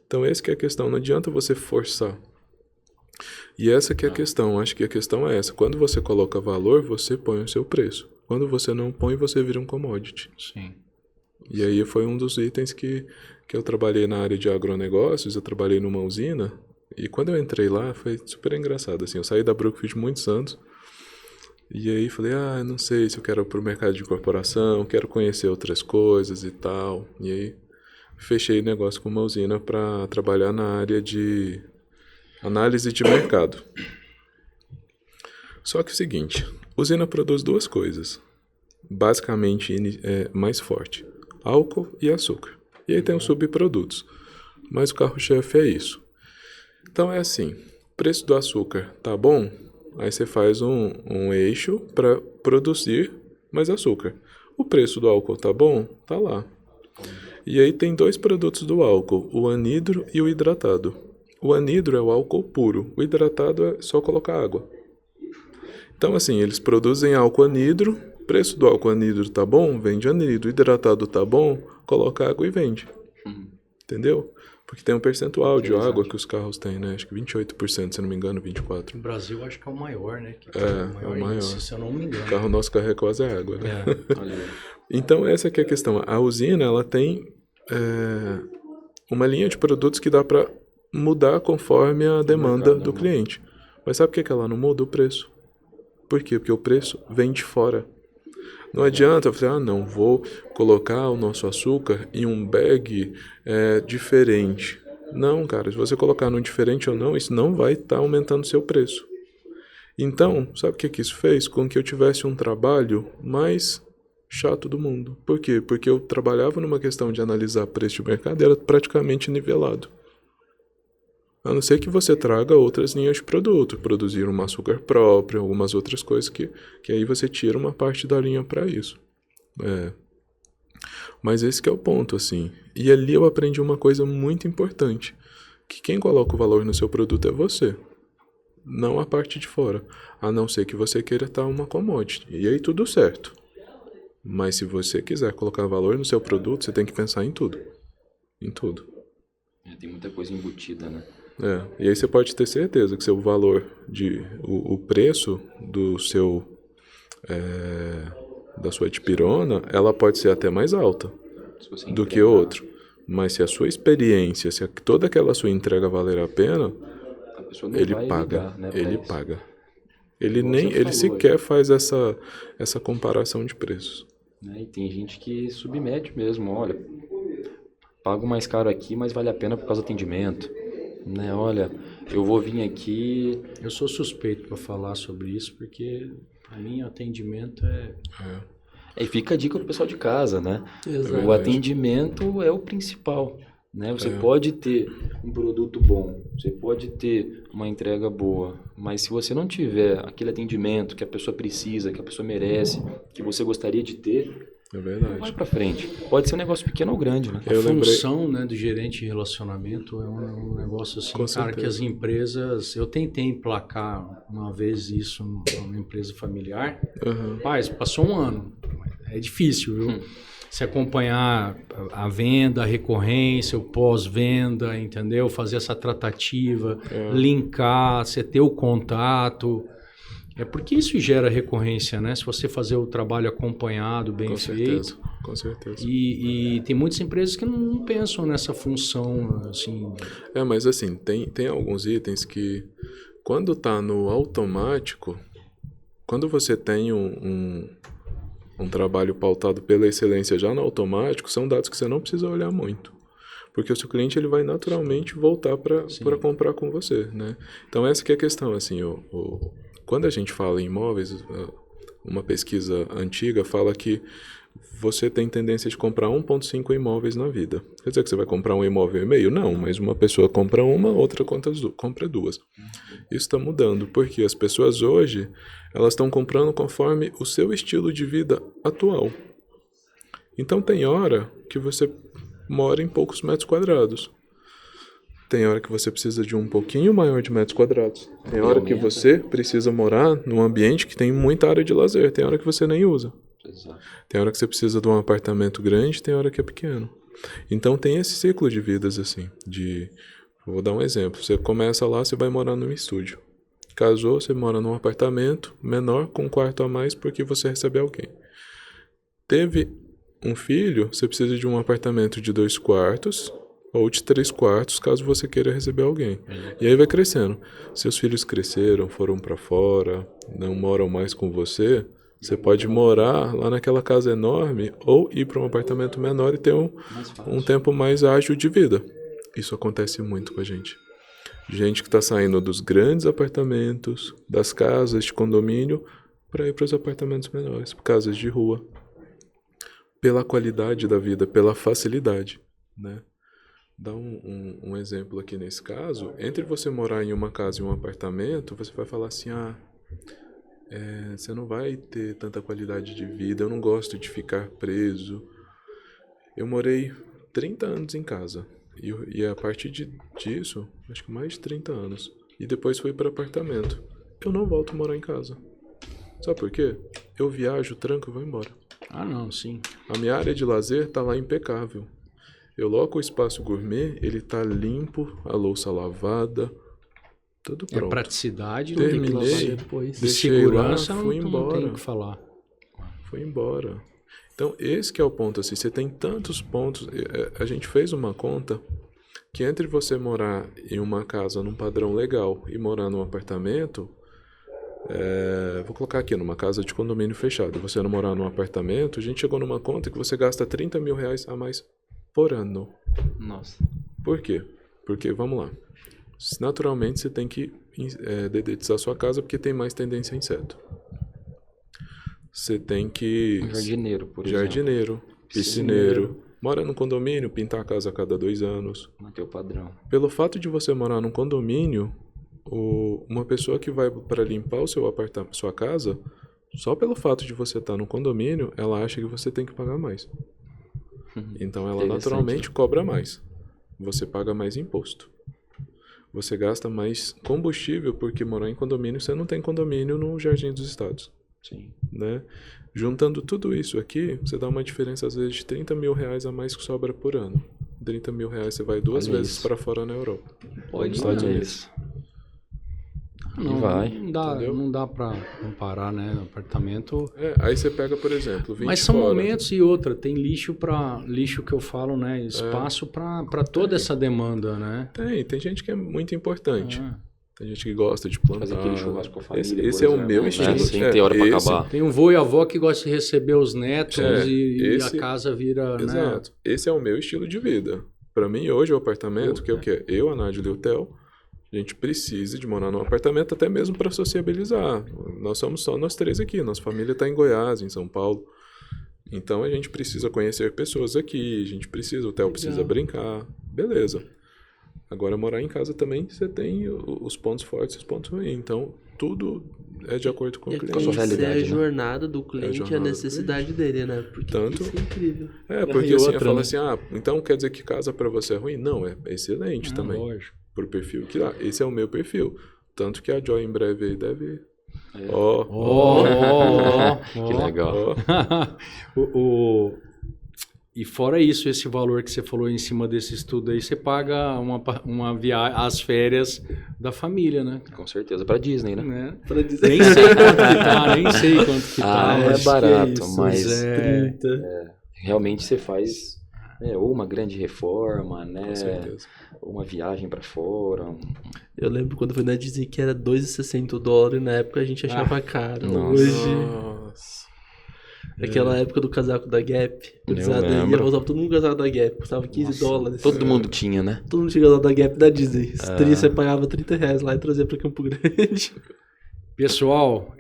Então, essa que é a questão, não adianta você forçar. E essa que é a questão, acho que a questão é essa. Quando você coloca valor, você põe o seu preço. Quando você não põe, você vira um commodity. Sim. E aí foi um dos itens que eu trabalhei na área de agronegócios, eu trabalhei numa usina, e quando eu entrei lá, foi super engraçado, assim, eu saí da Brookfield muitos anos, e aí falei, não sei se eu quero ir pro mercado de corporação, quero conhecer outras coisas e tal, e aí fechei negócio com uma usina para trabalhar na área de análise de mercado. Só que é o seguinte, usina produz duas coisas, basicamente mais forte, álcool e açúcar. E aí tem os subprodutos, mas o carro-chefe é isso. Então é assim, preço do açúcar tá bom, aí você faz um eixo para produzir mais açúcar. O preço do álcool tá bom, tá lá. E aí tem dois produtos do álcool, o anidro e o hidratado. O anidro é o álcool puro, o hidratado é só colocar água. Então, assim, eles produzem álcool anidro, preço do álcool anidro tá bom, vende anidro, hidratado tá bom, coloca água e vende. Entendeu? Porque tem um percentual de água que os carros têm, né? Acho que 28%, se não me engano, 24%. No Brasil, acho que é o maior, né? É o maior. Índice, se eu não me engano. O carro nosso carrega quase água, né? Olha aí. Então, essa que é a questão. A usina, ela tem uma linha de produtos que dá para mudar conforme a demanda do cliente. Mas sabe por que ela não muda? O preço. Por quê? Porque o preço vem de fora. Não adianta eu falar, não, vou colocar o nosso açúcar em um bag diferente. Não, cara, se você colocar no diferente ou não, isso não vai estar aumentando o seu preço. Então, sabe o que isso fez? Com que eu tivesse um trabalho mais chato do mundo. Por quê? Porque eu trabalhava numa questão de analisar preço de mercado e era praticamente nivelado. A não ser que você traga outras linhas de produto, produzir um açúcar próprio, algumas outras coisas que aí você tira uma parte da linha para isso. Mas esse que é o ponto, assim. E ali eu aprendi uma coisa muito importante, que quem coloca o valor no seu produto é você, não a parte de fora. A não ser que você queira estar uma commodity. E aí tudo certo. Mas se você quiser colocar valor no seu produto, você tem que pensar em tudo. Em tudo. Tem muita coisa embutida, né? E aí você pode ter certeza que seu valor o preço do seu da sua dipirona, ela pode ser até mais alta do que o outro. Mas se a sua experiência, se toda aquela sua entrega valer a pena, a pessoa não ele vai paga. ligar, né, Ele mas... paga. Igual você Ele falou sequer aí. faz essa comparação de preços. Né? E tem gente que submete mesmo, olha, pago mais caro aqui, mas vale a pena por causa do atendimento. Né? Olha, eu vou vir aqui... Eu sou suspeito para falar sobre isso, porque para mim o atendimento E fica a dica pro pessoal de casa, né? Exato. O atendimento é o principal. né? Você pode ter um produto bom, você pode ter uma entrega boa, mas se você não tiver aquele atendimento que a pessoa precisa, que a pessoa merece, que você gostaria de ter, É não verdade. vai pra frente. Pode ser um negócio pequeno ou grande, né? A função, né, do gerente de relacionamento é um negócio assim, Com cara, certeza. que as empresas... Eu tentei emplacar uma vez isso numa empresa familiar. Aham. Rapaz, passou um ano. É difícil, viu? Se acompanhar a venda, a recorrência, o pós-venda, entendeu? Fazer essa tratativa, linkar, você ter o contato. É porque isso gera recorrência, né? Se você fazer o trabalho acompanhado, bem Com feito. certeza. Com certeza. E tem muitas empresas que não pensam nessa função, assim... Mas assim, tem alguns itens que, quando tá no automático, quando você tem um trabalho pautado pela excelência já no automático, são dados que você não precisa olhar muito. Porque o seu cliente ele vai naturalmente voltar para comprar com você, né? Então essa que é a questão, assim, quando a gente fala em imóveis, uma pesquisa antiga fala que você tem tendência de comprar 1,5 imóveis na vida. Quer dizer que você vai comprar um imóvel e meio? Não, mas uma pessoa compra uma, outra compra duas. Isso está mudando, porque as pessoas hoje, elas estão comprando conforme o seu estilo de vida atual. Então tem hora que você mora em poucos metros quadrados. Tem hora que você precisa de um pouquinho maior de metros quadrados. Tem hora que você precisa morar num ambiente que tem muita área de lazer. Tem hora que você nem usa. Exato. Tem hora que você precisa de um apartamento grande, tem hora que é pequeno. Então tem esse ciclo de vidas assim, vou dar um exemplo. Você começa lá, você vai morar num estúdio. Casou, você mora num apartamento menor com um quarto a mais porque você recebe alguém. Teve um filho, você precisa de um apartamento de 2 quartos ou de 3 quartos, caso você queira receber alguém. E aí vai crescendo. Seus filhos cresceram, foram para fora, não moram mais com você. Você pode morar lá naquela casa enorme ou ir para um apartamento menor e ter um tempo mais ágil de vida. Isso acontece muito com a gente. Gente que está saindo dos grandes apartamentos, das casas de condomínio, para ir para os apartamentos menores, casas de rua. Pela qualidade da vida, pela facilidade, né? Dá um exemplo aqui nesse caso. Entre você morar em uma casa e um apartamento, você vai falar assim, você não vai ter tanta qualidade de vida, eu não gosto de ficar preso. Eu morei 30 anos em casa, e a partir disso, acho que mais de 30 anos, e depois fui para apartamento. Eu não volto a morar em casa. Sabe por quê? Eu viajo, tranco e vou embora. Ah, não, sim. A minha área de lazer tá lá impecável. Eu logo o espaço gourmet, ele tá limpo, a louça lavada, tudo pronto. É praticidade, Tem que lavar Terminei, depois. de deixei segurança, lá, fui não embora. tem o que falar. Fui embora. Então, esse que é o ponto, assim, você tem tantos pontos. A gente fez uma conta que entre você morar em uma casa num padrão legal e morar num apartamento, vou colocar aqui, numa casa de condomínio fechado, você não morar num apartamento, a gente chegou numa conta que você gasta R$30 mil a mais por ano. Nossa. Por quê? Porque, vamos lá, naturalmente você tem que dedetizar sua casa porque tem mais tendência a inseto. Você tem que... Um jardineiro, por exemplo. Jardineiro, piscineiro. Mora num condomínio, pintar a casa a cada 2 anos. Manter o padrão. Pelo fato de você morar num condomínio, uma pessoa que vai para limpar o seu apartamento, sua casa, só pelo fato de você estar no condomínio, ela acha que você tem que pagar mais. Então ela naturalmente cobra mais. Você paga mais imposto. Você gasta mais combustível porque morar em condomínio, você não tem condomínio no Jardim dos Estados. Sim. Né? Juntando tudo isso aqui, você dá uma diferença às vezes de R$30 mil a mais que sobra por ano. R$30 mil você vai 2 Olha vezes isso. para fora na Europa. Pode nos Estados olha Unidos. isso. Não, E vai. não dá para comparar, né? Apartamento. Aí você pega, por exemplo, 20 Mas são fora. momentos e outra. Tem lixo que eu falo, né? Espaço para toda essa demanda, né? Tem gente que é muito importante. Ah. Tem gente que gosta de plantar. Fazer aquele churrasco com a família. Esse por é o exemplo, meu né? estilo. Sem ter hora pra acabar. Tem um vô e avó que gosta de receber os netos e esse- a casa vira, né? Exato. Esse é o meu estilo de vida. Para mim, hoje, o apartamento, que é o quê? Eu, a Nádia e o Theo, a gente precisa de morar num apartamento até mesmo para sociabilizar. Nós somos só nós 3 aqui. Nossa família está em Goiás, em São Paulo. Então, a gente precisa conhecer pessoas aqui. A gente precisa, o Theo precisa brincar. beleza. Agora, morar em casa também, você tem os pontos fortes e os pontos ruins. Então, tudo é de acordo com o cliente. Com a sua realidade, a né? jornada do cliente, a jornada do necessidade dele, né? Porque Tanto- isso é incrível. Porque E assim, outra, eu falo né? assim, então quer dizer que casa pra você é ruim? Não, é excelente também. Lógico. Pro perfil que dá. Esse é o meu perfil. Tanto que a Joy em breve aí deve... Que legal. E fora isso, esse valor que você falou em cima desse estudo aí, você paga uma viagem, as férias da família, né? Com certeza, pra Disney, né? Né? Pra dizer Nem sei quanto que tá, nem sei quanto que tá. Ah, mas é que barato, isso, mas 30. realmente você faz ou uma grande reforma, né? Com certeza. Ou uma viagem pra fora. Eu lembro quando foi na Disney que era $2,60 o dólar e na época a gente achava caro. Nossa. Hoje, Nossa. aquela época do casaco da Gap, Eu pesado aí, lembro. eu usava todo mundo com casaco da Gap, custava $15. Todo mundo tinha, né? Todo mundo tinha casaco da Gap da Disney. Você pagava R$30 lá e trazia pra Campo Grande. Pessoal,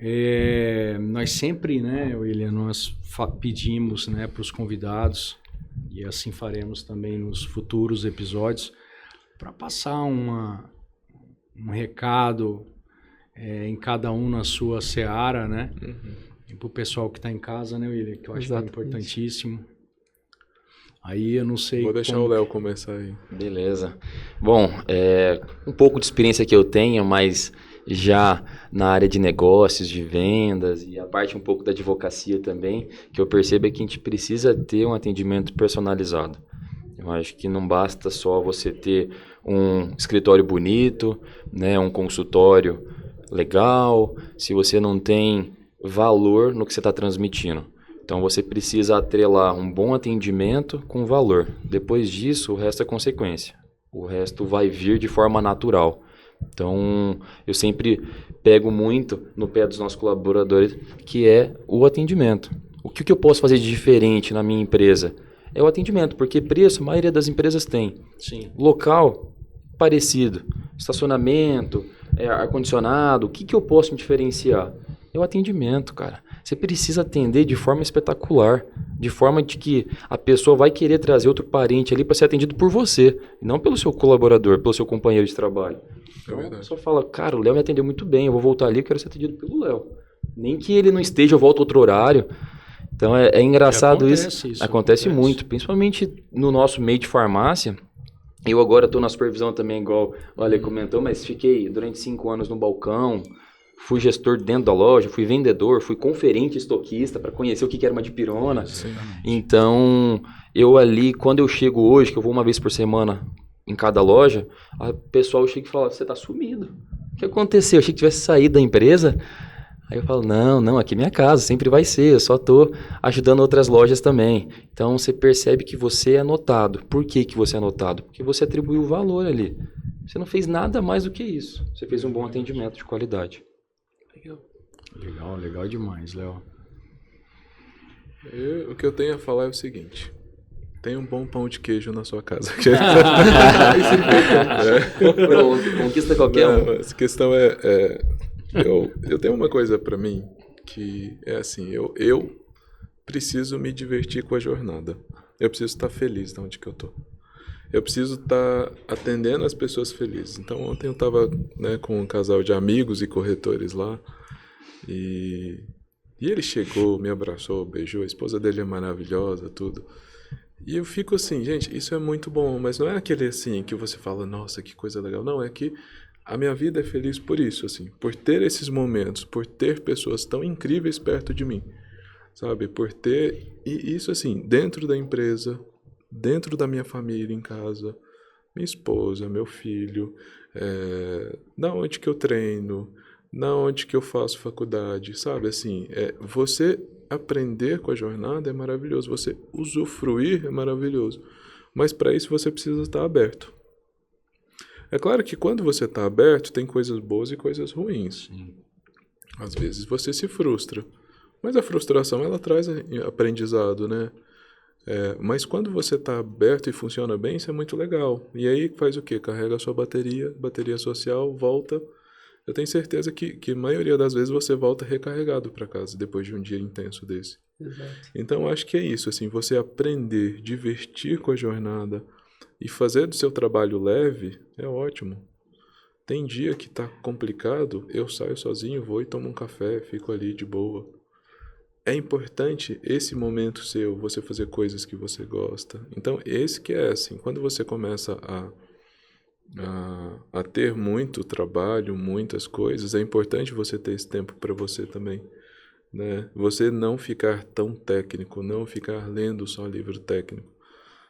nós sempre, né, William, nós pedimos, né, para os convidados, e assim faremos também nos futuros episódios, para passar um recado em cada um na sua seara, né? E para o pessoal que está em casa, né, William, que eu acho que é Exatamente. importantíssimo. Aí eu não sei Vou deixar como- o Léo começar aí. Beleza. Bom, um pouco de experiência que eu tenho, mas já na área de negócios, de vendas e a parte um pouco da advocacia também, que eu percebo é que a gente precisa ter um atendimento personalizado. Eu acho que não basta só você ter um escritório bonito, né, um consultório legal, se você não tem valor no que você está transmitindo. Então você precisa atrelar um bom atendimento com valor. Depois disso, o resto é consequência. O resto vai vir de forma natural. Então, eu sempre pego muito no pé dos nossos colaboradores, que é o atendimento. O que eu posso fazer de diferente na minha empresa? É o atendimento, porque preço a maioria das empresas tem. Sim. Local, parecido. Estacionamento, ar-condicionado. O que eu posso me diferenciar? É o atendimento, cara. Você precisa atender de forma espetacular, de forma de que a pessoa vai querer trazer outro parente ali para ser atendido por você, e não pelo seu colaborador, pelo seu companheiro de trabalho. Então, a pessoa fala, cara, o Léo me atendeu muito bem, eu vou voltar ali, eu quero ser atendido pelo Léo. Nem que ele não esteja, eu volto outro horário. Então, é engraçado isso. Acontece muito, principalmente no nosso meio de farmácia. Eu agora estou na supervisão também, igual o Ale comentou, mas fiquei durante 5 anos no balcão, fui gestor dentro da loja, fui vendedor, fui conferente estoquista para conhecer o que era uma dipirona. Então, eu ali, quando eu chego hoje, que eu vou uma vez por semana em cada loja, o pessoal chega e fala, você tá sumido. O que aconteceu? Eu achei que tivesse saído da empresa. Aí eu falo, não, aqui é minha casa, sempre vai ser, eu só tô ajudando outras lojas também. Então, você percebe que você é notado. Por que você é notado? Porque você atribuiu valor ali. Você não fez nada mais do que isso. Você fez um bom atendimento de qualidade. Legal demais, Léo. O que eu tenho a falar é o seguinte. Tem um bom pão de queijo na sua casa. Pronto, conquista qualquer um. Não, essa questão eu tenho uma coisa pra mim que é assim, eu preciso me divertir com a jornada. Eu preciso estar feliz de onde que eu tô. Eu preciso estar atendendo as pessoas felizes. Então ontem eu estava, né, com um casal de amigos e corretores lá e ele chegou, me abraçou, beijou, a esposa dele é maravilhosa, tudo. E eu fico assim, gente, isso é muito bom, mas não é aquele assim que você fala, nossa, que coisa legal. Não, é que a minha vida é feliz por isso, assim, por ter esses momentos, por ter pessoas tão incríveis perto de mim, sabe? Por ter, e isso assim, dentro da empresa, dentro da minha família em casa, minha esposa, meu filho, na onde que eu treino, na onde que eu faço faculdade, sabe? Assim, você aprender com a jornada é maravilhoso, você usufruir é maravilhoso, mas para isso você precisa estar aberto. É claro que quando você está aberto, tem coisas boas e coisas ruins. Sim. Às vezes você se frustra, mas a frustração ela traz aprendizado, né? Mas quando você está aberto e funciona bem, isso é muito legal. E aí faz o quê? Carrega a sua bateria social, volta. Eu tenho certeza que a maioria das vezes você volta recarregado para casa depois de um dia intenso desse. Exato. Então acho que é isso, assim, você aprender, divertir com a jornada E fazer do seu trabalho leve é ótimo. Tem dia que tá complicado, eu saio sozinho, vou e tomo um café, fico ali de boa. É importante esse momento seu, você fazer coisas que você gosta. Então, esse que é assim, quando você começa a ter muito trabalho, muitas coisas, é importante você ter esse tempo para você também, né? Você não ficar tão técnico, não ficar lendo só livro técnico.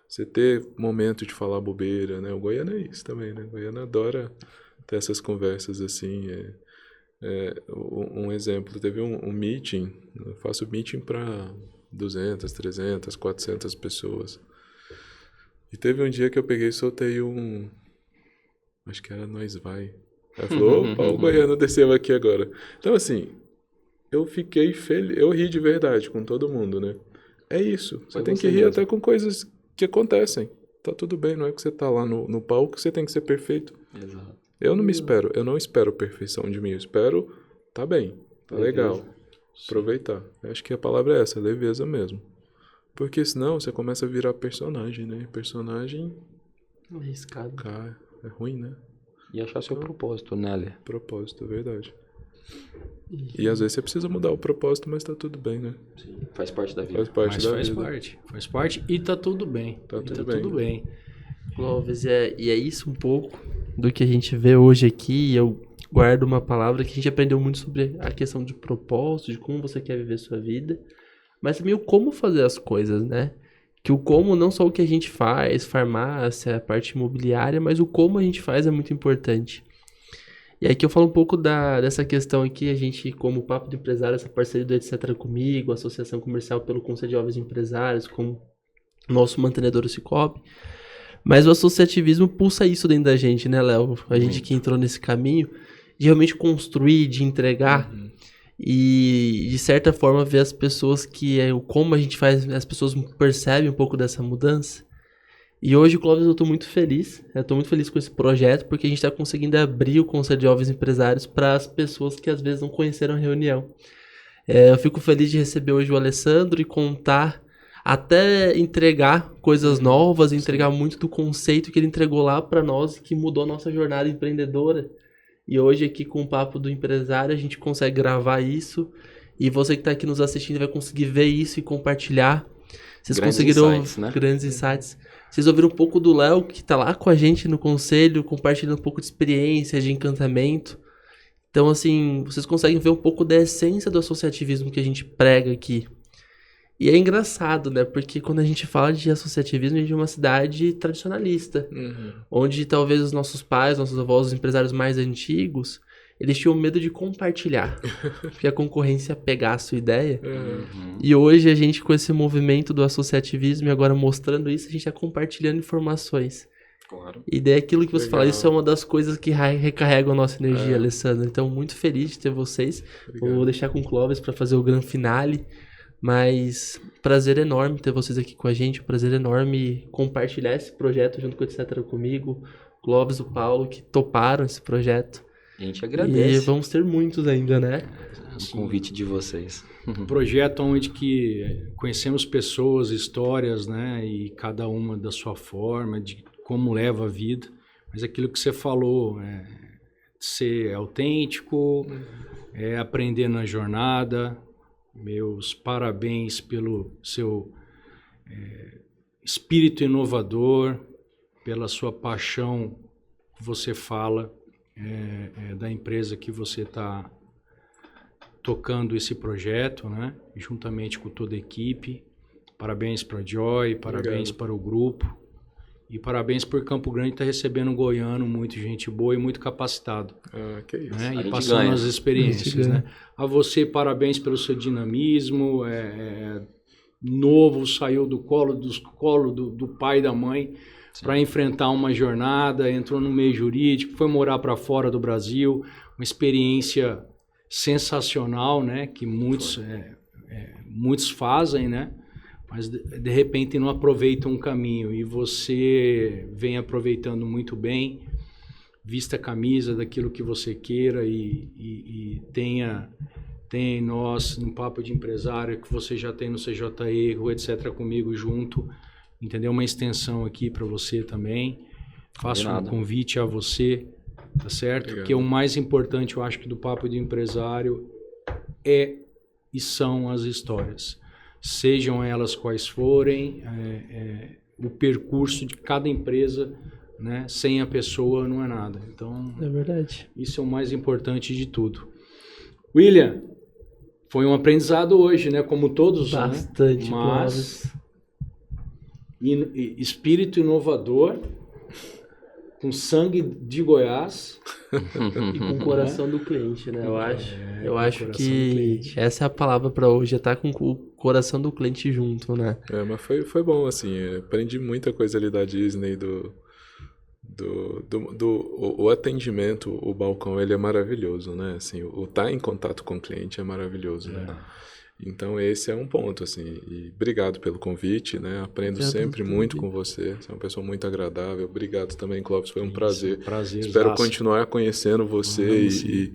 Você ter momento de falar bobeira, né? O goiano é isso também, né? O goiano adora ter essas conversas assim. Um exemplo, teve um meeting, eu faço meeting para 200, 300, 400 pessoas. E teve um dia que eu peguei e soltei acho que era Nós Vai. Ela falou, opa, o goiano desceu aqui agora. Então assim, eu fiquei feliz, eu ri de verdade com todo mundo, né? É isso, você tem que rir até com coisas que acontecem. Tá tudo bem, não é que você tá lá no palco que você tem que ser perfeito. Exato. Eu não espero perfeição de mim, eu espero, tá bem, tá legal, aproveitar. Eu acho que a palavra é essa, leveza mesmo. Porque senão você começa a virar personagem, né? Personagem... Arriscado. Cara, é ruim, né? E achar seu propósito, né, Lê? Propósito, é verdade. E às vezes você precisa mudar o propósito, mas tá tudo bem, né? Sim, faz parte da vida. Faz parte Mas da faz vida. parte. Faz parte e tá tudo bem. Tá E tudo tudo bem. Clóvis, e é isso um pouco do que a gente vê hoje aqui. Eu guardo uma palavra que a gente aprendeu muito sobre a questão de propósito, de como você quer viver sua vida, mas também o como fazer as coisas, né? Que o como, não só o que a gente faz, farmácia, a parte imobiliária, mas o como a gente faz é muito importante. E aí que eu falo um pouco dessa questão aqui, a gente, como Papo de Empresário, essa parceria do Etc. Comigo, a Associação Comercial pelo Conselho de Jovens Empresários, com o nosso mantenedor, o Cicobi. Mas o associativismo pulsa isso dentro da gente, né, Léo? A gente que entrou nesse caminho de realmente construir, de entregar e, de certa forma, ver as pessoas como a gente faz, as pessoas percebem um pouco dessa mudança. E hoje, Clóvis, eu estou muito feliz. Eu estou muito feliz com esse projeto, porque a gente está conseguindo abrir o Conselho de Jovens Empresários para as pessoas que às vezes não conheceram a reunião. Eu fico feliz de receber hoje o Alessandro e contar, até entregar coisas novas, entregar muito do conceito que ele entregou lá para nós, que mudou a nossa jornada empreendedora. E hoje aqui com o Papo do Empresário a gente consegue gravar isso, e você que está aqui nos assistindo vai conseguir ver isso e compartilhar. Vocês Grandes conseguiram insights, né? grandes insights. Vocês ouviram um pouco do Léo, que está lá com a gente no conselho, compartilhando um pouco de experiência, de encantamento. Então, assim, vocês conseguem ver um pouco da essência do associativismo que a gente prega aqui. E é engraçado, né? Porque quando a gente fala de associativismo, a gente é uma cidade tradicionalista, onde talvez os nossos pais, nossos avós, os empresários mais antigos, eles tinham medo de compartilhar, porque a concorrência pegar a sua ideia. E hoje a gente, com esse movimento do associativismo e agora mostrando isso, a gente está compartilhando informações. Claro. E daí aquilo que você Legal. fala, isso é uma das coisas que recarregam a nossa energia, Alessandro. Então, muito feliz de ter vocês. Obrigado. Vou deixar com o Clóvis para fazer o grande finale. Mas prazer enorme ter vocês aqui com a gente, prazer enorme compartilhar esse projeto junto com o Etc. Comigo, o Clóvis, o Paulo, que toparam esse projeto. A gente E agradece vamos ter muitos ainda, né? o convite de vocês. Um projeto onde que conhecemos pessoas, histórias, né? E cada uma da sua forma, de como leva a vida. Mas aquilo que você falou, ser autêntico, aprender na jornada. Meus parabéns pelo seu espírito inovador, pela sua paixão que você fala da empresa que você está tocando esse projeto, né? Juntamente com toda a equipe. Parabéns para a Joy, parabéns para o grupo e parabéns por Campo Grande estar recebendo um goiano, muito gente boa e muito capacitado. Que isso. Né? A E gente passando ganha. as experiências, né? A você, parabéns pelo seu dinamismo, novo, saiu do colo do pai e da mãe para enfrentar uma jornada, entrou no meio jurídico, foi morar para fora do Brasil, uma experiência sensacional, né? Que muitos fazem, né? Mas de repente não aproveitam um caminho e você vem aproveitando muito bem. Vista a camisa daquilo que você queira e tenha nós no Papo de Empresário, que você já tem no CJE, etc. comigo junto, entendeu? Uma extensão aqui para você também. Faço um nada. convite a você, tá certo? Obrigado. Porque o mais importante, eu acho que do Papo de Empresário é e são as histórias. Sejam elas quais forem, o percurso de cada empresa, né? Sem a pessoa não é nada. Então, É verdade. isso é o mais importante de tudo. William, foi um aprendizado hoje, né? Como todos, Bastante, né? Mas espírito inovador, com sangue de Goiás. E com o coração do cliente, né? Eu com o acho coração do que cliente. essa é a palavra para hoje, é estar com o coração do cliente junto, né? Mas foi bom, assim, aprendi muita coisa ali da Disney, o atendimento, o balcão, ele é maravilhoso, né? Assim, o estar em contato com o cliente é maravilhoso, né? Então esse é um ponto, assim, e obrigado pelo convite, né? Aprendo Obrigado sempre pelo muito convite. com você, você é uma pessoa muito agradável. Obrigado também, Clóvis, foi um prazer. Prazer. Espero continuar conhecendo você Vamos, e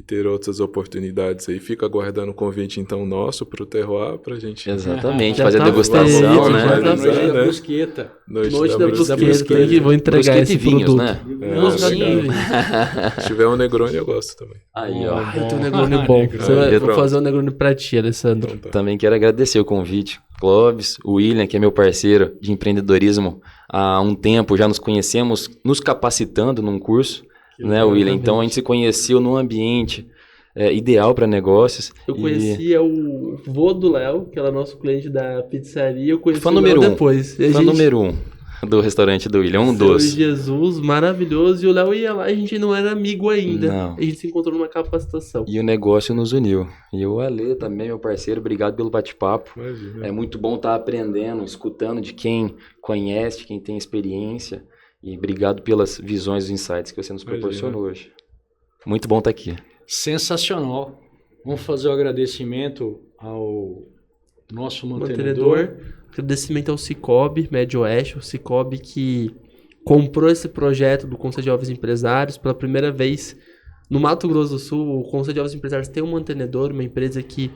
ter outras oportunidades aí. Fico aguardando o convite, então, nosso para o Terroir, para a gente... Exatamente, Já fazer a tá degustação, feito, né? já tá Noite feito. da né? brusqueta. Noite da Brusqueta. brusqueta, que vou entregar Brusqueta esse e vinhos, produto. né? Brusqueta. Se tiver um Negroni, eu gosto também. Aí, ó. Eu tenho um Negroni bom. Vou Pronto. fazer um Negroni pra ti, Alessandro. Então, tá. Também quero agradecer o convite. Clóvis, o William, que é meu parceiro de empreendedorismo há um tempo, já nos conhecemos, nos capacitando num curso, né, William? Então a gente se conheceu num ambiente ideal para negócios. Eu conhecia o vô do Léo, que era nosso cliente da pizzaria. Eu conheci Fã o Léo número 1. depois. E a Fã gente- número 1 do restaurante do William, um Seu doce. Jesus, maravilhoso. E o Léo ia lá e a gente não era amigo ainda. Não. A gente se encontrou numa capacitação. E o negócio nos uniu. E o Ale também, meu parceiro, obrigado pelo bate-papo. Imagina. É muito bom estar aprendendo, escutando de quem conhece, de quem tem experiência. E obrigado pelas visões e insights que você nos Imagina. proporcionou hoje. Muito bom estar aqui. Sensacional. Vamos fazer o agradecimento ao nosso mantenedor. Mantenedor. Agradecimento ao Cicobi, Médio Oeste, o Cicobi que comprou esse projeto do Conselho de Jovens Empresários pela primeira vez no Mato Grosso do Sul. O Conselho de Jovens Empresários tem um mantenedor, uma empresa que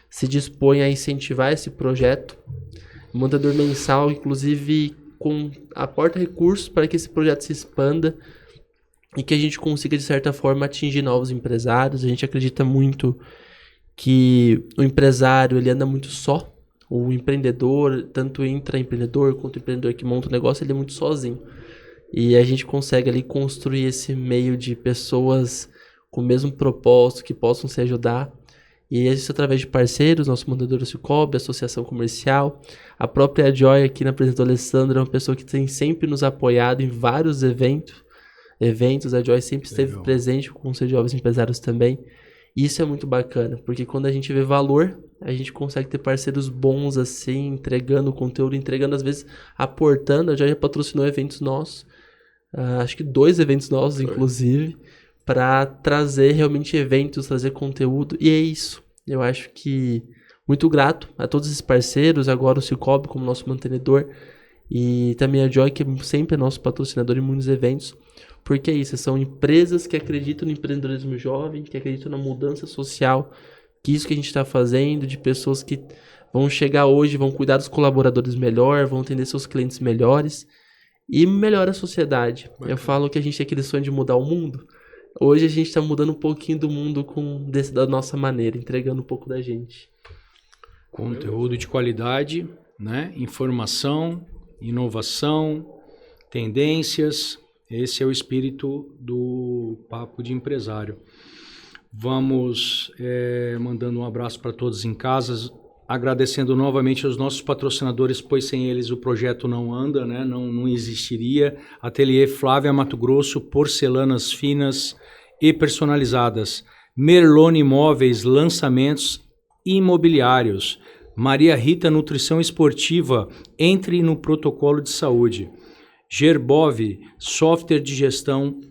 se dispõe a incentivar esse projeto. Um mantenedor mensal, inclusive, aporta recursos para que esse projeto se expanda e que a gente consiga, de certa forma, atingir novos empresários. A gente acredita muito que o empresário ele anda muito só. O empreendedor, tanto intraempreendedor quanto o empreendedor que monta o negócio, ele é muito sozinho. E a gente consegue ali construir esse meio de pessoas com o mesmo propósito, que possam se ajudar. E isso através de parceiros, nosso mandador do Cicobi, associação comercial. A própria Joy aqui na presença do Alessandro é uma pessoa que tem sempre nos apoiado em vários eventos. A Joy sempre esteve Legal. presente com o Conselho de Jovens Empresários também. E isso é muito bacana, porque quando a gente vê valor, a gente consegue ter parceiros bons assim, entregando conteúdo, entregando às vezes, aportando. A Joy já patrocinou eventos nossos, acho que 2 eventos nossos, inclusive, para trazer realmente eventos, trazer conteúdo. E é isso. Eu acho que muito grato a todos esses parceiros, agora o Cicobi como nosso mantenedor, e também a Joy, que sempre é nosso patrocinador em muitos eventos. Porque é isso, são empresas que acreditam no empreendedorismo jovem, que acreditam na mudança social, que isso que a gente está fazendo, de pessoas que vão chegar hoje, vão cuidar dos colaboradores melhor, vão atender seus clientes melhores e melhora a sociedade. Eu falo que a gente tem aquele sonho de mudar o mundo. Hoje a gente está mudando um pouquinho do mundo da nossa maneira, entregando um pouco da gente. Conteúdo de qualidade, né? Informação, inovação, tendências. Esse é o espírito do Papo de Empresário. Vamos mandando um abraço para todos em casa, agradecendo novamente aos nossos patrocinadores, pois sem eles o projeto não anda, né? Não existiria. Ateliê Flávia Mato Grosso, porcelanas finas e personalizadas. Merlone Imóveis, lançamentos imobiliários. Maria Rita Nutrição Esportiva, entre no protocolo de saúde. Gerbov, software de gestão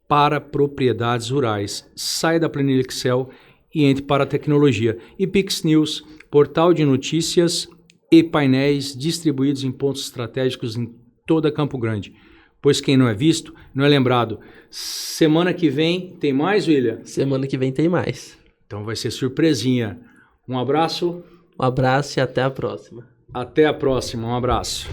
para propriedades rurais. Saia da planilha Excel e entre para a tecnologia. E Pix News, portal de notícias e painéis distribuídos em pontos estratégicos em toda Campo Grande. Pois quem não é visto, não é lembrado. Semana que vem tem mais, William? Semana que vem tem mais. Então vai ser surpresinha. Um abraço. Um abraço e até a próxima. Até a próxima. Um abraço.